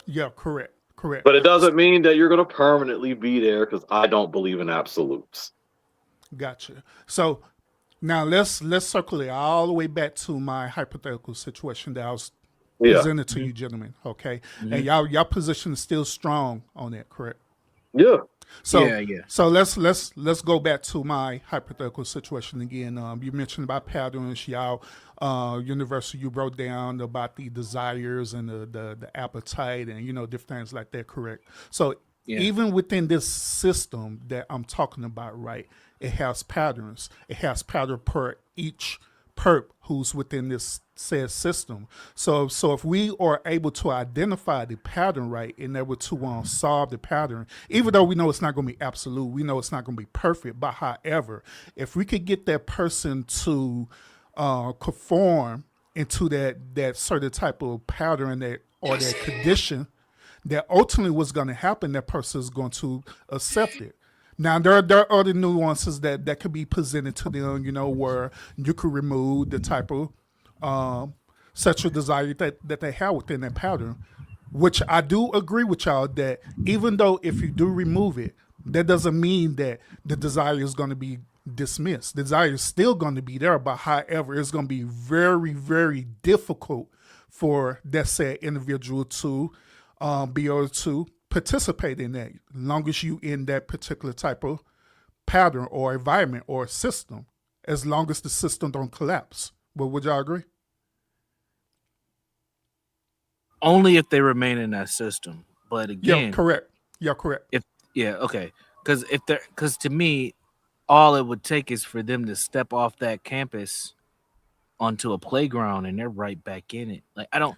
Yeah, correct. But it doesn't mean that you're going to permanently be there, because I don't believe in absolutes. Gotcha. So Now let's circle it all the way back to my hypothetical situation that I was Yeah. presented to you, gentlemen. Okay, and y'all position is still strong on that, correct? Yeah. So Yeah. so let's go back to my hypothetical situation again. You mentioned about patterns, y'all. University, you wrote down about the desires and the appetite and different things like that. Correct. So Yeah. even within this system that I'm talking about, right? It has patterns. It has pattern per each perp who's within this said system. So if we are able to identify the pattern, right, and able to solve the pattern, even though we know it's not going to be absolute, we know it's not going to be perfect, but however, if we could get that person to conform into that certain type of pattern or that condition, that ultimately what's going to happen, that person is going to accept it. Now there are other nuances that could be presented to them, where you could remove the type of sexual desire that they have within that pattern, which I do agree with y'all that even though if you do remove it, that doesn't mean that the desire is going to be dismissed. The desire is still going to be there, but however, it's going to be very, very difficult for that said individual to be able to participate in that, as long as you in that particular type of pattern or environment or system, as long as the system don't collapse. But would y'all agree? Only if they remain in that system. But again, Yeah, correct. Yeah, correct. Okay. Because to me, all it would take is for them to step off that campus onto a playground and they're right back in it. Like I don't.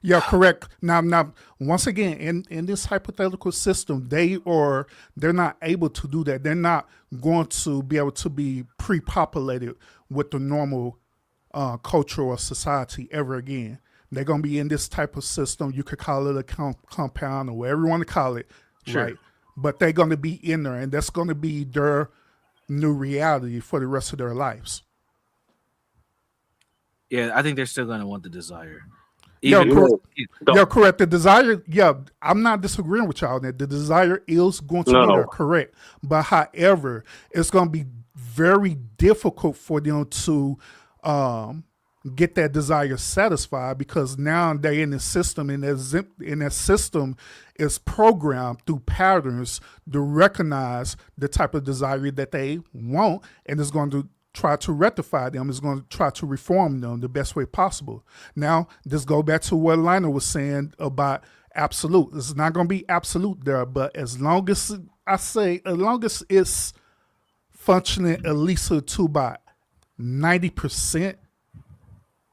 Yeah, correct. Now, once again, in this hypothetical system, they're not able to do that. They're not going to be able to be pre-populated with the normal culture or society ever again. They're going to be in this type of system. You could call it a compound or whatever you want to call it, Sure. right? But they're going to be in there, and that's going to be their new reality for the rest of their lives. Yeah, I think they're still going to want the desire. Yeah, correct. The desire, I'm not disagreeing with y'all on that. The desire is going to be there, correct. But however, it's going to be very difficult for them to get that desire satisfied because now they're in the system, and that system is programmed through patterns to recognize the type of desire that they want, and it's going to try to rectify them, is going to try to reform them the best way possible. Now, just go back to what Lionel was saying about absolute. It's not going to be absolute there, but as long as it's functioning at least to about 90%,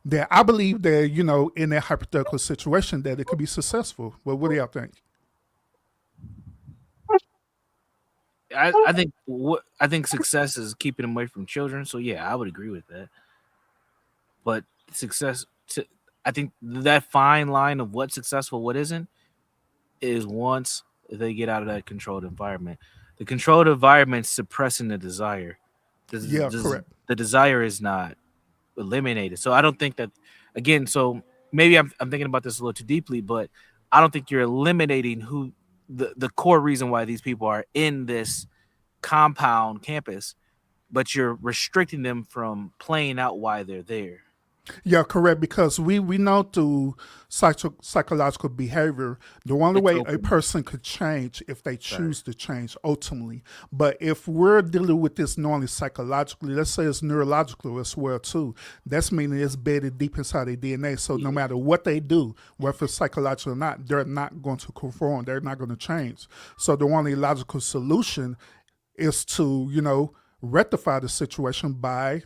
that I believe that, in that hypothetical situation that it could be successful. Well, what do y'all think? I think success is keeping them away from children. So yeah, I would agree with that. But I think that fine line of what's successful, what isn't, is once they get out of that controlled environment. The controlled environment suppressing the desire. Correct. The desire is not eliminated. So I don't think that. Again, so maybe I'm thinking about this a little too deeply, but I don't think you're eliminating who. The core reason why these people are in this compound campus, but you're restricting them from playing out why they're there. Yeah, correct. Because we know through psychological behavior, the only way a person could change if they choose to change ultimately. But if we're dealing with this not only psychologically, let's say it's neurological as well too. That's meaning it's bedded deep inside their DNA. So no matter what they do, whether it's psychological or not, they're not going to conform. They're not going to change. So the only logical solution is to, rectify the situation by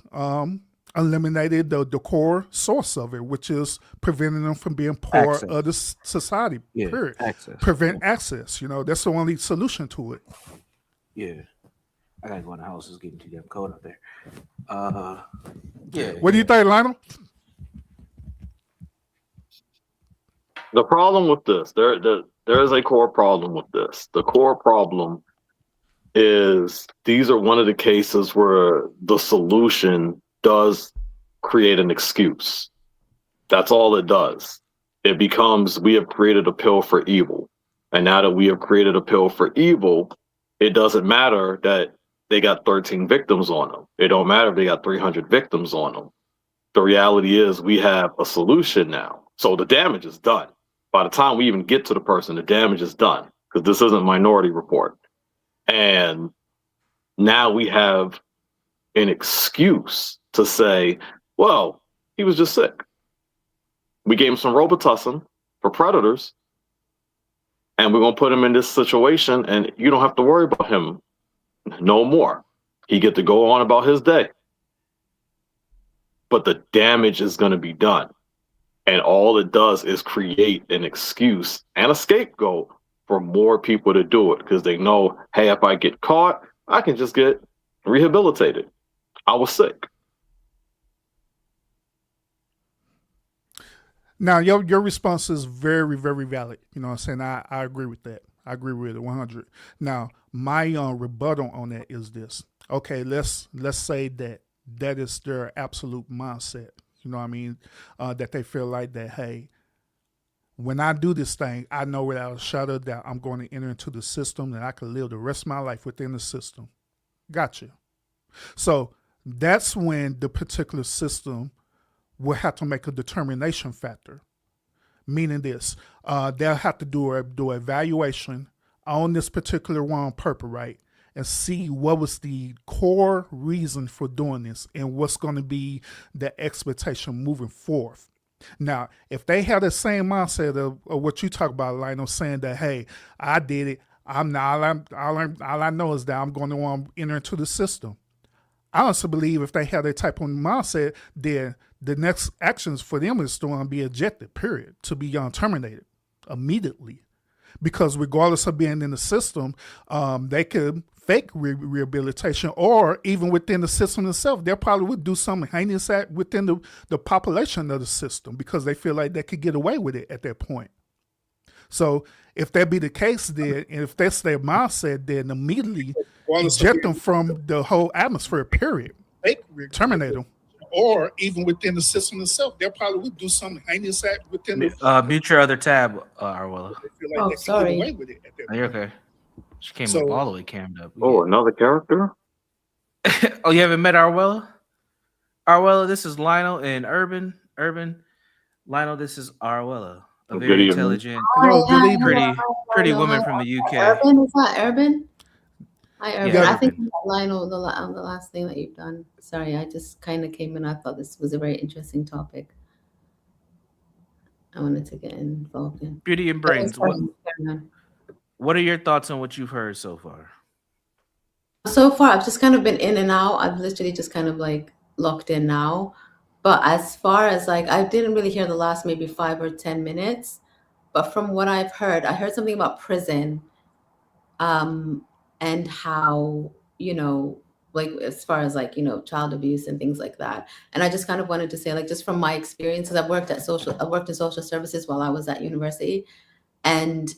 eliminated the core source of it, which is preventing them from being part of the society. Period. Prevent access. That's the only solution to it. Yeah, I gotta go in the house. It's getting too damn cold out there. What do you think, Lionel? The problem with this, there is a core problem with this. The core problem is these are one of the cases where the solution does create an excuse. That's all it does. It becomes, we have created a pill for evil. And now that we have created a pill for evil, it doesn't matter that they got 13 victims on them. It don't matter if they got 300 victims on them. The reality is we have a solution now. So the damage is done. By the time we even get to the person, the damage is done because this isn't Minority Report. And now we have an excuse to say, well, he was just sick. We gave him some Robitussin for predators, and we're going to put him in this situation, and you don't have to worry about him no more. He get to go on about his day. But the damage is going to be done. And all it does is create an excuse and a scapegoat for more people to do it because they know, hey, if I get caught, I can just get rehabilitated. I was sick. Now, your response is very, very valid. You know what I'm saying? I agree with that. I agree with it 100. Now, my rebuttal on that is this. Okay, let's say that is their absolute mindset. You know what I mean? That they feel like that, hey, when I do this thing, I know without a shadow of doubt I'm going to enter into the system and I can live the rest of my life within the system. Gotcha. So that's when the particular system will have to make a determination factor. Meaning this, they'll have to do evaluation on this particular one on purpose, right? And see what was the core reason for doing this and what's going to be the expectation moving forth. Now, if they have the same mindset of what you talk about, Lionel, saying that, hey, I did it, I'm not, all I know is that I'm going to enter into the system. I also believe if they have that type of mindset, then the next actions for them is to be ejected, period, to be terminated immediately. Because regardless of being in the system, they could fake rehabilitation, or even within the system itself, they probably would do something heinous within the population of the system because they feel like they could get away with it at that point. So if that be the case, then, and if that's their mindset, then immediately eject them from the whole atmosphere, period. Terminate them. Or even within the system itself, they probably would do something heinous within the... Mute your other tab, Arwella. Oh, sorry. You're okay. She came up all the way cammed up. Oh, another character? Oh, you haven't met Arwella? Arwella, this is Lionel and Urban. Lionel, this is Arwella. A very intelligent, pretty woman from the UK. Urban, is that Urban? Hi, Urban. Yeah, I think Lionel, the last thing that you've done. Sorry, I just kind of came in. I thought this was a very interesting topic. I wanted to get involved in. Beauty and Brains. What are your thoughts on what you've heard so far? So far, I've just kind of been in and out. I've literally just kind of like locked in now. But as far as like, I didn't really hear the last maybe 5 or 10 minutes. But from what I've heard, I heard something about prison and how, like as far as like, child abuse and things like that. And I just kind of wanted to say, like, just from my experiences, I worked in social services while I was at university. And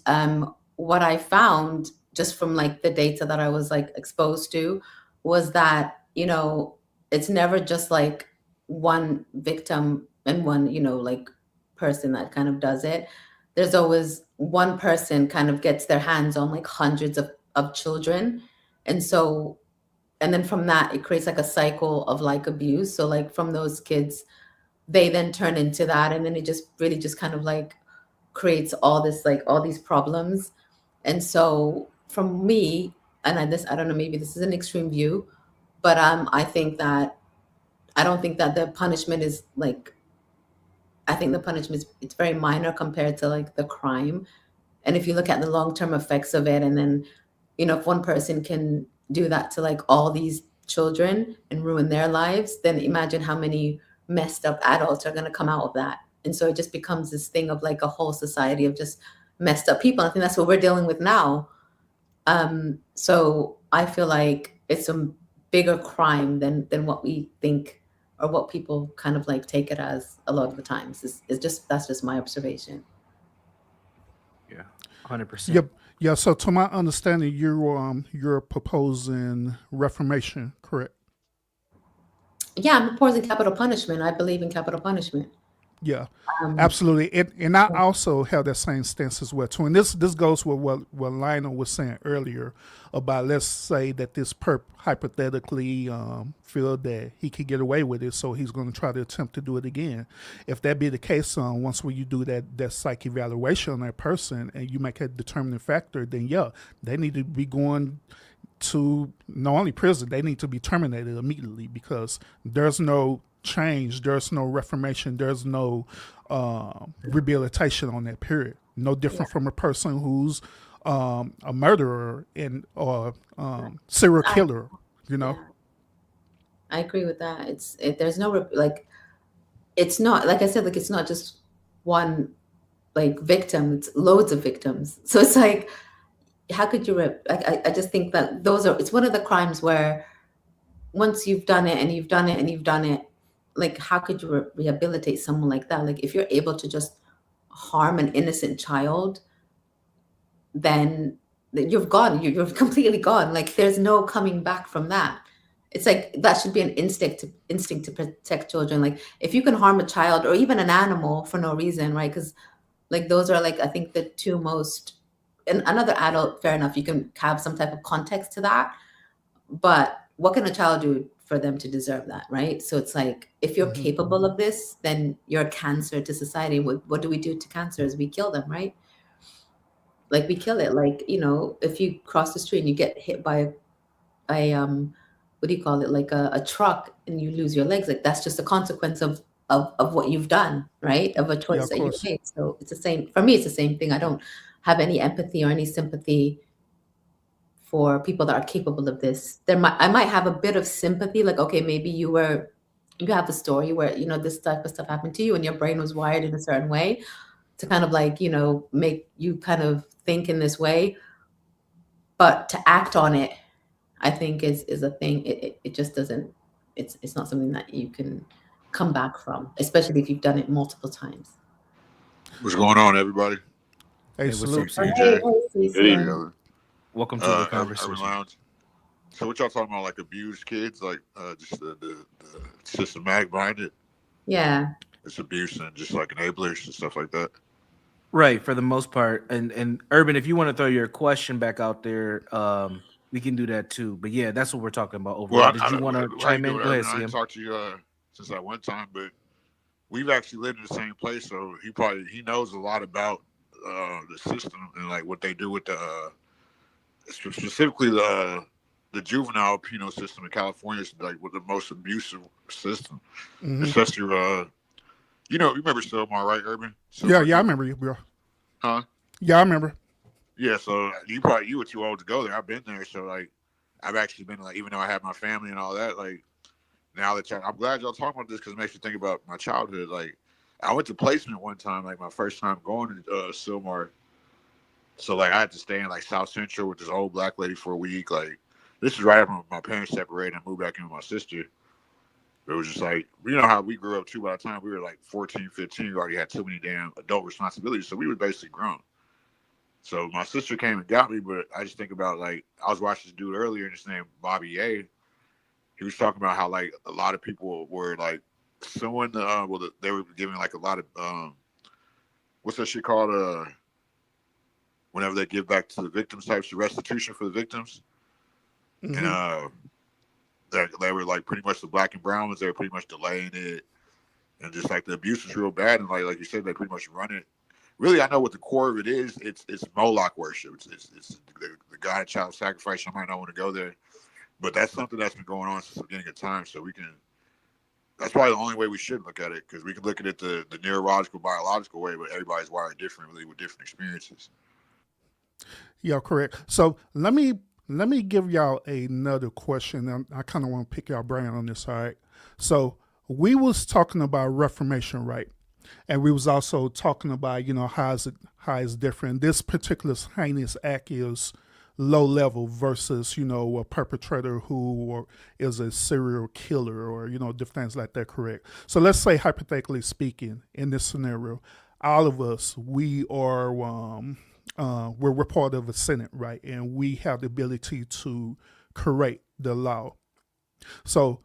what I found just from like the data that I was like exposed to was that, it's never just like one victim and one, like person that kind of does it. There's always one person kind of gets their hands on like hundreds of children. And then from that, it creates like a cycle of like abuse. So like from those kids, they then turn into that. And then it just really just kind of like creates all these problems. And so from me, and I don't know, maybe this is an extreme view, but I don't think that the punishment is like, I think the punishment it's very minor compared to like the crime. And if you look at the long-term effects of it, and then, if one person can do that to like all these children and ruin their lives, then imagine how many messed up adults are going to come out of that. And so it just becomes this thing of like a whole society of just messed up people. I think that's what we're dealing with now. So I feel like it's a bigger crime than what we think or what people kind of like take it as a lot of the times. That's just my observation. Yeah, 100%. Yep. Yeah. So to my understanding, you're proposing reformation, correct? Yeah, I'm proposing capital punishment. I believe in capital punishment. Yeah, Um, absolutely. And I also have that same stance as well too. And this goes with what Lionel was saying earlier about, let's say that this perp hypothetically feel that he could get away with it, so he's going to try to attempt to do it again. If that be the case, once when you do that psych evaluation on that person and you make a determining factor, then yeah, they need to be going to not only prison, they need to be terminated immediately, because there's no change, there's no reformation, there's no rehabilitation on that period. No different from a person who's a murderer or serial killer, you know? I agree with that. There's no like, it's not, like I said, like it's not just one like victim, it's loads of victims. So it's like, how could you I just think that it's one of the crimes where once you've done it and you've done it and you've done it, like how could you rehabilitate someone like that? Like if you're able to just harm an innocent child, then you've gone, you're completely gone. Like there's no coming back from that. It's like that should be an instinct to protect children. Like if you can harm a child or even an animal for no reason, right? Because like those are like, I think the two most, and another adult, fair enough, you can have some type of context to that, but what can a child do for them to deserve that, right? So it's like, if you're capable of this, then you're a cancer to society. What do we do to cancers? We kill them, right? Like we kill it. Like, you know, if you cross the street and you get hit by a what do you call it, like a truck, and you lose your legs, like that's just a consequence of what you've done, right? Of a choice that you made. So it's the same for me. It's the same thing. I don't have any empathy or any sympathy for people that are capable of this. I might have a bit of sympathy, like, okay, maybe you have a story where, you know, this type of stuff happened to you and your brain was wired in a certain way to kind of like, you know, make you kind of think in this way. But to act on it, I think is a thing. It just doesn't, it's not something that you can come back from, especially if you've done it multiple times. What's going on, everybody? Hey, what's salute. up, Hey, CJ? Good evening. Welcome to the Urban conversation. Lounge. So what y'all talking about, like abused kids, like just the systematic behind it? Yeah. It's abuse and just like enablers and stuff like that. Right, for the most part. And Urban, if you want to throw your question back out there, we can do that too. But yeah, that's what we're talking about overall. Well, Did you want to chime in? Go ahead, I didn't CM. talk to you since that one time, but we've actually lived in the same place, so he knows a lot about the system and like what they do with the specifically the juvenile penal system in California is like with the most abusive system, especially you remember Silmar, right, Urban? Yeah, I remember you, bro. Huh? Yeah, I remember. Yeah, so you were too old to go there. I've been there, so like I've actually been, like, even though I have my family and all that, like now that I'm glad y'all talking about this because it makes me think about my childhood. Like I went to placement one time, like my first time going to Silmar. So like I had to stay in like South Central with this old black lady for a week. Like this is right after my parents separated and moved back in with my sister. It was just like, you know how we grew up too. By the time we were like 14, 15, we already had too many damn adult responsibilities. So we were basically grown. So my sister came and got me, but I just think about, like, I was watching this dude earlier, and his name Bobby A. He was talking about how like a lot of people were like suing they were giving like a lot of what's that shit called, whenever they give back to the victims, types of restitution for the victims. And they were like pretty much the black and brown ones, they were pretty much delaying it, and just like the abuse is real bad, and like you said, they pretty much run it. Really, I know what the core of it is. It's Moloch worship. It's the god of child sacrifice. I might not want to go there, but that's something that's been going on since the beginning of time. So that's probably the only way we should look at it, because we can look at it the neurological, biological way, but everybody's wired differently with different experiences. Yeah, correct. So let me give y'all another question. I kind of want to pick y'all brain on this, all right? So we was talking about reformation, right? And we was also talking about, how it's different. This particular heinous act is low level versus, a perpetrator who is a serial killer or, different things like that, correct? So let's say, hypothetically speaking, in this scenario, all of us, we're part of a Senate, right? And we have the ability to correct the law. So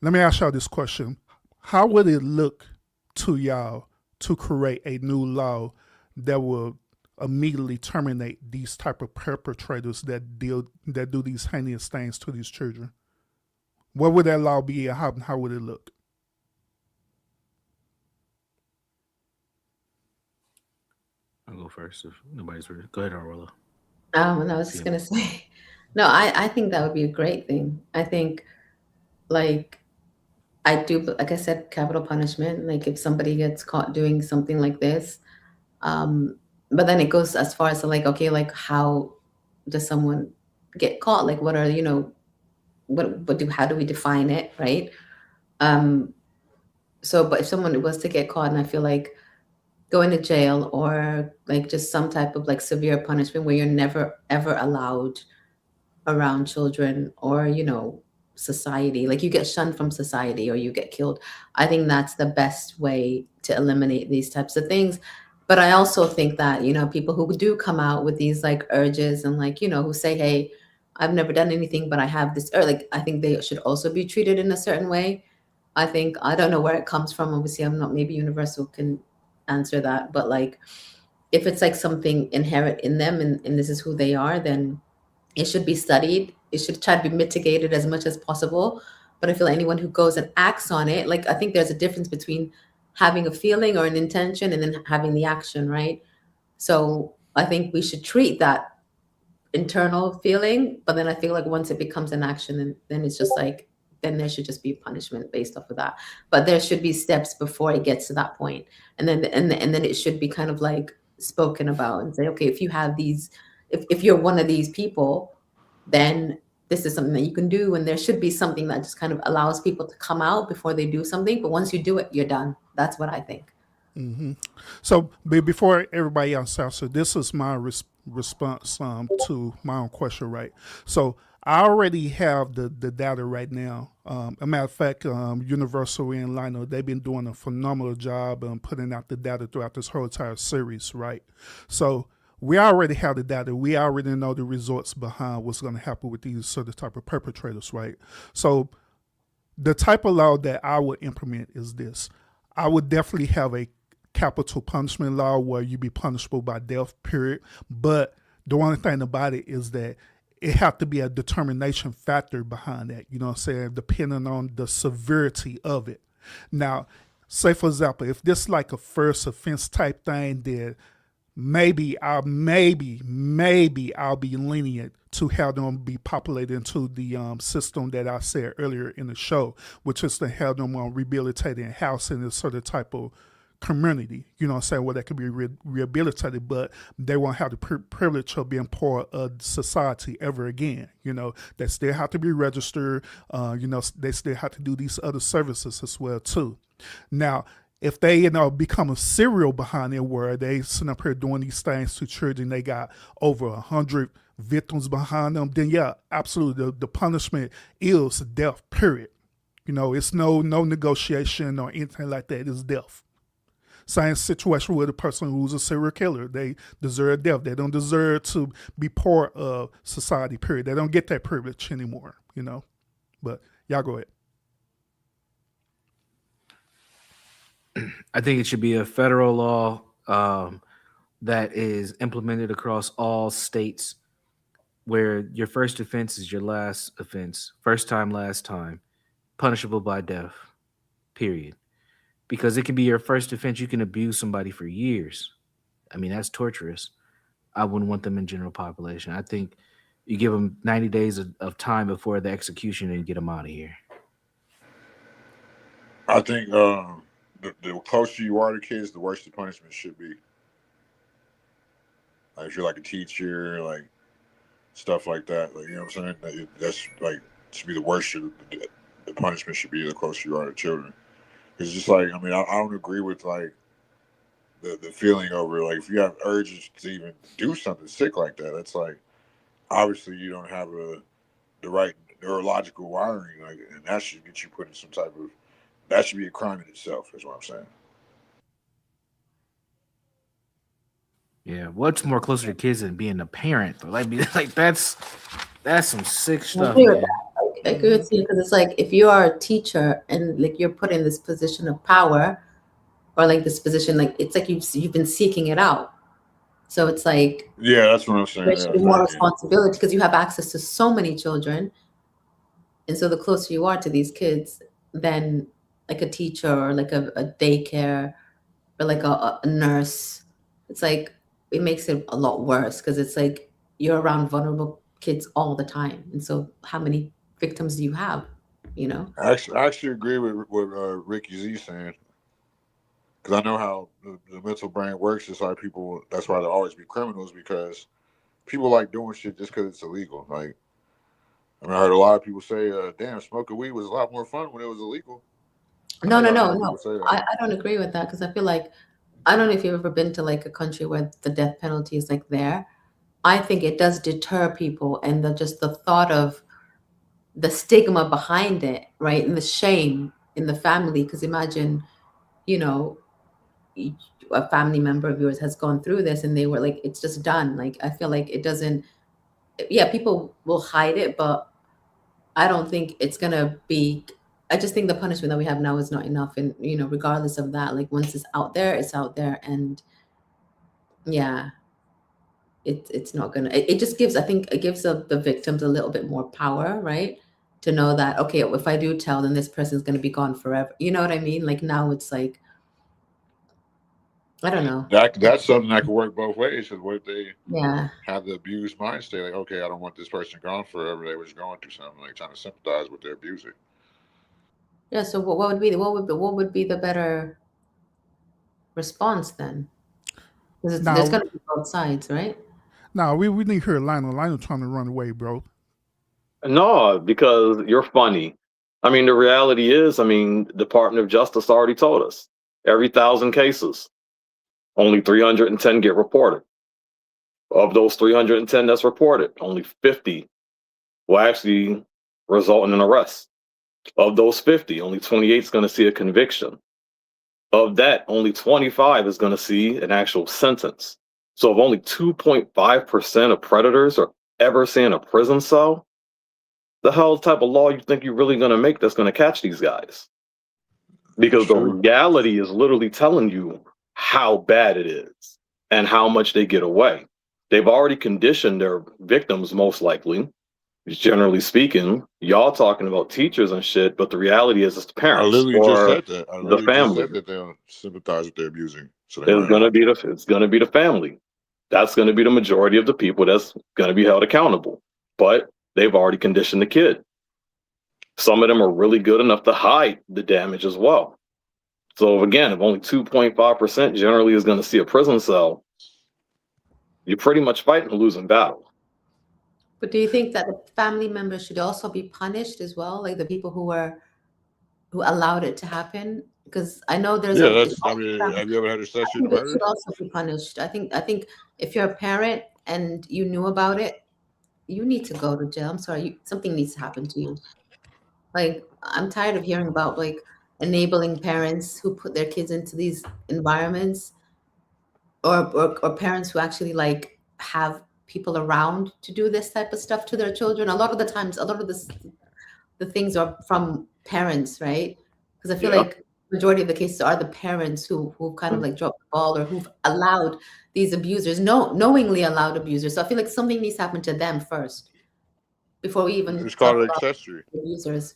let me ask y'all this question. How would it look to y'all to create a new law that will immediately terminate these type of perpetrators that do these heinous things to these children? What would that law be, and how would it look? I'll go first if nobody's ready. Go ahead, Arwella. And I was just gonna say, no, I think that would be a great thing. I think, like, I do, like I said, capital punishment. Like if somebody gets caught doing something like this, but then it goes as far as to like, okay, like how does someone get caught? Like, what are how do we define it, right? So, but if someone was to get caught, and I feel like going to jail or like just some type of like severe punishment where you're never ever allowed around children or society, like you get shunned from society or you get killed. I think that's the best way to eliminate these types of things. But I also think that people who do come out with these like urges and like who say, hey, I've never done anything but I have this, or like I think they should also be treated in a certain way. I think, I don't know where it comes from, obviously I'm not, maybe Universal can answer that, but like if it's like something inherent in them and this is who they are, then it should be studied. It should try to be mitigated as much as possible. But I feel like anyone who goes and acts on it, like I think there's a difference between having a feeling or an intention and then having the action, right? So I think we should treat that internal feeling, but then I feel like once it becomes an action, then it's just like, then there should just be punishment based off of that. But there should be steps before it gets to that point. And then it should be kind of like spoken about and say, okay, if you have these, if you're one of these people, then this is something that you can do. And there should be something that just kind of allows people to come out before they do something. But once you do it, you're done. That's what I think. Mm-hmm. So before everybody else answers, this is my response to my own question, right? So I already have the data right now. A matter of fact, Universal and Lionel, they've been doing a phenomenal job putting out the data throughout this whole entire series, right? So we already have the data. We already know the results behind what's going to happen with these certain type of perpetrators, right? So the type of law that I would implement is this. I would definitely have a capital punishment law where you be punishable by death, period. But the one thing about it is that it have to be a determination factor behind that, you know what I'm saying, depending on the severity of it. Now, say for example, if this like a first offense type thing, then maybe I'll be lenient to have them be populated into the system that I said earlier in the show, which is to have them rehabilitated and housed in a certain type of community, you know what I'm saying, where they can be rehabilitated, but they won't have the privilege of being part of society ever again. They still have to be registered. They still have to do these other services as well too. Now, if they become a serial behind it where they sit up here doing these things to children, they got over 100 victims behind them, then yeah, absolutely, the punishment is death, period. It's no negotiation or anything like that. It's death. Same situation with a person who's a serial killer. They deserve death. They don't deserve to be part of society, period. They don't get that privilege anymore, But y'all go ahead. I think it should be a federal law that is implemented across all states where your first offense is your last offense. First time, last time. Punishable by death, period. Because it can be your first offense. You can abuse somebody for years. I mean, that's torturous. I wouldn't want them in general population. I think you give them 90 days of time before the execution and get them out of here. I think the closer you are to kids, the worse the punishment should be. Like if you're like a teacher, like stuff like that, like, you know what I'm saying? That's like, should be the worst. The punishment should be the closer you are to children. It's just like, I mean, I don't agree with like the feeling over like if you have urges to even do something sick like that, that's like obviously you don't have the right neurological wiring, like, and that should get you put in some type of, that should be a crime in itself, is what I'm saying. Yeah, what's more closer to kids than being a parent? But like that's some sick stuff. I agree with you because it's like if you are a teacher and like you're put in this position of power, or like this position, like it's like you've been seeking it out. So it's like, yeah, that's what I'm saying. there Yeah, should be more exactly. responsibility because you have access to so many children. And so the closer you are to these kids, then like a teacher or like a daycare or like a nurse, it's like it makes it a lot worse because it's like you're around vulnerable kids all the time. And so how many victims do you have, you know? I actually agree with what Ricky Z saying, because I know how the mental brain works. It's like people. That's why there always be criminals, because people like doing shit just because it's illegal. Like, I mean, I heard a lot of people say, "Damn, smoking weed was a lot more fun when it was illegal." No, no, I no, heard no. people say that. I don't agree with that because I feel like, I don't know if you've ever been to like a country where the death penalty is like there. I think it does deter people, and just the thought of the stigma behind it, right? And the shame in the family. Because imagine, you know, a family member of yours has gone through this and they were like, it's just done. Like, I feel like it doesn't, yeah, people will hide it, but I don't think it's gonna be. I just think the punishment that we have now is not enough, and regardless of that, like once it's out there, it's out there, and yeah, it's not gonna. It just gives. I think it gives the victims a little bit more power, right? To know that, okay, if I do tell, then this person's gonna be gone forever. You know what I mean? Like now, it's like, I don't know. That's something that could work both ways. Because what if they Yeah. have the abused mind state, like, okay, I don't want this person gone forever. They was going through something, like trying to sympathize with their abuser. Yeah. So what would be the better response then? Because there's Now, gonna be both sides, right? we need to hear Lionel. Lionel trying to run away, bro. No, because you're funny. I mean, the reality is, I mean, Department of Justice already told us every 1,000 cases, only 310 get reported. Of those 310 that's reported, only 50 will actually result in an arrest. Of those 50, only 28 is going to see a conviction. Of that, only 25 is going to see an actual sentence. So if only 2.5% of predators are ever seeing a prison cell, the hell type of law you think you're really going to make that's going to catch these guys? Because the reality is literally telling you how bad it is and how much they get away. They've already conditioned their victims, most likely, generally speaking. Y'all talking about teachers and shit, but the reality is it's the I parents literally just or said that. I the literally just family. said that they'll sympathize with their abusing. So they It's learn gonna not be to. it's gonna be the family. That's gonna be the majority of the people that's gonna be held accountable. But they've already conditioned the kid. Some of them are really good enough to hide the damage as well. So again, if only 2.5% generally is going to see a prison cell, you're pretty much fighting a losing battle. But do you think that the family members should also be punished as well, like the people who allowed it to happen? Because I know there's Yeah, a. that's. I mean, have you ever had a I statute think of they murder? should also be punished. I think if you're a parent and you knew about it, you need to go to jail. I'm sorry, something needs to happen to you. Like, I'm tired of hearing about like enabling parents who put their kids into these environments, or parents who actually like have people around to do this type of stuff to their children. A lot of the times, a lot of the things are from parents, right? Because I feel Yeah. like majority of the cases are the parents who've kind of like dropped the ball, or who've allowed these abusers, knowingly allowed abusers. So I feel like something needs to happen to them first before we even It's talk called an about accessory. abusers.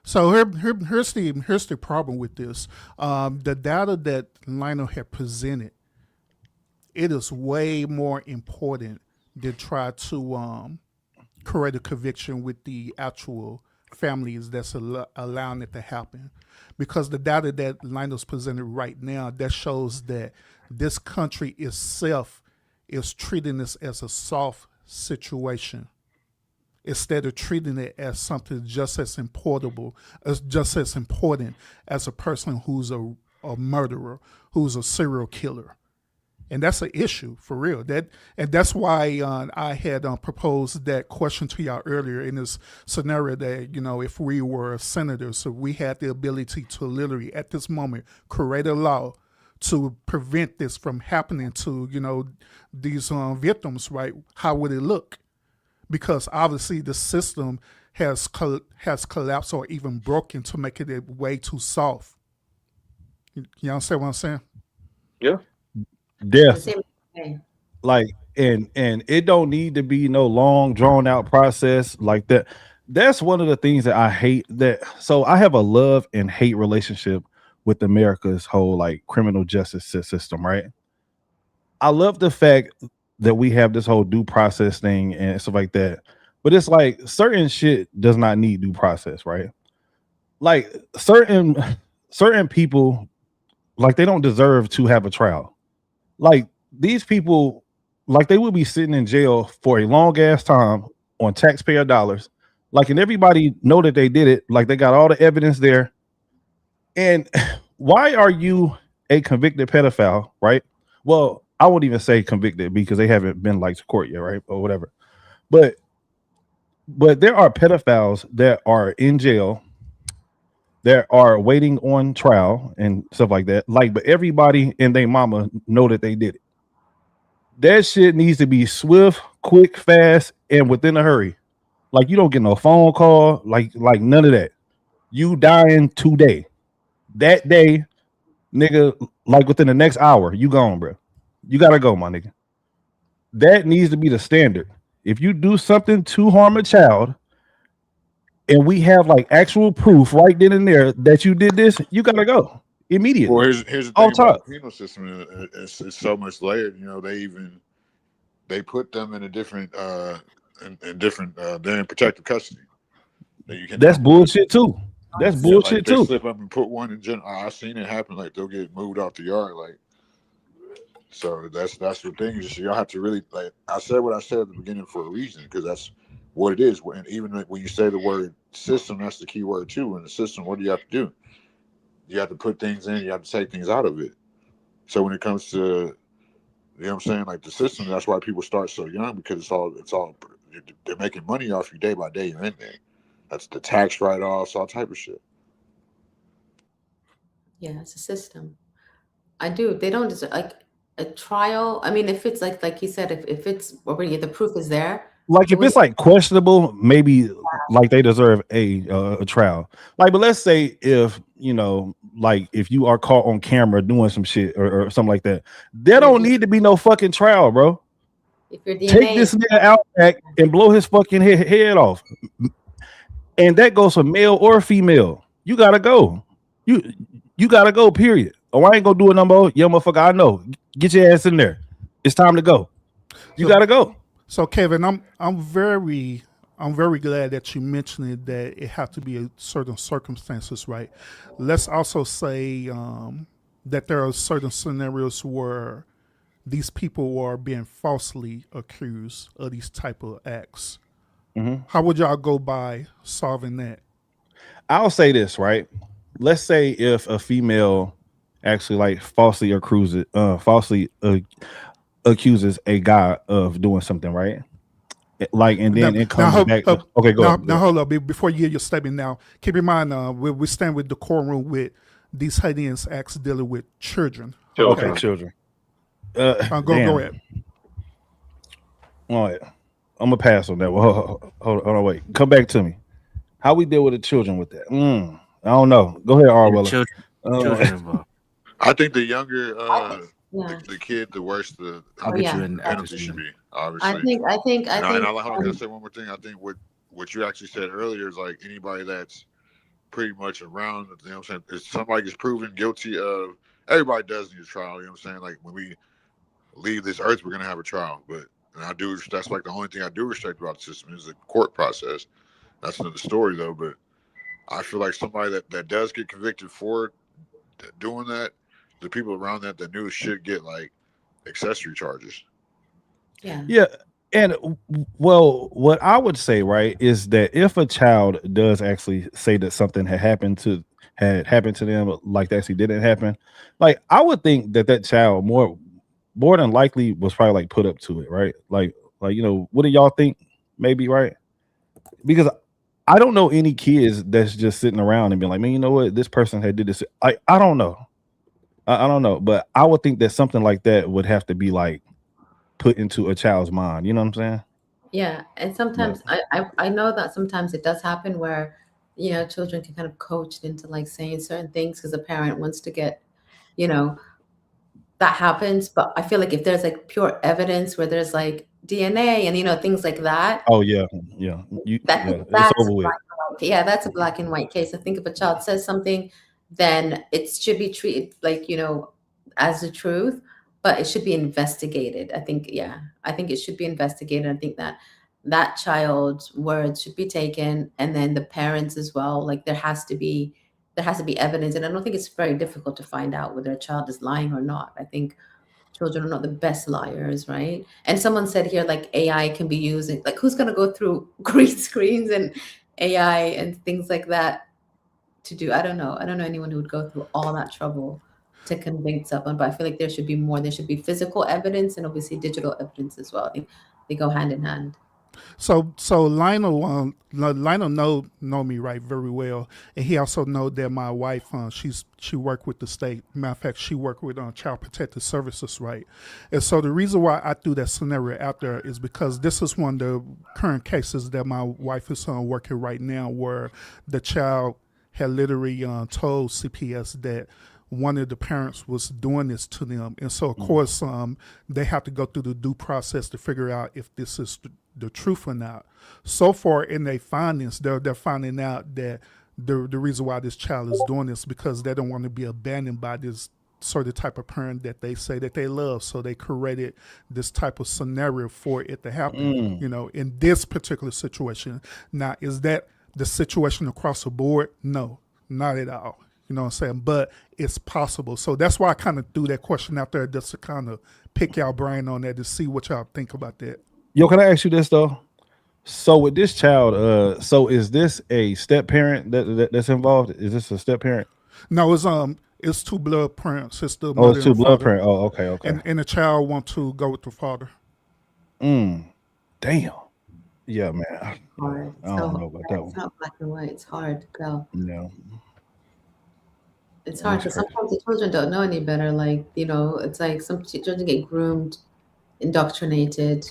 So here's the problem with this. The data that Lionel had presented, it is way more important than try to create a conviction with the actual families that's allowing it to happen. Because the data that Lionel's presented right now, that shows that this country itself is treating this as a soft situation instead of treating it as something just as important as a person who's a murderer, who's a serial killer. And that's an issue for real. That's why I had proposed that question to y'all earlier in this scenario that, if we were senators, so we had the ability to literally at this moment create a law to prevent this from happening to these victims, right? How would it look? Because obviously the system has collapsed or even broken to make it way too soft. You understand what I'm saying? Yeah. Death. Okay. Like, and it don't need to be no long drawn out process like that. That's one of the things that I hate. That so I have a love and hate relationship with America's whole like criminal justice system, right? I love the fact that we have this whole due process thing and stuff like that. But it's like certain shit does not need due process, right? Like certain people, like they don't deserve to have a trial. Like these people, like they will be sitting in jail for a long ass time on taxpayer dollars. Like, and everybody know that they did it. Like they got all the evidence there. And why are you a convicted pedophile, right? Well, I won't even say convicted because they haven't been like to court yet, right? Or whatever. But there are pedophiles that are in jail that are waiting on trial and stuff like that. Like, but everybody and their mama know that they did it. That shit needs to be swift, quick, fast, and within a hurry. Like you don't get no phone call, like none of that. You dying today. That day, nigga, like within the next hour, you gone, bro. You gotta go, my nigga. That needs to be the standard. If you do something to harm a child, and we have like actual proof right then and there that you did this, you gotta go immediately. Well, here's the On thing about top. the penal system. It's so much layered. You know, they put them in a different in different they're in protective custody. That you That's bullshit too. That's Yeah, bullshit like they too. slip up and put one in general. I've seen it happen. Like they'll get moved off the yard. Like so that's the thing. Just y'all have to really like. I said what I said at the beginning for a reason because that's what it is. And even when you say the word system, that's the key word too. In the system, what do you have to do? You have to put things in. You have to take things out of it. So when it comes to you know what I'm saying, like the system, that's why people start so young because it's all they're making money off you day by day. You're in there. That's the tax write-offs, all type of shit. Yeah, it's a system. I do. They don't deserve like a trial. I mean, if it's like you said, if it's already the proof is there, Like it if would. it's like questionable, maybe like they deserve a trial. Like, but let's say if you know, like if you are caught on camera doing some shit or something like that, there don't need to be no fucking trial, bro. If your Take DNA this is nigga out back and blow his fucking head off, and that goes for male or female. You gotta go. You you gotta go. Period. Oh, I ain't gonna do it no more. Yeah, motherfucker. I know. Get your ass in there. It's time to go. You gotta go. So Kevin, I'm very glad that you mentioned it, that it have to be a certain circumstances, right? Let's also say that there are certain scenarios where these people are being falsely accused of these type of acts. Mhm. How would y'all go by solving that? I'll say this, right? Let's say if a female actually like falsely accuses a guy of doing something, right? Like, and Now, then it comes back. Okay, go ahead. now hold up. Before you get your statement now, keep in mind, we stand with the courtroom with these Haitians acts dealing with children. Okay, children. Go ahead. All right. I'm gonna pass on that. Well, hold on, wait. Come back to me. How we deal with the children with that? I don't know. Go ahead, Arwella. Children involved. I think the younger Yeah. the kid, the worse the I'll get you in penalty after should you. be. Obviously, I think. And I gotta say one more thing. I think what you actually said earlier is like anybody that's pretty much around. You know what I'm saying? If somebody gets proven guilty of, everybody does need a trial. You know what I'm saying? Like when we leave this earth, we're gonna have a trial. But and I do. That's like the only thing I do respect about the system is the court process. That's another story though. But I feel like somebody that does get convicted for doing that, the people around that knew should get like accessory charges. Yeah. And well, what I would say, right, is that if a child does actually say that something had happened to them, like that actually didn't happen, like I would think that child more than likely was probably like put up to it, right? Like you know, what do y'all think? Maybe, right? Because I don't know any kids that's just sitting around and being like, man, you know what, this person had did this. I don't know. I don't know, but I would think that something like that would have to be like put into a child's mind. You know what I'm saying? Yeah, and sometimes I know that sometimes it does happen where children can kind of coached into like saying certain things because a parent wants to get you know, that happens. But I feel like if there's like pure evidence where there's like DNA and, you know, things like that, Oh yeah, yeah. Yeah, it's that's over with. black and white. Yeah, that's a black and white case. I think if a child says something, then it should be treated like, you know, as the truth, but it should be investigated. I think, yeah, I think it should be investigated. I think that that child's words should be taken, and then the parents as well. Like there has to be evidence, and I don't think it's very difficult to find out whether a child is lying or not. I think children are not the best liars, right? And someone said here, like AI can be used. Like, who's going to go through green screens and AI and things like that to do? I don't know. I don't know anyone who would go through all that trouble to convict someone. But I feel like there should be more. There should be physical evidence and obviously digital evidence as well. I think they go hand in hand. So Lionel Lionel know me right very well, and he also know that my wife she worked with the state. Matter of fact, she worked with Child Protective Services, right? And so the reason why I threw that scenario out there is because this is one of the current cases that my wife is working right now, where the child had literally told CPS that one of the parents was doing this to them, and so of course they have to go through the due process to figure out if this is the truth or not. So far in their findings, they're finding out that the reason why this child is doing this because they don't want to be abandoned by this sort of type of parent that they say that they love. So they created this type of scenario for it to happen. You know, in this particular situation. Now, is that the situation across the board? No, not at all. You know what I'm saying? But it's possible. So that's why I kind of threw that question out there just to kind of pick y'all brain on that to see what y'all think about that. Yo, can I ask you this though? So with this child, so is this a step parent that's involved? Is this a step parent? No, it's two blood parents. It's the Oh, mother it's and two the blood father. parent. Oh, okay, okay. And the child want to go with the father. Damn. Yeah, man. Hard. I don't know about that It's one. not black and white. It's hard to tell. No. It's hard That's because crazy. sometimes the children don't know any better. Like, you know, it's like some children get groomed, indoctrinated.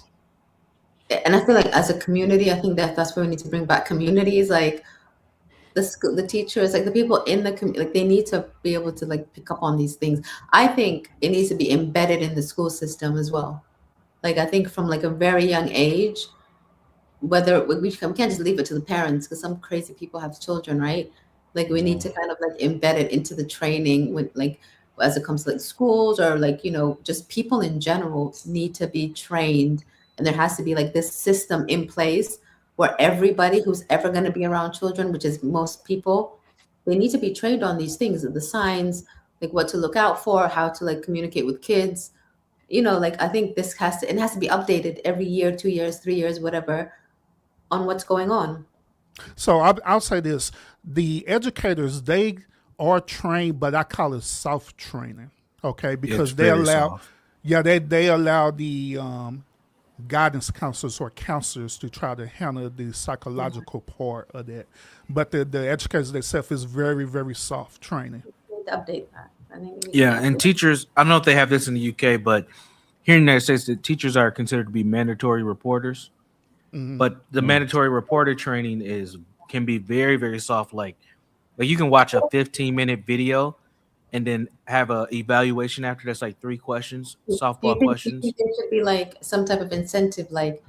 And I feel like as a community, I think that's where we need to bring back communities, like the school, the teachers, like the people in the like they need to be able to like pick up on these things. I think it needs to be embedded in the school system as well. Like I think from like a very young age, whether we can't just leave it to the parents because some crazy people have children, right? Like we need to kind of like embed it into the training with like as it comes to like schools or like, you know, just people in general need to be trained, and there has to be like this system in place where everybody who's ever going to be around children, which is most people, they need to be trained on these things, the signs, like what to look out for, how to like communicate with kids. You know, like I think this it has to be updated every year, 2 years, 3 years, whatever, on what's going on. So I'll say this: the educators, they are trained, but I call it soft training. Okay, because they very allow, soft. yeah, they allow the guidance counselors or counselors to try to handle the psychological part of that. But the educators themselves is very, very soft training. We need to update that. I think we need Yeah, to and update teachers, I don't know if they have this in the UK, but here in the United States, the teachers are considered to be mandatory reporters. But the mandatory reporter training can be very, very soft. Like you can watch a 15-minute video and then have a evaluation after that's like 3 questions, Do softball you questions. think there should be like some type of incentive, like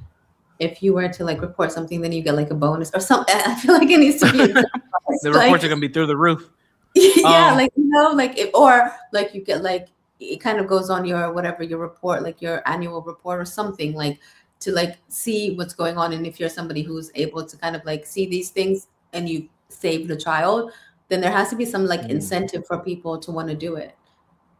if you were to like report something, then you get like a bonus or something? I feel like it needs to be incentivized. The Like, reports are gonna be through the roof. yeah, like you know, like or like you get like it kind of goes on your whatever your report, like your annual report or something, like to like see what's going on, and if you're somebody who's able to kind of like see these things and you save the child, then there has to be some like incentive for people to want to do it,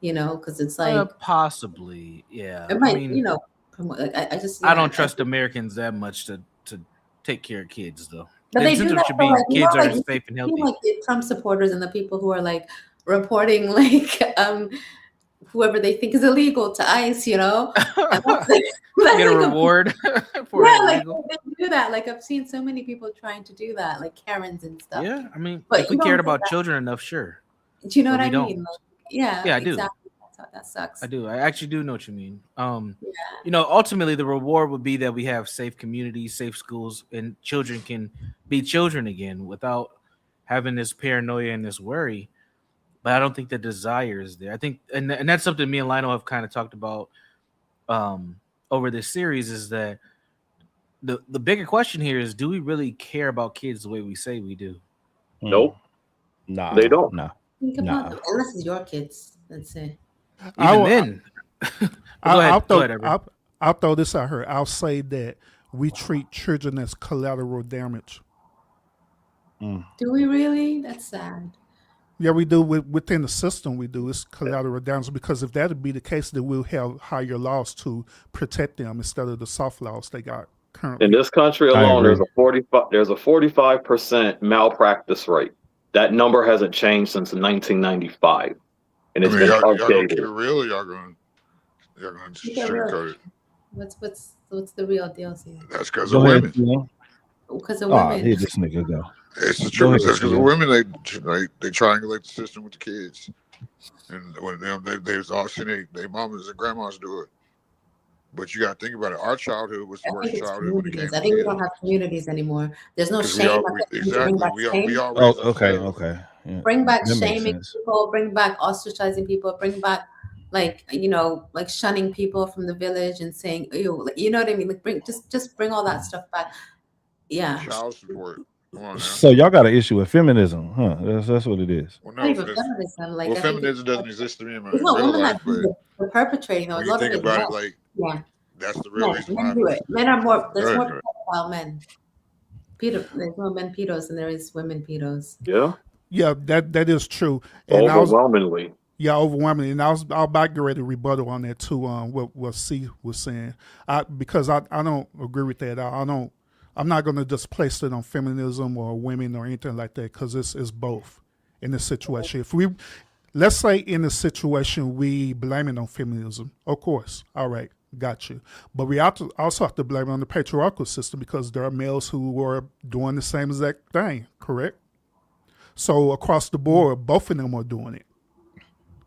you know, because it's like Possibly, yeah. it I might, you mean, know, promote, like I just I don't trust Americans that much to take care of kids, though. but The they do incentive that should for be like, you know, kids like are safe and you healthy. like the Trump supporters and the people who are like reporting like whoever they think is illegal to ICE, you know, and that's like, Get a reward for yeah, like illegal. they do that. Like I've seen so many people trying to do that, like Karens and stuff. Yeah, I mean, But if you we don't cared do about that. children enough, sure. Do you know But what we I don't. mean? Like, yeah, Yeah, I do. exactly. That sucks. I do. I actually do know what you mean. You know, ultimately the reward would be that we have safe communities, safe schools, and children can be children again without having this paranoia and this worry. but I don't think the desire is there. I think, and that's something me and Lionel have kind of talked about over this series, is that the bigger question here is, do we really care about kids the way we say we do? Nope. Nah, They don't. Nah. Think about them, unless it's your kids. Let's say. Even then. Go ahead, I'll throw this out here. I'll say that we treat children as collateral damage. Do we really? That's sad. Yeah, we do. Within the system, we do. It's collateral damage, because if that would be the case, then we'll have higher laws to protect them instead of the soft laws they got currently. In this country alone, there's a 45% malpractice rate. That number hasn't changed since 1995, and it's been y'all gonna updated. keep it real, or y'all gonna sugarcoat it? What's the real deal here? That's because of women. Because of women. Here this nigga go. It's the truth. That's because of women. They triangulate the system with the kids, and when they all seen their mamas and grandmas do it. But you got to think about it. Our childhood was the worst childhood when it came to I think we kids. don't have communities anymore. There's no shame. Okay. Yeah. Bring back That makes shaming sense. people. Bring back ostracizing people. Bring back like shunning people from the village and saying, "Ew," you know what I mean? Like just bring all that stuff back. Yeah. Child support. Come on now. So y'all got an issue with feminism, huh? That's what it is. Well, Not even feminism. Like, I think feminism doesn't exist to me in my it's not real women life, that do the perpetrating. when A you lot of think it about it, men. like Yeah. that's the real No, reason why. men do it. Men are more. There's Go more ahead. pedophile men. There's more men pedos than there is women pedos. Yeah. Yeah, that is true. And Overwhelmingly. Overwhelmingly. And I'll about to get ready to rebuttal on that too. What C was saying, because I don't agree with that. I'm not going to just place it on feminism or women or anything like that, because it's both in this situation. Let's say in this situation we blame it on feminism, of course, all right, got you. But we also have to blame it on the patriarchal system, because there are males who are doing the same exact thing, correct? So across the board, both of them are doing it.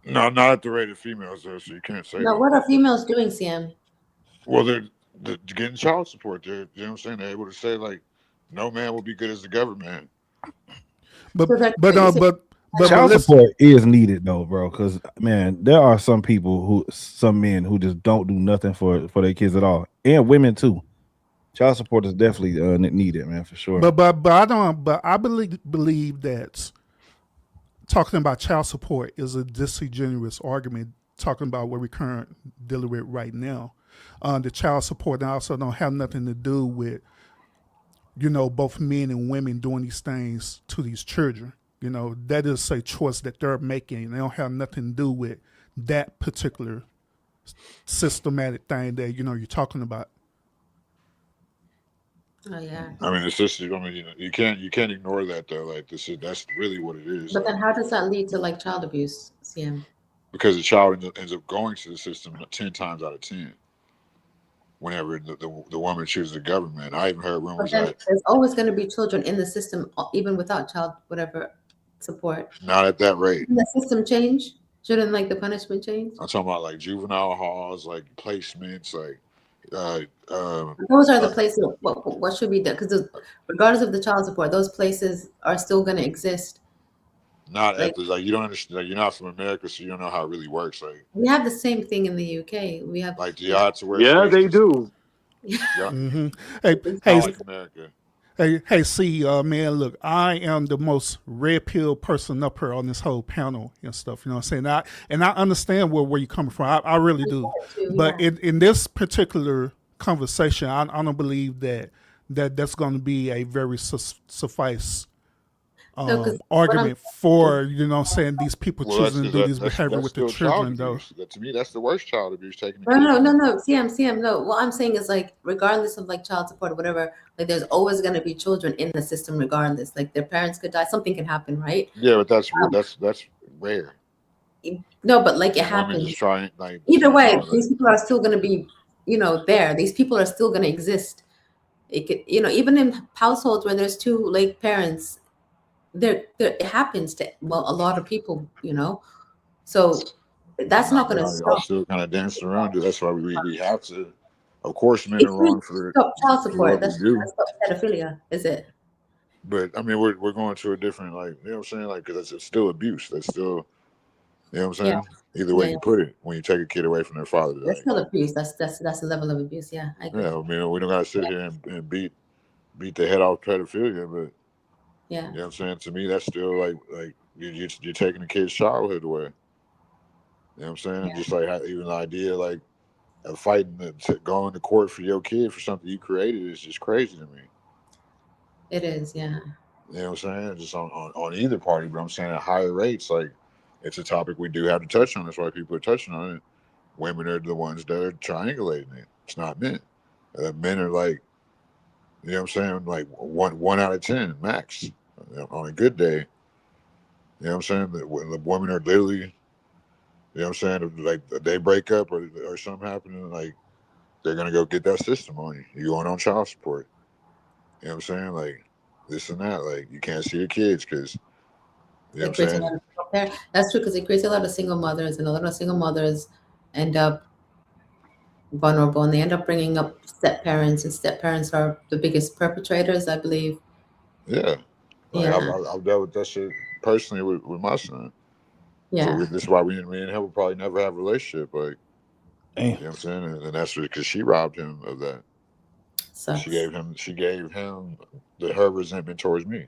No, not at the rate of females though, so you can't say No, that. what are females doing, CM? Well, they're getting child support. You know what I'm saying? They're able to say like, no man will be good as the government. Child support is needed though, bro. Because man, there are some men who just don't do nothing for their kids at all, and women too. Child support is definitely needed, man, for sure. But I believe that talking about child support is a disingenuous argument. Talking about what we're currently dealing with right now, the child support also don't have nothing to do with both men and women doing these things to these children. That is a choice that they're making. They don't have nothing to do with that particular systematic thing that you're talking about. Oh yeah. I mean, the system. I mean, you can't ignore that though. Like that's really what it is. But then how does that lead to like child abuse, CM? Because the child ends up going to the system 10 times out of 10. Whenever the woman chooses the government, I even heard rumors that there's always going to be children in the system, even without child support. Not at that rate. Shouldn't the system change? Shouldn't like the punishment change? I'm talking about like juvenile halls, like placements, like. Those are the places. What should be done? Because regardless of the child support, those places are still going to exist. Not like, you don't understand. Like, you're not from America, so you don't know how it really works. Like we have the same thing in the UK. We have like the odds where they do. Yeah. Mm-hmm. Hey, like America. Hey, see, man, look, I am the most red pill person up here on this whole panel and stuff. You know what I'm saying? And I understand where you're coming from. I really do. But in this particular conversation, I don't believe that's going to be a very suffice argument for saying these people choosing to do this behavior with the children, though. To me, that's the worst child abuse taking. No, CM, no. What I'm saying is like, regardless of like child support or whatever, like there's always going to be children in the system, regardless. Like their parents could die, something can happen, right? Yeah, but that's rare. No, but like it happens. Either way, these people are still going to be, there. These people are still going to exist. It could, even in households where there's two like parents. There it happens to a lot of people, so that's not going to stop. Still kind of dancing around it. That's why we have to. Of course, men are wrong for stop child support. That's pedophilia, is it? But I mean, we're going to a different, like, you know what I'm saying, like, because it's still abuse. That's still You know what I'm Yeah. saying? Either way Yeah, you yeah. put it, when you take a kid away from their father, That's like, still abuse. That's a level of abuse. Yeah, I agree. yeah, I mean, we don't gotta sit here and beat the head off pedophilia, but Yeah. you know what I'm saying? To me, that's still like you're taking the kid's childhood away. You know what I'm saying? Yeah. Just like even the idea like of fighting going to court for your kid for something you created is just crazy to me. It is. Yeah. You know what I'm saying? Just on either party, but I'm saying at higher rates, like it's a topic we do have to touch on. That's why people are touching on it. Women are the ones that are triangulating it. It's not men. Men are like, you know what I'm saying, like one out of 10 max on a good day. You know what I'm saying? The women are literally, you know what I'm saying, like they break up or something happening, like they're gonna go get that system on you. You going on child support. You know what I'm saying? Like this and that. Like you can't see your kids because you know It what I'm creates a saying? lot of That's true because it creates a lot of single mothers, and a lot of single mothers end up vulnerable, and they end up bringing up step parents, and step parents are the biggest perpetrators, I believe. Yeah. Like Yeah. I've dealt with that shit personally with my son. So Yeah. this is why me and him will probably never have a relationship. Like Damn. you know what I'm saying? And that's because she robbed him of that. She Sucks. gave him her resentment towards me.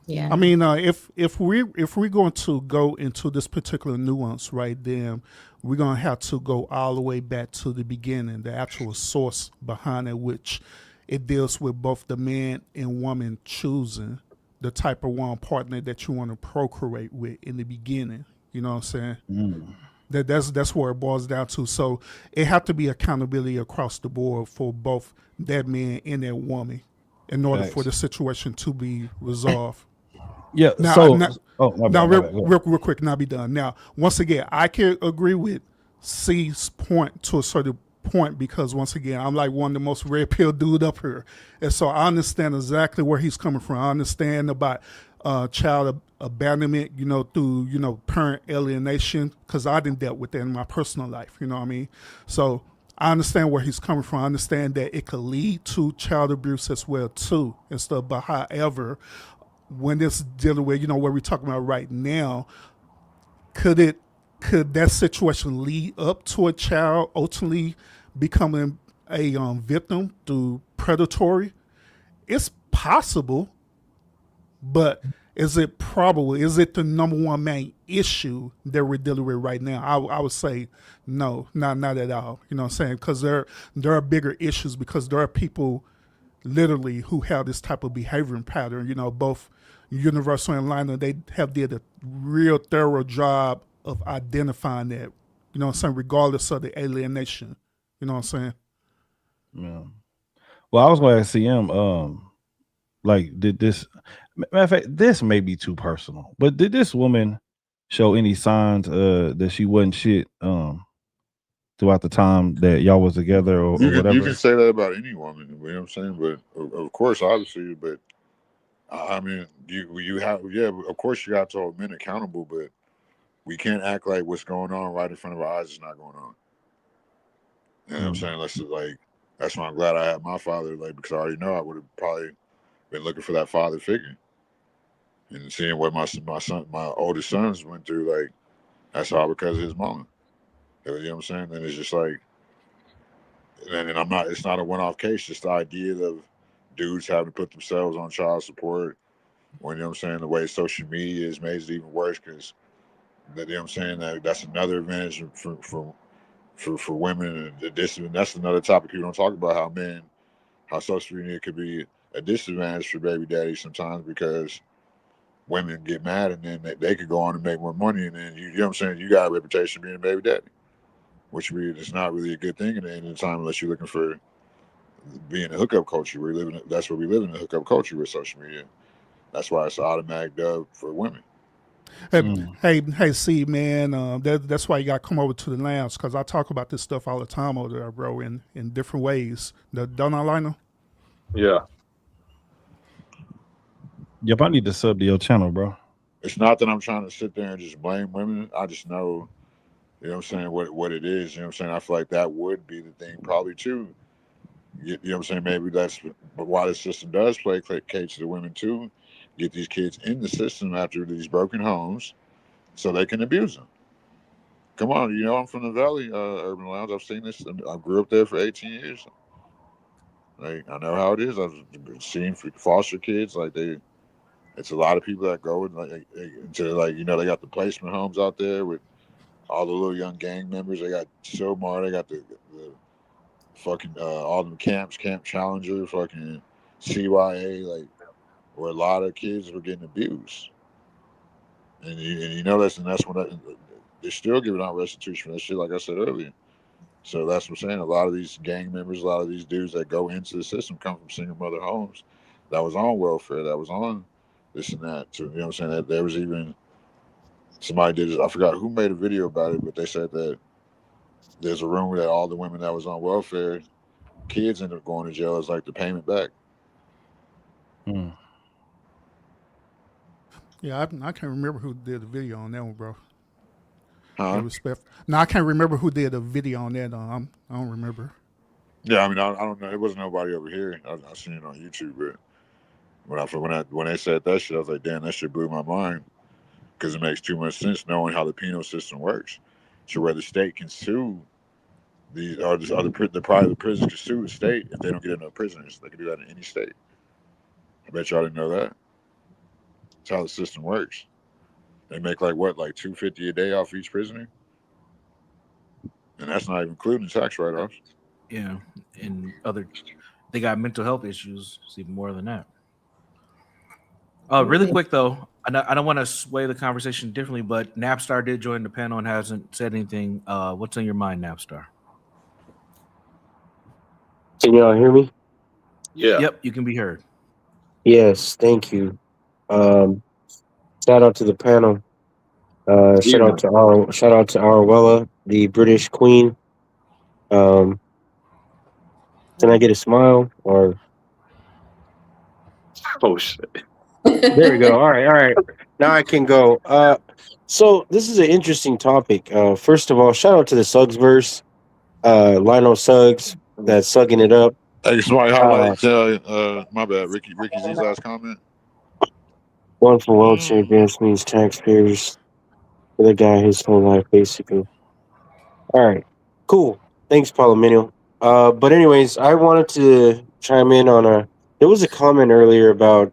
Yeah. I mean, if we're going to go into this particular nuance right then, we're going to have to go all the way back to the beginning, the actual source behind it, which it deals with both the man and woman choosing the type of one partner that you want to procreate with in the beginning. You know what I'm saying? Mm. That's where it boils down to. So it have to be accountability across the board for both that man and that woman in order for Facts. the situation to be resolved. Yeah. Now, So, now, oh my now bad, my real, bad. Go ahead. real quick, now be done. Now, once again, I can agree with C's point to a certain point because once again, I'm like one of the most red pill dude up here, and so I understand exactly where he's coming from. I understand about child abandonment, through parent alienation because I didn't dealt with that in my personal life. You know what I mean? So I understand where he's coming from. I understand that it could lead to child abuse as well too and stuff. But however, when it's dealing with, what we're talking about right now, could that situation lead up to a child ultimately becoming a victim through predatory? It's possible, but is it probable? Is it the number one main issue that we're dealing with right now? I would say no, not at all. You know what I'm saying? Because there are bigger issues because there are people literally who have this type of behavior pattern. Both Universal and Lionel, they have did a real thorough job of identifying that. You know what I'm saying? Regardless of the alienation. You know what I'm saying? Yeah. Well, I was going to ask CM, like, did this, matter of fact, this may be too personal, but did this woman show any signs that she wasn't shit throughout the time that y'all was together or You whatever? can say that about any woman, you know what I'm saying? But of course, obviously, but I mean, you have of course you got to hold men accountable, but we can't act like what's going on right in front of our eyes is not going on. You know what I'm saying? That's why I'm glad I had my father, like because I already know I would have probably been looking for that father figure and seeing what my oldest sons went through. Like that's all because of his mama. You know what I'm saying? And it's just like, and I'm not. It's not a one-off case. Just the idea of dudes having to put themselves on child support. When you know what I'm saying, the way social media is makes it even worse because you know what I'm saying that's another advantage for women. And that's another topic people don't talk about how social media could be a disadvantage for baby daddies sometimes because women get mad and then they could go on and make more money and then you know what I'm saying you got a reputation of being a baby daddy, which is not really a good thing at the end of the time unless you're looking for being a hookup culture. That's where we live in a hookup culture with social media. That's why it's an automatic dub for women. Hey, see, man, that's why you got to come over to the lounge because I talk about this stuff all the time over there, bro, in different ways. Don't I, Lionel? Yeah. Yep, I need to sub to your channel, bro. It's not that I'm trying to sit there and just blame women. I just know, you know what I'm saying, what it is. You know what I'm saying? I feel like that would be the thing probably too. You know what I'm saying? Maybe that's why the system does play cater to the women too. Get these kids in the system after these broken homes. so they can abuse them. Come on, you know I'm from the Valley, Urban Lounge. I've seen this. I grew up there for 18 years. Like I know how it is. I've seen foster kids. Like it's a lot of people that go into they got the placement homes out there with all the little young gang members. They got Silmar. They got the fucking all them camps, Camp Challenger, fucking CYA, like where a lot of kids were getting abused. And that's when they're still giving out restitution for that shit, like I said earlier. So that's what I'm saying. A lot of these gang members, a lot of these dudes that go into the system come from single mother homes that was on welfare, that was on this and that. So, you know what I'm saying? That there was even somebody did it. I forgot who made a video about it, but they said that there's a rumor that all the women that was on welfare, kids end up going to jail as like the payment back. Yeah, I can't remember who did the video on that one, bro. Huh? No, I can't remember who did a video on that. I don't remember. Yeah, I mean, I don't know. It wasn't nobody over here. I seen it on YouTube, but when they said that shit, I was like, damn, that shit blew my mind because it makes too much sense knowing how the penal system works. So where the state can sue the private prisons can sue the state if they don't get enough prisoners. They can do that in any state. I bet y'all didn't know that. That's how the system works. They make like $250 a day off each prisoner, and that's not even including tax write-offs. Yeah, and they got mental health issues. It's even more than that. Really quick though, I don't want to sway the conversation differently, but Napstar did join the panel and hasn't said anything. What's on your mind, Napstar? Can y'all hear me? Yeah. Yep, you can be heard. Yes, thank you. Shout out to the panel. Shout out to Arwella, the British Queen. Can I get a smile or? Oh shit! There we go. All right. Now I can go. So this is an interesting topic. First of all, shout out to the Suggs verse. Lionel Suggs, that's sugging it up. Hey, somebody highlight. My bad, Ricky Z's last comment. One for welfare advance means taxpayers for the guy his whole life, basically. All right, cool. Thanks, Palomino. But anyways, I wanted to chime in on there was a comment earlier about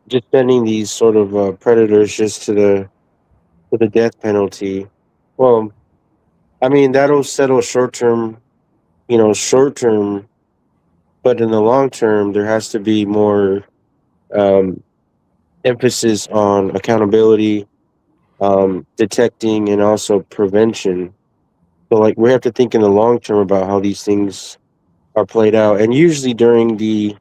just sending these sort of predators just to the death penalty. Well, I mean that'll settle short term, but in the long term, there has to be more emphasis on accountability, detecting, and also prevention. So, like, we have to think in the long term about how these things are played out, and usually during the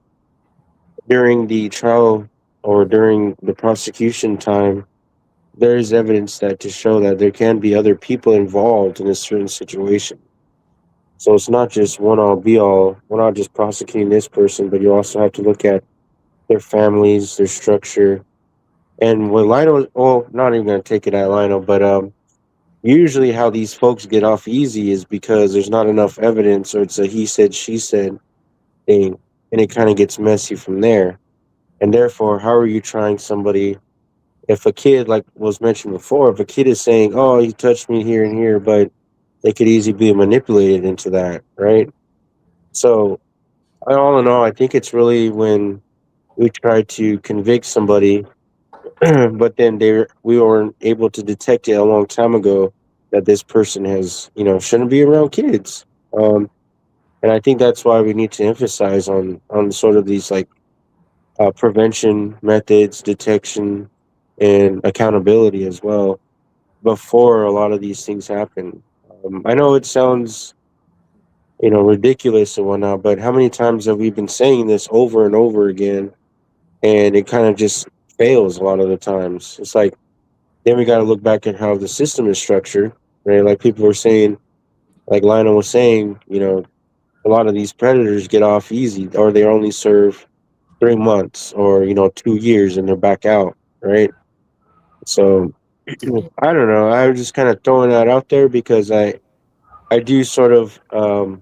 trial or during the prosecution time, there is evidence that to show that there can be other people involved in a certain situation. So it's not just one all be all. We're not just prosecuting this person, but you also have to look at their families, their structure, and when Lionel. Well, not even gonna take it at Lionel, but usually how these folks get off easy is because there's not enough evidence, or it's a he said she said thing, and it kind of gets messy from there. And therefore, how are you trying somebody? If a kid, like was mentioned before, if a kid is saying, "Oh, he touched me here and here," but they could easily be manipulated into that, right? So, all in all, I think it's really when we try to convict somebody, but then we weren't able to detect it a long time ago that this person has, shouldn't be around kids. And I think that's why we need to emphasize on sort of these like prevention methods, detection, and accountability as well before a lot of these things happen. I know it sounds, ridiculous and whatnot, but how many times have we been saying this over and over again, and it kind of just fails a lot of the times? It's like then we got to look back at how the system is structured, right? Like people were saying, like Lionel was saying, a lot of these predators get off easy, or they only serve 3 months, or 2 years, and they're back out, right? So I don't know. I was just kind of throwing that out there because I do sort of I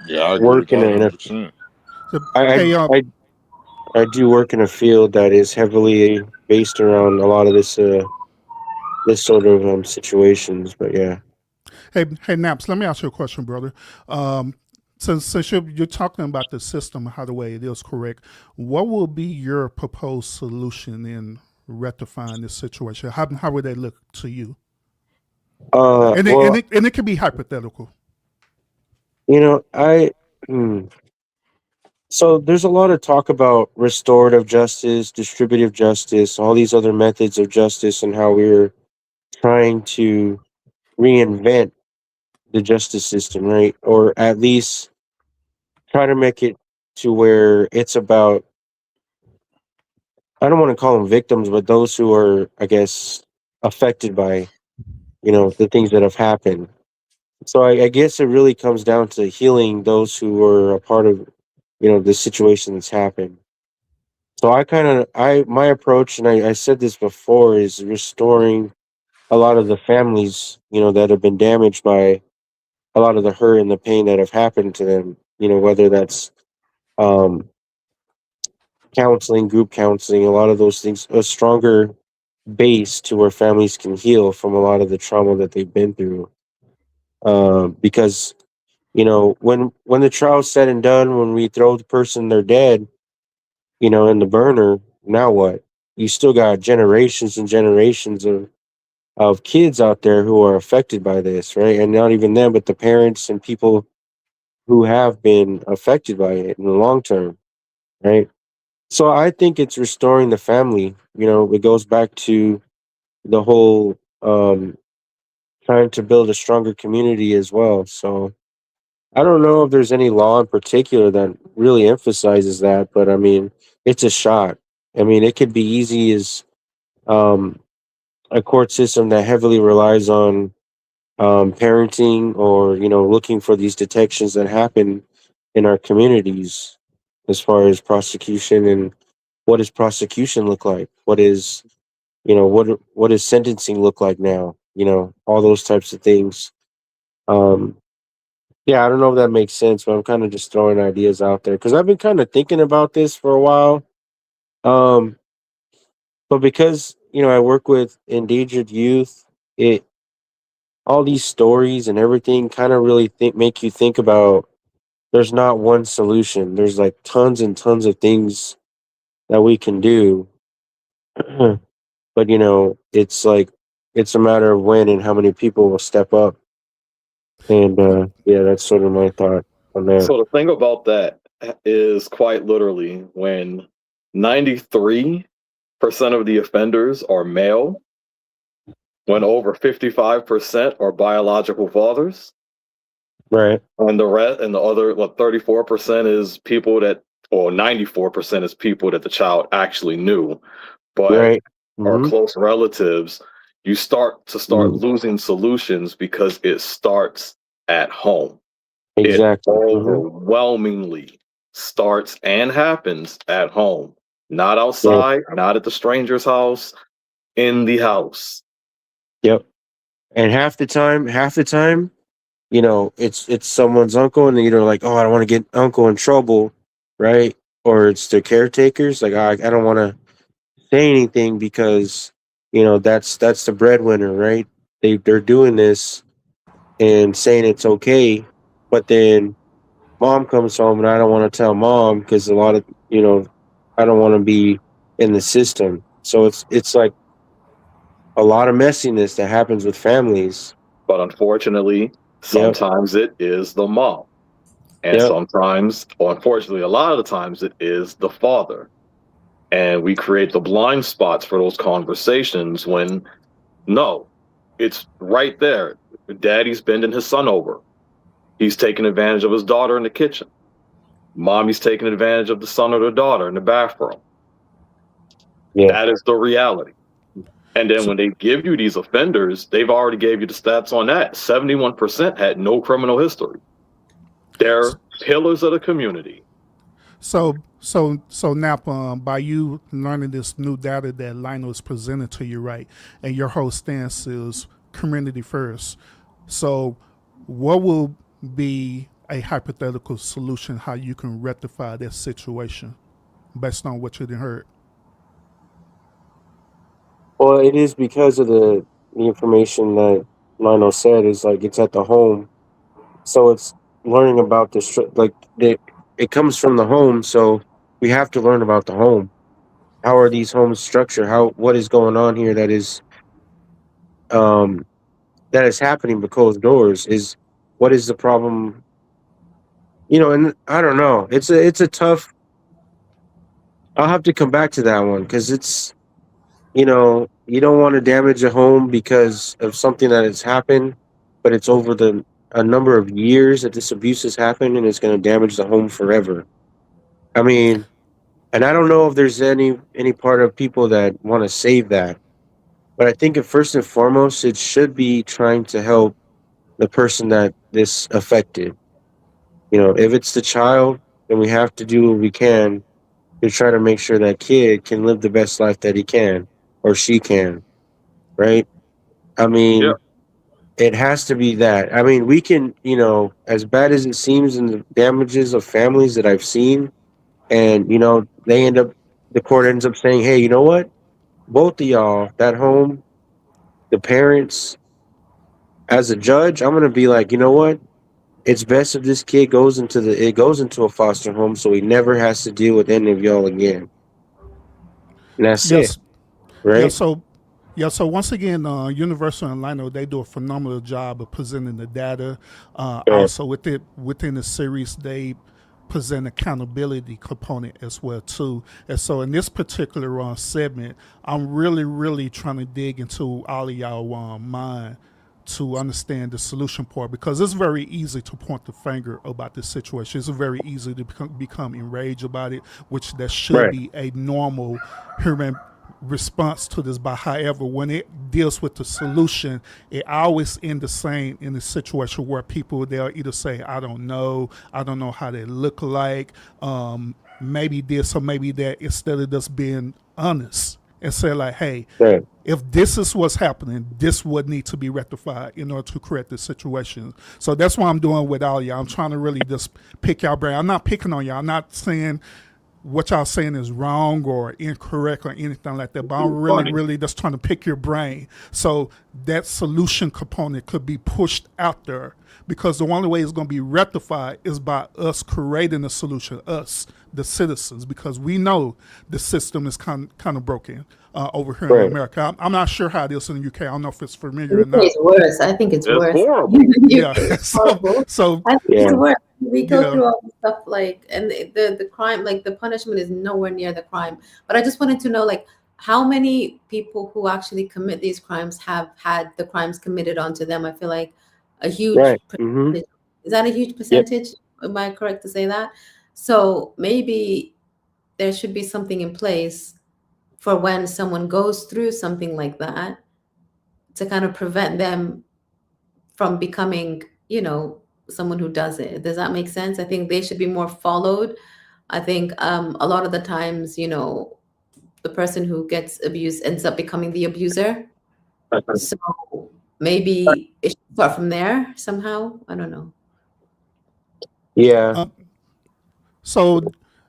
agree work with that in a 100%. I do work in a field that is heavily based around a lot of this this sort of situations. But yeah. Hey, Naps, let me ask you a question, brother. Um, since you're talking about the system, how the way it is correct, what will be your proposed solution in rectifying this situation? How would they look to you? Well, And it can be hypothetical. I so there's a lot of talk about restorative justice, distributive justice, all these other methods of justice, and how we're trying to reinvent the justice system, right? Or at least try to make it to where it's about, I don't want to call them victims, but those who are, I guess, affected by, the things that have happened. So I guess it really comes down to healing those who are a part of, the situation that's happened. So my approach, and I said this before, is restoring a lot of the families, that have been damaged by a lot of the hurt and the pain that have happened to them, whether that's um, counseling, group counseling, a lot of those things, a stronger base to where families can heal from a lot of the trauma that they've been through. Because when the trial's said and done, when we throw the person they're dead, in the burner, now what? You still got generations and generations of kids out there who are affected by this, right? And not even them, but the parents and people who have been affected by it in the long term, right? So I think it's restoring the family. It goes back to the whole trying to build a stronger community as well. So I don't know if there's any law in particular that really emphasizes that, but I mean, it's a shot. I mean, it could be easy as um, a court system that heavily relies on parenting, or looking for these detections that happen in our communities, as far as prosecution, and what does prosecution look like, what does sentencing look like now, all those types of things. um yeah, I don't know if that makes sense, but I'm kind of just throwing ideas out there because I've been kind of thinking about this for a while. um but because I work with endangered youth, it all these stories and everything kind of really make you think about, there's not one solution. There's like tons and tons of things that we can do. But it's like, it's a matter of when and how many people will step up. And yeah, that's sort of my thought on that. So the thing about that is quite literally when 93% of the offenders are male, when over 55% are biological fathers, Right. and the other 34% is people that, or 94% is people that the child actually knew, but Right. are Hmm. close relatives. You start losing solutions because it starts at home. It Exactly. Hmm. overwhelmingly starts and happens at home, not Yeah. outside, not at the stranger's house, in the house. Yep. And half the time, it's someone's uncle, and they're like, oh, I don't want to get uncle in trouble, right? Or it's the caretakers, like, I don't want to say anything because that's the breadwinner, right? They're doing this and saying it's okay, but then mom comes home and I don't want to tell mom because a lot of I don't want to be in the system. So it's like a lot of messiness that happens with families. But unfortunately, Yep. sometimes it is the mom. And Yep. sometimes, or unfortunately, a lot of the times it is the father. And we create the blind spots for those conversations when no, it's right there. Daddy's bending his son over. He's taking advantage of his daughter in the kitchen. Mommy's taking advantage of the son or the daughter in the bathroom. Yeah. That is the reality. And then when they give you these offenders, they've already gave you the stats on that. 71% had no criminal history. They're pillars of the community. So Nap, by you learning this new data that Lionel is presented to you, right, and your whole stance is community first. So, what will be a hypothetical solution how you can rectify that situation based on what you heard? Well, it is because of the information that Lionel said is like it's at the home. So it's learning about it comes from the home. So we have to learn about the home. How are these homes structured? What is going on here um that is happening behind closed doors? Is what is the problem? And I don't know. It's a tough. I'll have to come back to that one because you don't want to damage a home because of something that has happened, but it's over the a number of years that this abuse has happened, and it's going to damage the home forever. I mean, and I don't know if there's any part of people that want to save that, but I think first and foremost, it should be trying to help the person that this affected. If it's the child, then we have to do what we can to try to make sure that kid can live the best life that he can or she can, right? I Yeah. mean, it has to be that. I mean, we can, as bad as it seems in the damages of families that I've seen, and, the court ends up saying, hey, you know what? Both of y'all, that home, the parents, as a judge, I'm going to be like, you know what? It's best if this kid goes into a foster home so he never has to deal with any of y'all again. And that's it, Yes. Yeah. right? So once again, Universal and Lionel, they do a phenomenal job of presenting the data. Sure. Also, within the series, they present accountability component as well too. And so in this particular segment, I'm really, really trying to dig into all of y'all mind to understand the solution part, because it's very easy to point the finger about this situation. It's very easy to become enraged about it, which that should Right. be a normal human response to this. But however, when it deals with the solution, it always ends the same in the situation where people, they'll either say, I don't know how they look like, maybe this or maybe that, instead of just being honest and say like, hey, Right. if this is what's happening, this would need to be rectified in order to correct the situation. So that's what I'm doing with all y'all. I'm trying to really just pick y'all brain. I'm not picking on y'all. I'm not saying what y'all saying is wrong or incorrect or anything like that, but I'm really, really just trying to pick your brain. So that solution component could be pushed out there, because the only way it's going to be rectified is by us creating a solution, us, the citizens, because we know the system is kind of broken over here in Right. America. I'm not sure how it is in the UK. I don't know if it's familiar or UK not. is worse. I think it's It's worse. horrible. Yeah. UK is so, horrible. so I think Yeah. it's worse. We go yeah. through all this stuff and the crime, like the punishment is nowhere near the crime. But I just wanted to know, like, how many people who actually commit these crimes have had the crimes committed onto them? I feel like a huge Right. percentage. Is that a huge Yep. percentage? Am I correct to say that? So maybe there should be something in place for when someone goes through something like that to kind of prevent them from becoming, someone who does it. Does that make sense? I think they should be more followed. I think a lot of the times, the person who gets abused ends up becoming the abuser. So maybe it should start from there somehow. I don't know. Yeah. So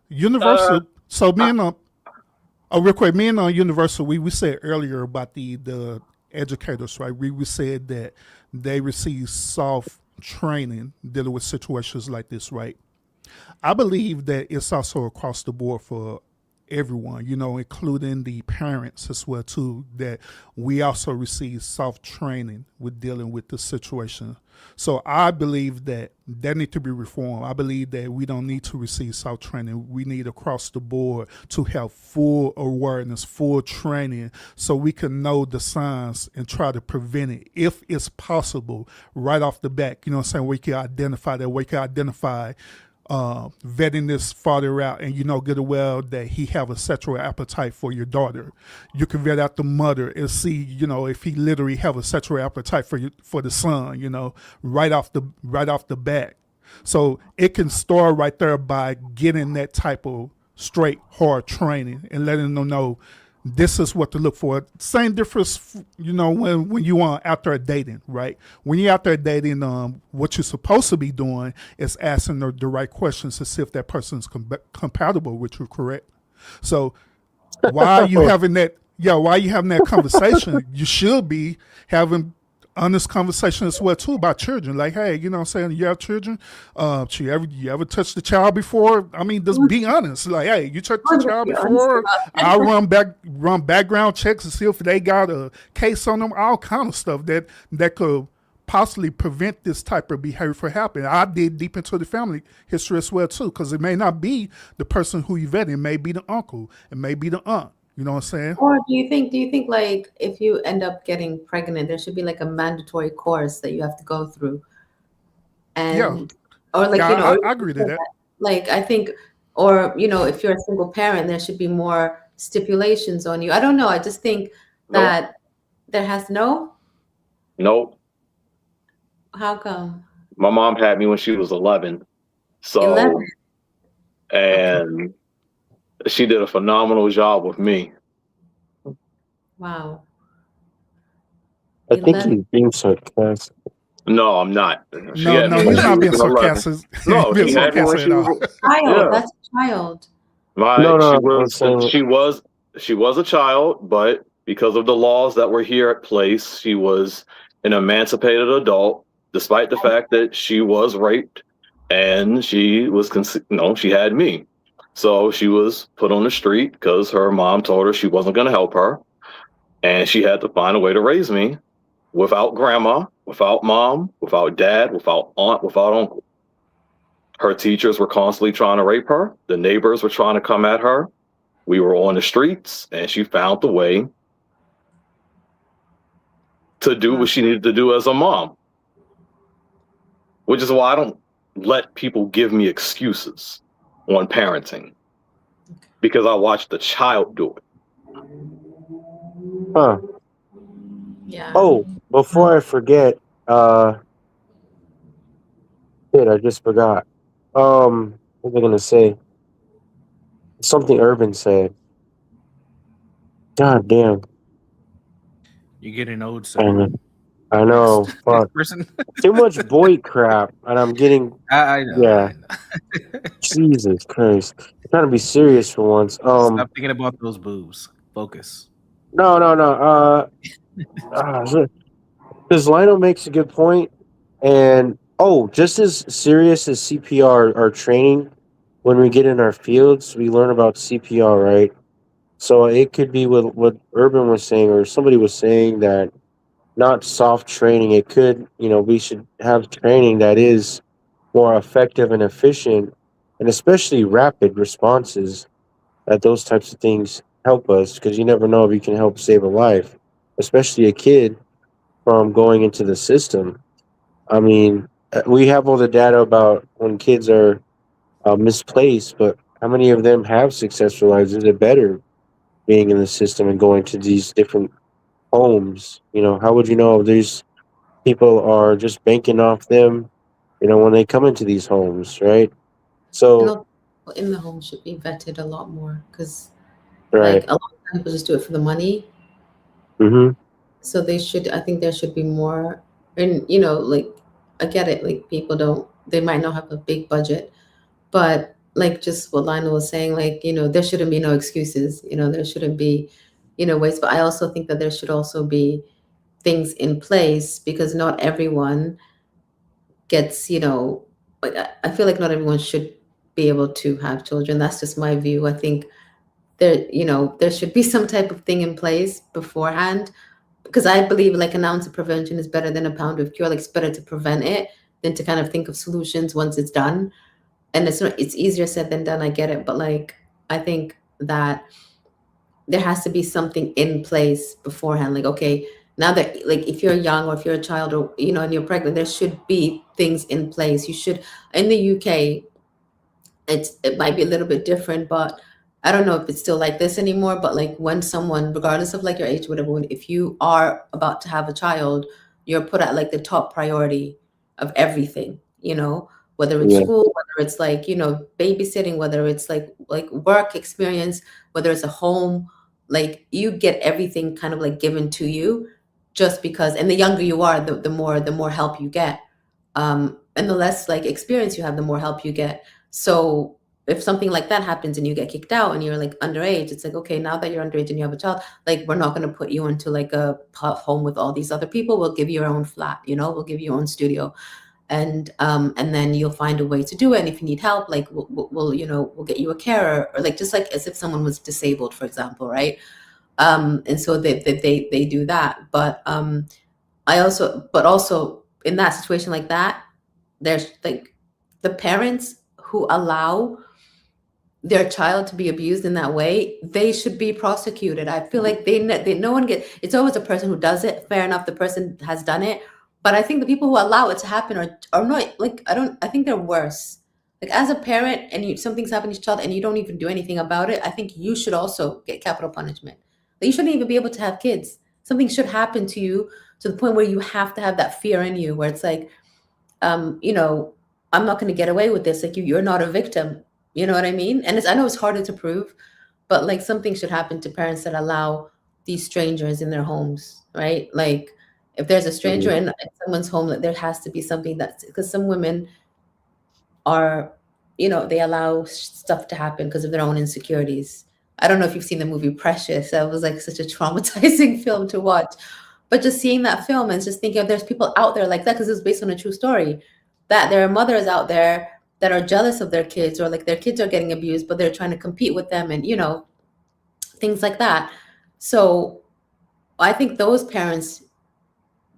Universal. So me I- and real quick, me and Universal, we said earlier about the educators, right? We said that they receive soft training dealing with situations like this, right? I believe that it's also across the board for everyone, including the parents as well too, that we also receive soft training with dealing with the situation. So I believe that need to be reformed. I believe that we don't need to receive soft training. We need across the board to have full awareness, full training, so we can know the signs and try to prevent it if it's possible right off the bat. You know what I'm saying? We can identify that. We can identify vetting this father out, and good and well that he have a sexual appetite for your daughter. You can vet out the mother and see, if he literally have a sexual appetite for the son, right off the bat. So it can start right there by getting that type of straight hard training and letting them know this is what to look for. Same difference, when you are out there dating, right? When you're out there dating, what you're supposed to be doing is asking the right questions to see if that person's compatible with you, correct? So why are you having that? yeah, while you having that conversation, you should be having honest conversation as well too about children. Like, hey, you know what I'm saying? You have children. You ever touched the child before? I mean, just be honest. Like, hey, you touched the child before? I'll run background checks and see if they got a case on them, all kind of stuff that could possibly prevent this type of behavior from happening. I dig deep into the family history as well too, because it may not be the person who you vetted. It may be the uncle. It may be the aunt. You know what I'm saying? Or do you think like if you end up getting pregnant, there should be like a mandatory course that you have to go through? And or like, you know, I agree to that. Like I think, or you know, if you're a single parent, there should be more stipulations on you. I don't know. I just think that there has Nope. How come? My mom had me when she was 11. So 11. And she did a phenomenal job with me. Wow. I think he's being sarcastic. No, I'm not. She No, had no, me when he's she not was being 11. sarcastic. No, Being she had me when sarcastic she at all. was. Child, Yeah. that's a child. She was a child, but because of the laws that were here at place, she was an emancipated adult, despite the fact that she was raped and she was she had me. So she was put on the street because her mom told her she wasn't going to help her, and she had to find a way to raise me without grandma, without mom, without dad, without aunt, without uncle. Her teachers were constantly trying to rape her. The neighbors were trying to come at her. We were on the streets, and she found the way to do what she needed to do as a mom, which is why I don't let people give me excuses on parenting, because I watched the child do it. Huh. Yeah. Oh, before I forget, I just forgot. What was I gonna say? Something Urban said. God damn. You're getting old, sir. I know. Fuck. Person. Too much boy crap, and I'm getting. I know. Yeah. Jesus Christ. I'm trying to be serious for once. Stop thinking about those boobs. Focus. No. Because Lionel makes a good point, and just as serious as CPR or training, when we get in our fields, we learn about CPR, right? So it could be what Urban was saying, or somebody was saying that not soft training. It could, we should have training that is more effective and efficient, and especially rapid responses. That those types of things help us, because you never know if you can help save a life, especially a kid from going into the system. I mean, we have all the data about when kids are misplaced, but how many of them have successful lives? Is it better being in the system and going to these different homes? How would you know if these people are just banking off them, when they come into these homes, right? So, In the home should be vetted a lot more, because right. like a lot of people just do it for the money. Mm-hmm. So I think there should be more. And like I get it, like they might not have a big budget, but like just what Lionel was saying, like there shouldn't be no excuses. There shouldn't be ways. But I also think that there should also be things in place, because not everyone gets like I feel like not everyone should be able to have children. That's just my view. I think there should be some type of thing in place beforehand, because I believe like an ounce of prevention is better than a pound of cure. Like it's better to prevent it than to kind of think of solutions once it's done. And it's easier said than done. I get it, but like I think that there has to be something in place beforehand. Like, okay, now that like if you're young or if you're a child, or and you're pregnant, there should be things in place. You should. In the UK, it might be a little bit different, but I don't know if it's still like this anymore. But like when someone, regardless of like your age, whatever, if you are about to have a child, you're put at like the top priority of everything, whether it's school, whether it's like, babysitting, whether it's like work experience, whether it's a home, like you get everything kind of like given to you, just because, and the younger you are, the more help you get. And the less like experience you have, the more help you get. So if something like that happens and you get kicked out and you're like underage, it's like, okay, now that you're underage and you have a child, like we're not going to put you into like a home with all these other people. We'll give you your own flat, we'll give you your own studio. And then you'll find a way to do it. And if you need help, like we'll get you a carer, or like just like as if someone was disabled, for example, right? And so they do that. But also in that situation like that, there's like the parents who allow their child to be abused in that way, they should be prosecuted. I feel like no one it's always a person who does it. Fair enough, the person has done it. But I think the people who allow it to happen are not, like, I think they're worse. Like as a parent and something's happened to your child and you don't even do anything about it, I think you should also get capital punishment. Like you shouldn't even be able to have kids. Something should happen to you to the point where you have to have that fear in you, where it's like, I'm not going to get away with this. Like you're not a victim. You know what I mean? And I know it's harder to prove, but like something should happen to parents that allow these strangers in their homes, right? Like if there's a stranger in someone's home, like there has to be something because some women are, they allow stuff to happen because of their own insecurities. I don't know if you've seen the movie Precious. That was like such a traumatizing film to watch. But just seeing that film and just thinking, there's people out there like that, because it's based on a true story, that there are mothers out there that are jealous of their kids, or like their kids are getting abused, but they're trying to compete with them and, things like that. So I think those parents,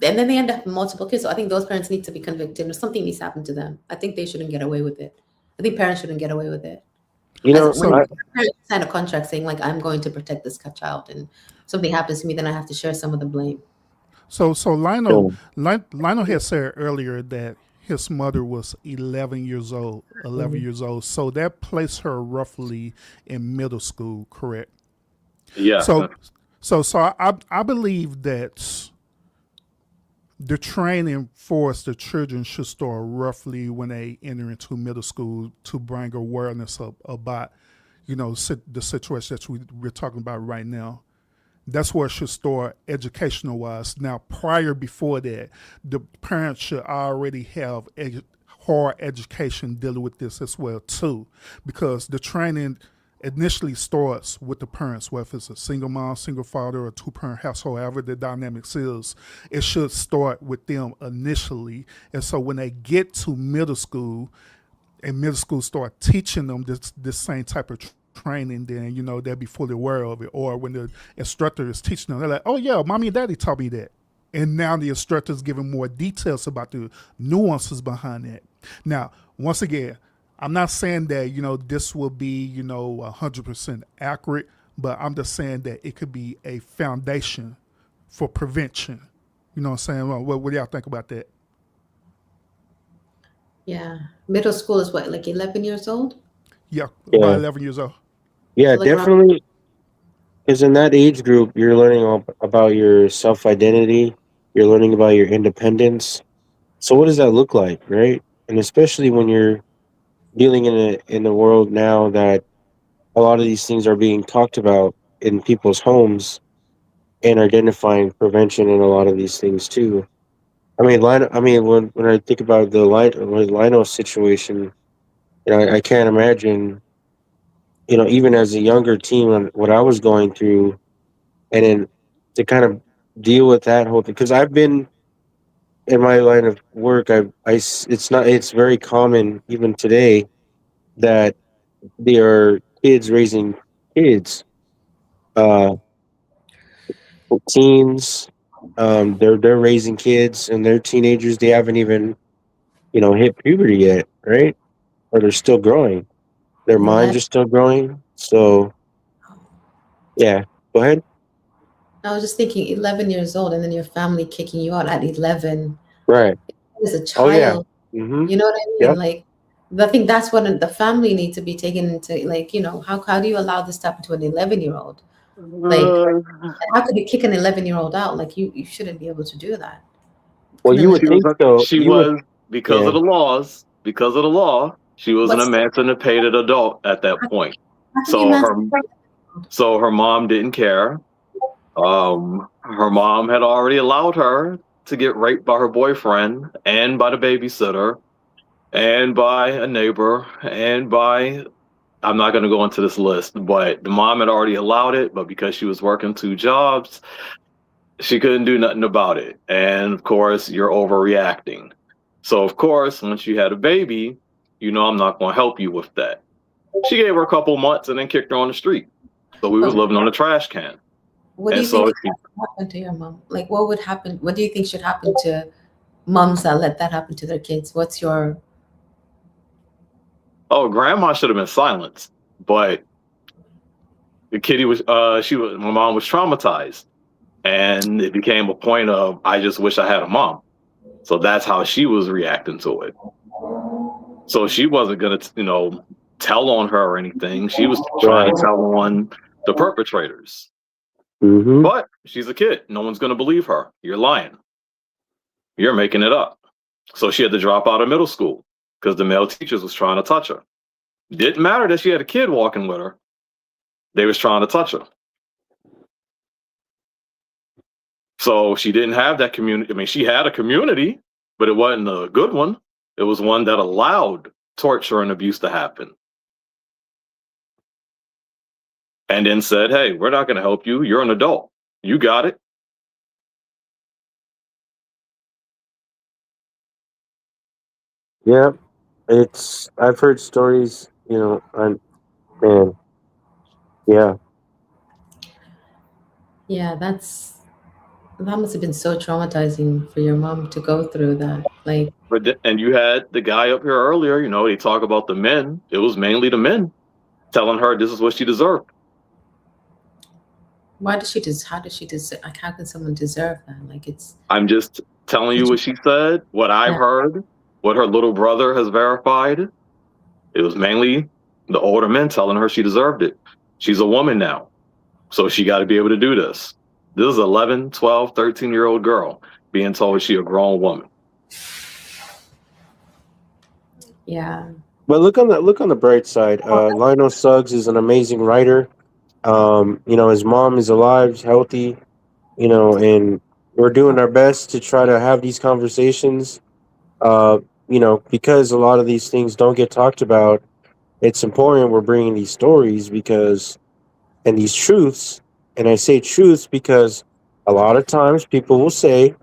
and then they end up with multiple kids. So I think those parents need to be convicted, or something needs to happen to them. I think they shouldn't get away with it. I think parents shouldn't get away with it. When parents sign a contract saying like, I'm going to protect this child, and something happens to me, then I have to share some of the blame. So Lionel had said earlier that his mother was 11 years old. So that placed her roughly in middle school, correct? Yeah. So I believe that the training for the children should start roughly when they enter into middle school, to bring awareness about, the situation that we're talking about right now. That's where it should start educational wise. Now, before that, the parents should already have hard education dealing with this as well too, because the training initially starts with the parents, whether it's a single mom, single father, or two-parent household, however the dynamics is. It should start with them initially, and so when they get to middle school, and middle school start teaching them this same type of training, then they'll be fully aware of it. Or when the instructor is teaching them, they're like, oh yeah, mommy and daddy taught me that, and now the instructor is giving more details about the nuances behind that. Now, once again, I'm not saying that this will be 100% accurate, but I'm just saying that it could be a foundation for prevention. You know what I'm saying? Well, what do y'all think about that? Yeah, middle school is what, like 11 years old? Yeah, about 11 years old. Yeah, definitely. Because in that age group, you're learning about your self-identity. You're learning about your independence. So what does that look like, right? And especially when you're dealing in a world now that a lot of these things are being talked about in people's homes, and identifying prevention in a lot of these things too. When I think about the Lionel situation, I can't imagine, even as a younger teen, what I was going through, and then to kind of deal with that whole thing. Because I've been in my line of work, it's very common even today that there are kids raising kids, uh, teens. They're raising kids and they're teenagers. They haven't even hit puberty yet, right? Or they're still growing. Their minds are still growing. So, yeah, go ahead. I was just thinking 11 years old, and then your family kicking you out at 11. Right. As a Oh, yeah. child, Mm-hmm. you know what I mean? Yep. Like, I think that's what the family needs to be taken into, like, how do you allow this to happen to an 11-year-old? Like, how could you kick an 11-year-old out? Like, you shouldn't be able to do that. Well, you would think so. She was, because of the laws, because of the law, she was an emancipated adult at that point. So her mom didn't care. Her mom had already allowed her to get raped by her boyfriend and by the babysitter and by a neighbor and by I'm not going to go into this list, but the mom had already allowed it, but because she was working 2 jobs, she couldn't do nothing about it. And of course, you're overreacting. So of course, once you had a baby, I'm not going to help you with that. She gave her a couple months and then kicked her on the street. So we was living on a trash can. What do And you think so happened to your mom? Like, what would happen? What do you think should happen to moms that let that happen to their kids? What's your grandma should have been silenced, but the kitty was my mom was traumatized, and it became a point of, I just wish I had a mom. So that's how she was reacting to it. So she wasn't gonna tell on her or anything. She was trying to tell on the perpetrators. But she's a kid. No one's gonna believe her. You're lying. You're making it up. So she had to drop out of middle school because the male teachers was trying to touch her. Didn't matter that she had a kid walking with her. They was trying to touch her. So she didn't have that community. I mean, she had a community, but it wasn't a good one. It was one that allowed torture and abuse to happen. And then said, hey, we're not going to help you. You're an adult. You got it. Yeah, I've heard stories, and man, yeah. Yeah, that must have been so traumatizing for your mom to go through that. Like, And you had the guy up here earlier, they talk about the men. It was mainly the men telling her this is what she deserved. how did she deserve, like, how can someone deserve that? Like, I'm just telling you what she said, what I've heard, what her little brother has verified. It was mainly the older men telling her she deserved it. She's a woman now, so she got to be able to do this. This is 11, 12, 13-year-old girl being told she a grown woman. yeah. But look on the bright side. Lionel Suggs is an amazing writer. His mom is alive, healthy, and we're doing our best to try to have these conversations. Because a lot of these things don't get talked about, it's important we're bringing these stories and these truths. And I say truths because a lot of times people will say,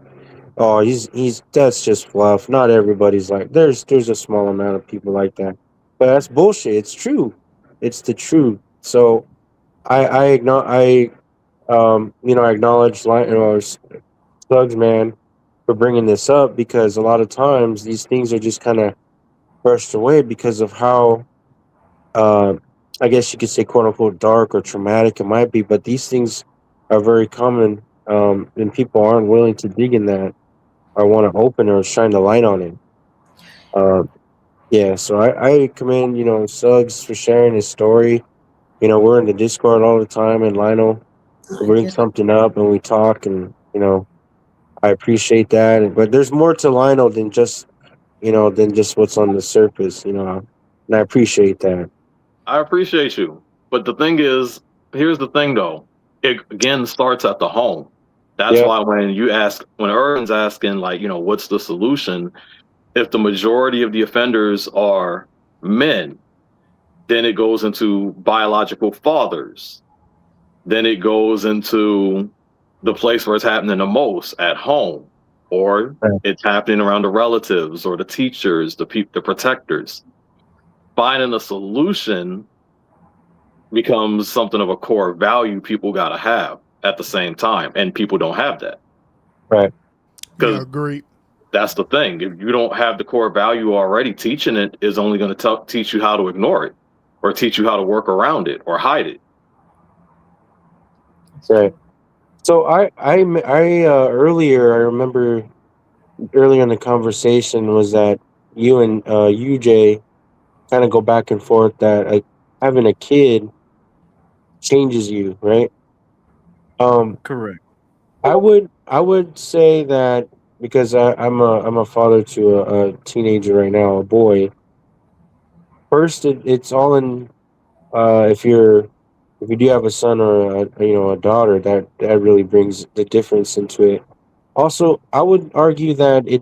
"Oh, he's that's just fluff." Not everybody's like. There's a small amount of people like that, but that's bullshit. It's true. It's the truth. So I acknowledge Suggs man for bringing this up because a lot of times these things are just kind of brushed away because of how uh, I guess you could say quote unquote dark or traumatic it might be, but these things are very common, and people aren't willing to dig in that or want to open or shine the light on it. Yeah, so I commend Suggs for sharing his story. We're in the Discord all the time, and Lionel will bring something up, and we talk, and I appreciate that. But there's more to Lionel than just what's on the surface, and I appreciate that. I appreciate you. But the thing is, here's the thing though. It again starts at the home. That's why when Erwin's asking, like, what's the solution? If the majority of the offenders are men, then it goes into biological fathers. Then it goes into the place where it's happening the most, at home, or it's happening around the relatives or the teachers, the protectors. Finding a solution becomes something of a core value people got to have at the same time, and people don't have that. Right. Yeah, agreed. That's the thing. If you don't have the core value already, teaching it is only going to teach you how to ignore it, or teach you how to work around it or hide it. Right. So earlier I remember earlier in the conversation was that you and UJ kind of go back and forth that having a kid changes you, right? Correct. I would say that because I'm a father to a teenager right now, a boy. First, it's all in if you do have a son or a daughter, that really brings the difference into it. Also, I would argue that it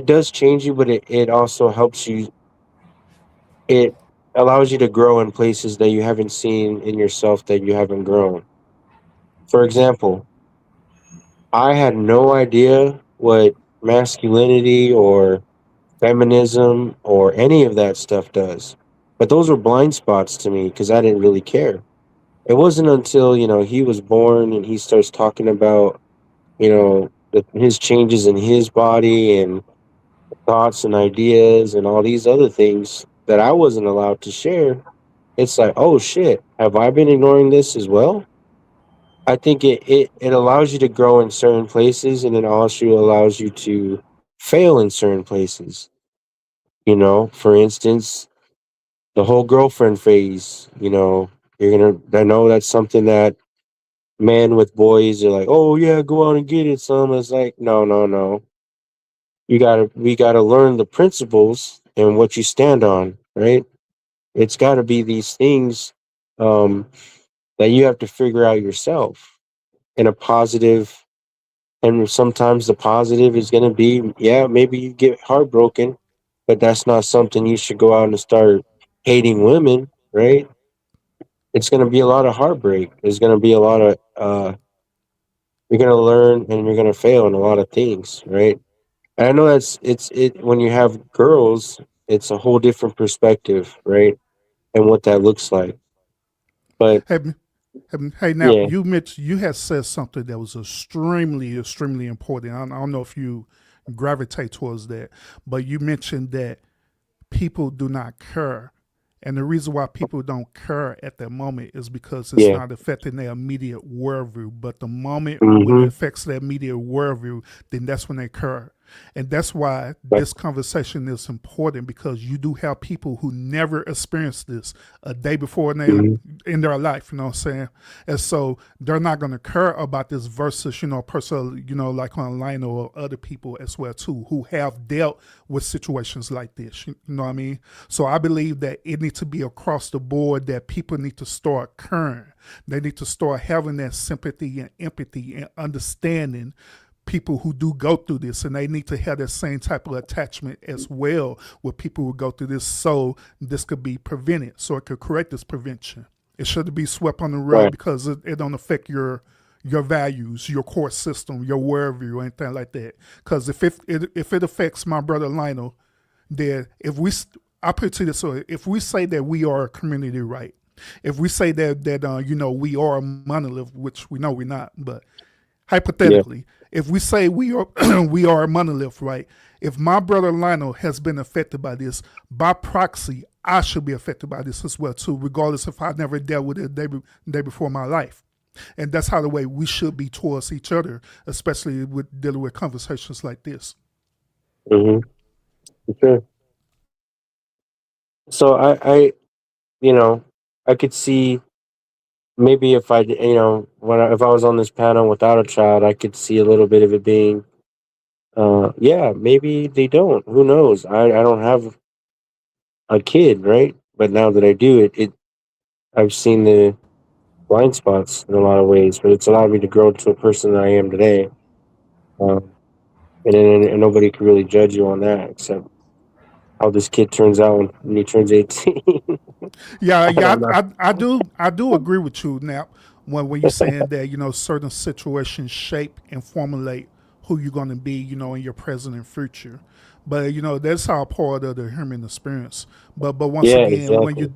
does change you, but it also helps you. allows you to grow in places that you haven't seen in yourself that you haven't grown. For example, I had no idea what masculinity or feminism or any of that stuff does. But those were blind spots to me because I didn't really care. It wasn't until, he was born and he starts talking about, his changes in his body and thoughts and ideas and all these other things that I wasn't allowed to share. It's like, oh shit, have I been ignoring this as well? I think it allows you to grow in certain places and it also allows you to fail in certain places. For instance, the whole girlfriend phase, I know that's something that men with boys are like, oh yeah, go out and get it. Some it's like, no, no, no. We gotta learn the principles and what you stand on, right? It's gotta be these things um that you have to figure out yourself in a positive, and sometimes the positive is gonna be, yeah, maybe you get heartbroken, but that's not something you should go out and start hating women, right? It's gonna be a lot of heartbreak. There's gonna be a lot of you're gonna learn and you're gonna fail in a lot of things, right? And I know it when you have girls, it's a whole different perspective, right? And what that looks like. But Hey, hey, now yeah, you mentioned you had said something that was extremely important. I don't know if you gravitate towards that, but you mentioned that people do not care. And the reason why people don't care at that moment is because it's yeah. not affecting their immediate worldview. But the moment when it Mm-hmm. affects their immediate worldview, then that's when they care. And that's why Right. this conversation is important, because you do have people who never experienced this a day before Mm-hmm. in their life, you know what I'm saying? And so they're not going to care about this versus, a person, like on Lionel or other people as well too, who have dealt with situations like this, you know what I mean? So I believe that it needs to be across the board, that people need to start caring. They need to start having that sympathy and empathy and understanding people who do go through this, and they need to have that same type of attachment as well with people who go through this, so this could be prevented, so it could correct this prevention. It shouldn't be swept on the rug Right. because it don't affect your values, your core system, your worldview, anything like that. Because if it affects my brother Lionel, then I put it to this way: if we say that we are a community, right? If we say that we are a monolith, which we know we're not, but Yeah. hypothetically, if we say we are we are a monolith, right? If my brother Lionel has been affected by this, by proxy, I should be affected by this as well too, regardless if I never dealt with it day before my life. And that's how the way we should be towards each other, especially with dealing with conversations like this. Mm-hmm. For sure. So I you know, I could see maybe if if I was on this panel without a child, I could see a little bit of it being, yeah, maybe they don't. Who knows? I don't have a kid, right? But now that I do, I've seen the blind spots in a lot of ways, but it's allowed me to grow to a person that I am today. Um, and nobody can really judge you on that except how this kid turns out when he turns 18. Yeah, I yeah, don't know. I do agree with you now when you're saying that certain situations shape and formulate who you're going to be, in your present and future. But that's all part of the human experience. But once Yeah, again, exactly.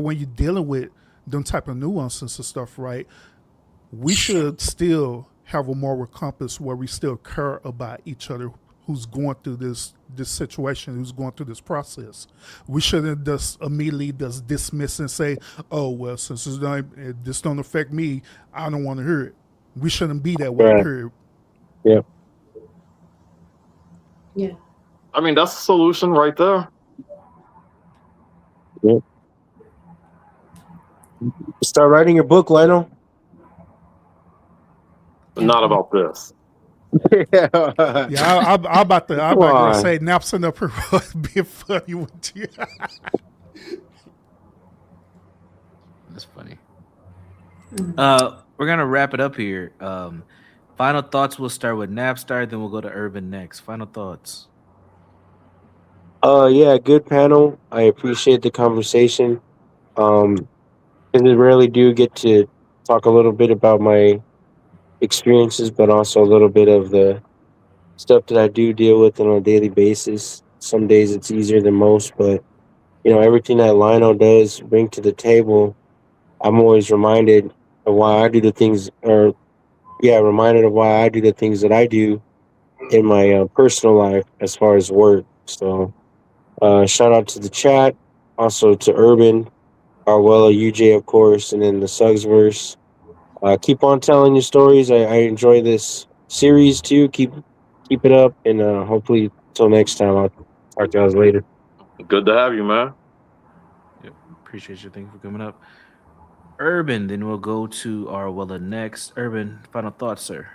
when you're dealing with them type of nuances and stuff, right? We should still have a moral compass where we still care about each other who's going through this situation, who's going through this process. We shouldn't just immediately just dismiss and say, "Oh well, since this don't affect me, I don't want to hear it." We shouldn't be that way. Right. Period. Yeah. Yeah. I mean, that's the solution right there. Yeah. Start writing your book, Lionel. But not about this. Yeah. Yeah, I Come about to on. say naps up here being funny with you. That's funny. Mhm. We're gonna wrap it up here. Final thoughts. We'll start with Napstar, then we'll go to Urban next. Final thoughts. Yeah, good panel. I appreciate the conversation. Um, and I rarely do get to talk a little bit about my experiences, but also a little bit of the stuff that I do deal with on a daily basis. Some days it's easier than most, but everything that Lionel does bring to the table, I'm always reminded of why I do the things, or yeah, reminded of why I do the things that I do in my personal life as far as work. So, shout out to the chat, also to Urban, Arwella, UJ, of course, and then the Suggs verse. Keep on telling your stories. I enjoy this series too. Keep it up, and hopefully till next time. I'll talk to you guys later. Good to have you, man. Yep. Appreciate you. Thank you for coming up. Urban, then we'll go to Arwella next. Urban, final thoughts, sir.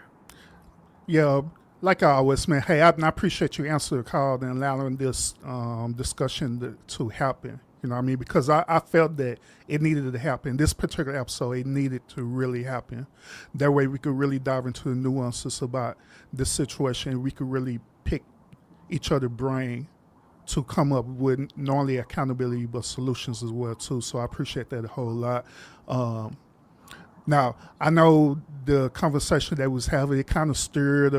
Yeah, like I always, man. Hey, I appreciate you answering the call and allowing this discussion to happen. You know what I mean? Because I felt that it needed to happen. This particular episode, it needed to really happen. That way we could really dive into the nuances about this situation. We could really pick each other's brain to come up with not only accountability but solutions as well too. So I appreciate that a whole lot. Now I know the conversation that was having, it kind of stirred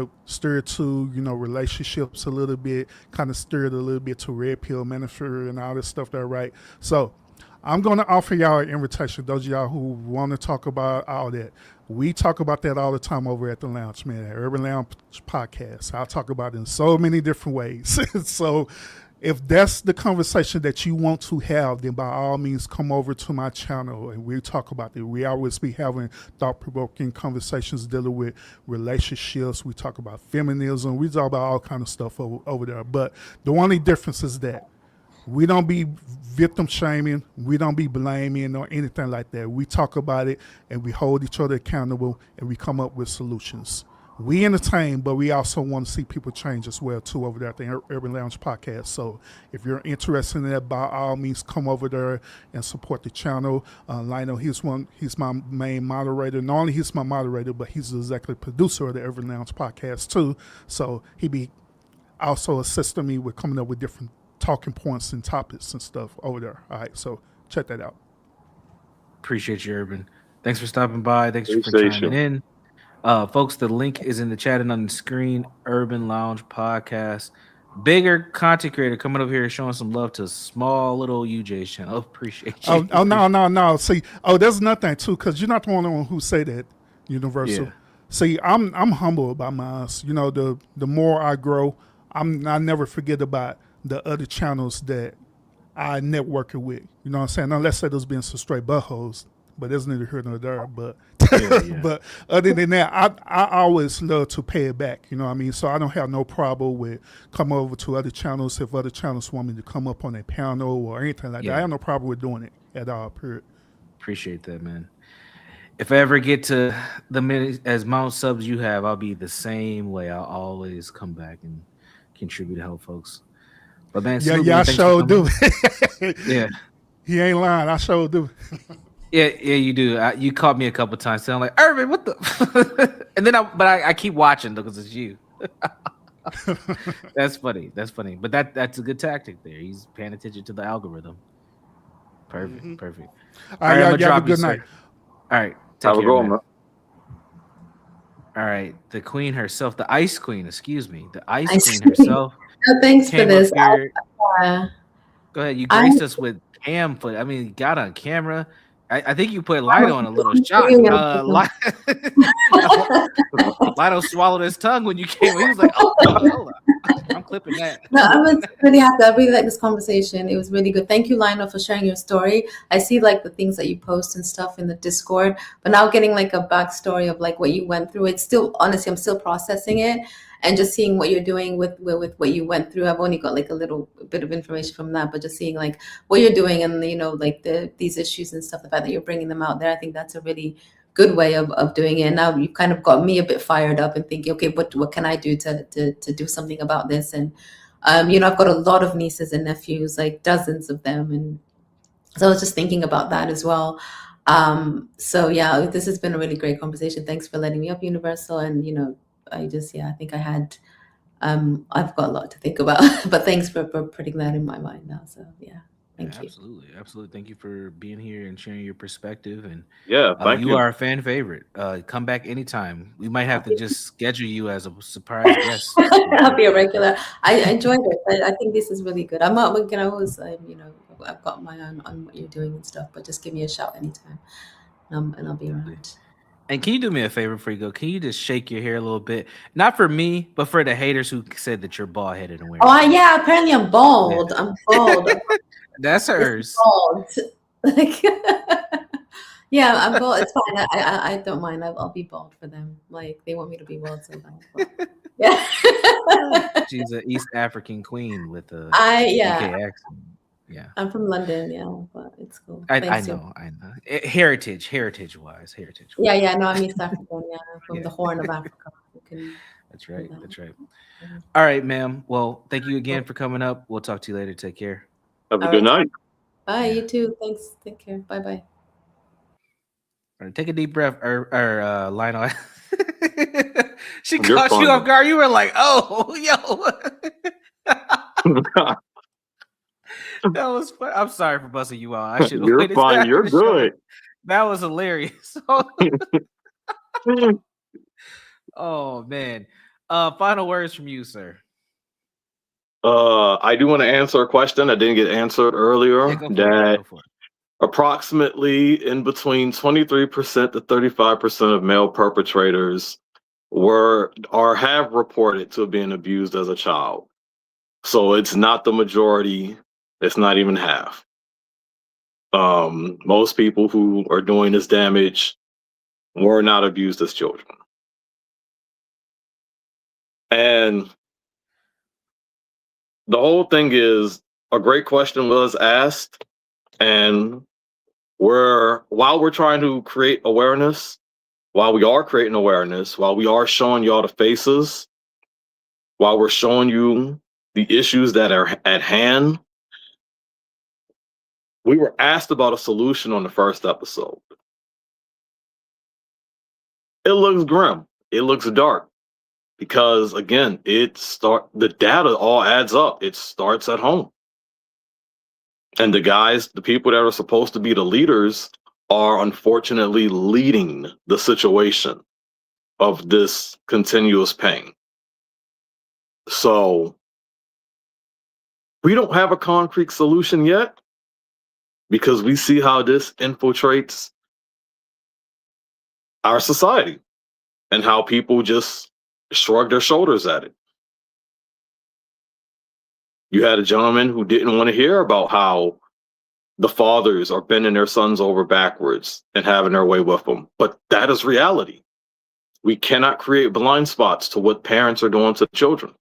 to relationships a little bit, kind of stirred a little bit to red pill manufacturer and all this stuff there, right? So I'm going to offer y'all an invitation. Those of y'all who want to talk about all that, we talk about that all the time over at the Lounge, man, at Urban Lounge Podcast. I'll talk about it in so many different ways. So if that's the conversation that you want to have, then by all means come over to my channel and we'll talk about it. We always be having thought-provoking conversations dealing with relationships. We talk about feminism. We talk about all kind of stuff over there. But the only difference is that we don't be victim shaming. We don't be blaming or anything like that. We talk about it and we hold each other accountable and we come up with solutions. We entertain, but we also want to see people change as well too over there at the Urban Lounge Podcast. So if you're interested in that, by all means, come over there and support the channel. Lionel, he's my main moderator. Not only he's my moderator, but he's the executive producer of the Urban Lounge Podcast too. So he be also assisting me with coming up with different talking points and topics and stuff over there. All right, so check that out. Appreciate you, Urban. Thanks for stopping by. Thanks for Appreciate chiming you. in. Folks, the link is in the chat and on the screen. Urban Lounge Podcast. Bigger content creator coming up here showing some love to a small little UJ channel. Appreciate you. No. See, there's nothing too, because you're not the only one who say that, Universal. Yeah. See, I'm humble about mine. The more I grow, I never forget about the other channels that I networking with. You know what I'm saying? Unless there's been some straight buttholes, but there's neither here nor there. But but other than that, I always love to pay it back. You know what I mean? So I don't have no problem with coming over to other channels if other channels want me to come up on a panel or anything like that. I have no problem with doing it at all. Period. Appreciate that, man. If I ever get to the many as amount of subs you have, I'll be the same way. I'll always come back and contribute to help folks. But man, I sure do. Yeah, he ain't lying. I sure do. Yeah, you do. You caught me a couple times, so I'm like, Irvin, what the? And then I keep watching because it's you. That's funny. But that's a good tactic there. He's paying attention to the algorithm. Perfect. All right, y'all have a good night. All right, have a good one, man. All right, the queen herself, the ice queen. Excuse me, the ice queen herself. No, thanks for this. Go ahead. You graced us with cam foot. I mean, you got on camera. I think you put Lionel on a little shot. Lionel swallowed his tongue when you came. He was like, "Oh, hold on. I'm clipping that." No, I was really happy. I really like this conversation. It was really good. Thank you, Lionel, for sharing your story. I see like the things that you post and stuff in the Discord, but now getting like a backstory of like what you went through. It's still, honestly, I'm still processing it. And just seeing what you're doing with what you went through. I've only got like a little bit of information from that, but just seeing like what you're doing and, like these issues and stuff, the fact that you're bringing them out there, I think that's a really good way of doing it. Now you kind of got me a bit fired up and thinking, okay, what can I do to do something about this? And, I've got a lot of nieces and nephews, like dozens of them. And so I was just thinking about that as well. So yeah, this has been a really great conversation. Thanks for letting me up, Universal. And, I think I had I've got a lot to think about. But thanks for putting that in my mind now. So yeah, thank you. Absolutely. Thank you for being here and sharing your perspective. And Yeah, thank you you. are a fan favorite. Come back anytime. We might have to just schedule you as a surprise guest. I'll be a regular. I enjoyed it. I think this is really good. I'm not. We can always, I've got my eye on what you're doing and stuff. But just give me a shout anytime, and I'll be around. And can you do me a favor before you go? Can you just shake your hair a little bit? Not for me, but for the haters who said that you're bald headed and wearing. Oh yeah, apparently I'm bald. I'm bald. That's hers. Bald. Like, yeah, I'm bald. It's fine. I don't mind. I'll be bald for them. Like they want me to be bald so bad. Yeah. She's an East African queen with a yeah. UK accent. Yeah. I'm from London, yeah, but it's cool. I know. Heritage wise. Yeah, no, I'm East African, yeah, from the Horn of Africa. That's right. All right, ma'am. Well, thank you again for coming up. We'll talk to you later. Take care. Have a good night. Bye, you too. Thanks. Take care. Bye. All right, take a deep breath, Lionel. She You're caught fine. you off guard. You were like, "Oh, yo." That was fun. I'm sorry for busting you out. I should. You're fine. You're good. That was hilarious. Oh man. Final words from you, sir. I do want to answer a question that didn't get answered earlier. That approximately in between 23% to 35% of male perpetrators have reported to being abused as a child. So it's not the majority. It's not even half. Most people who are doing this damage were not abused as children. And the whole thing is, a great question was asked, and while we're trying to create awareness, while we are creating awareness, while we are showing y'all the faces, while we're showing you the issues that are at hand, we were asked about a solution on the first episode. It looks grim. It looks dark. Because again, the data all adds up. It starts at home. And the people that are supposed to be the leaders are unfortunately leading the situation of this continuous pain. So we don't have a concrete solution yet because we see how this infiltrates our society and how people just shrug their shoulders at it. You had a gentleman who didn't want to hear about how the fathers are bending their sons over backwards and having their way with them. But that is reality. We cannot create blind spots to what parents are doing to children.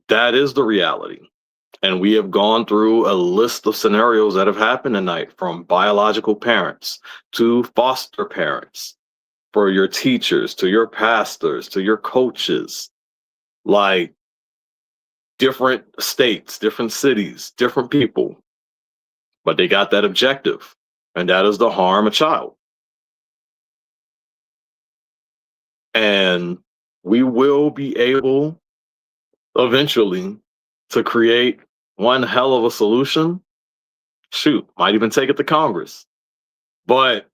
That is the reality. And we have gone through a list of scenarios that have happened tonight, from biological parents to foster parents, for your teachers, to your pastors, to your coaches, like different states, different cities, different people. But they got that objective, and that is to harm a child. And we will be able eventually to create one hell of a solution. Shoot, might even take it to Congress. But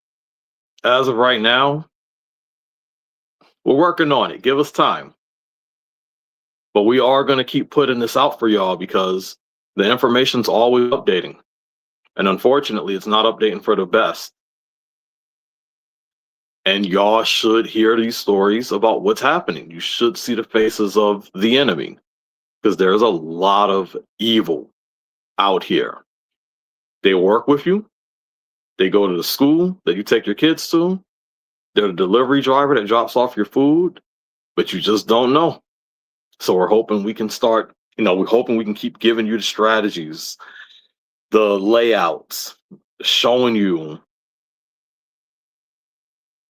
as of right now, we're working on it. Give us time. But we are going to keep putting this out for y'all because the information's always updating. And unfortunately, it's not updating for the best. And y'all should hear these stories about what's happening. You should see the faces of the enemy, because there's a lot of evil out here. They work with you. They go to the school that you take your kids to. They're the delivery driver that drops off your food, but you just don't know. So we're hoping we can keep giving you the strategies, the layouts, showing you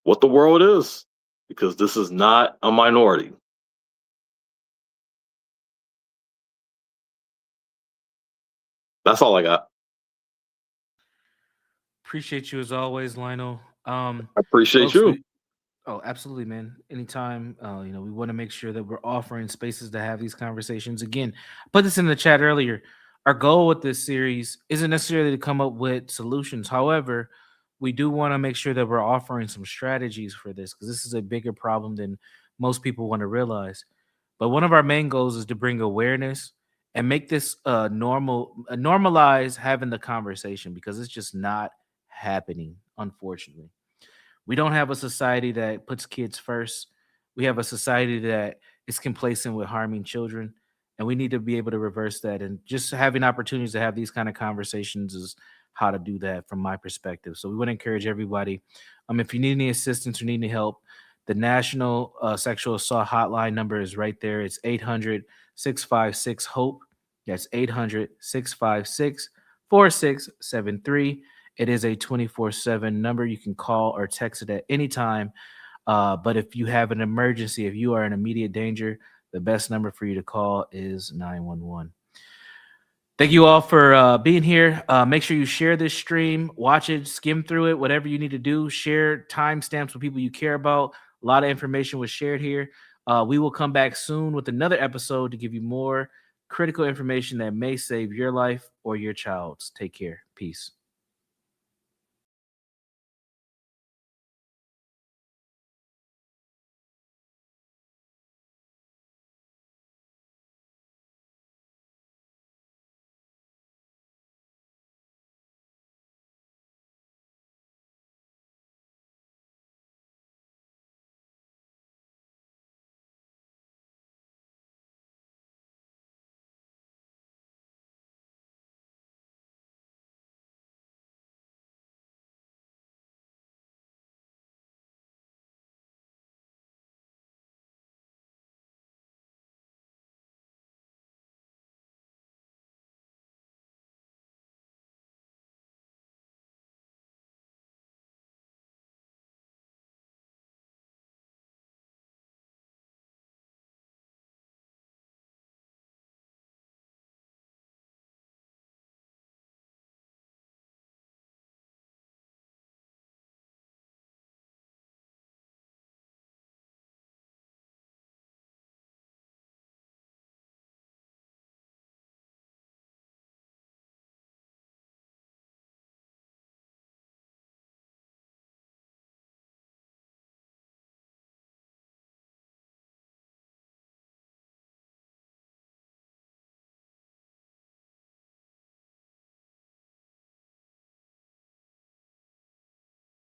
what the world is, because this is not a minority. That's all I got. Appreciate you as always, Lionel. I appreciate folks, you. Oh, absolutely, man. Anytime, we want to make sure that we're offering spaces to have these conversations. Again, I put this in the chat earlier. Our goal with this series isn't necessarily to come up with solutions. However, we do want to make sure that we're offering some strategies for this because this is a bigger problem than most people want to realize. But one of our main goals is to bring awareness and make this normalize having the conversation because it's just not happening, unfortunately. We don't have a society that puts kids first. We have a society that is complacent with harming children. And we need to be able to reverse that. And just having opportunities to have these kind of conversations is how to do that from my perspective. So we want to encourage everybody. If you need any assistance or need any help, the National Sexual Assault Hotline number is right there. It's 800-656-HOPE. That's 800-656-4673. It is a 24/7 number. You can call or text it at any time. But if you have an emergency, if you are in immediate danger, the best number for you to call is 911. Thank you all for being here. Make sure you share this stream, watch it, skim through it, whatever you need to do. Share timestamps with people you care about. A lot of information was shared here. We will come back soon with another episode to give you more critical information that may save your life or your child's. Take care. Peace.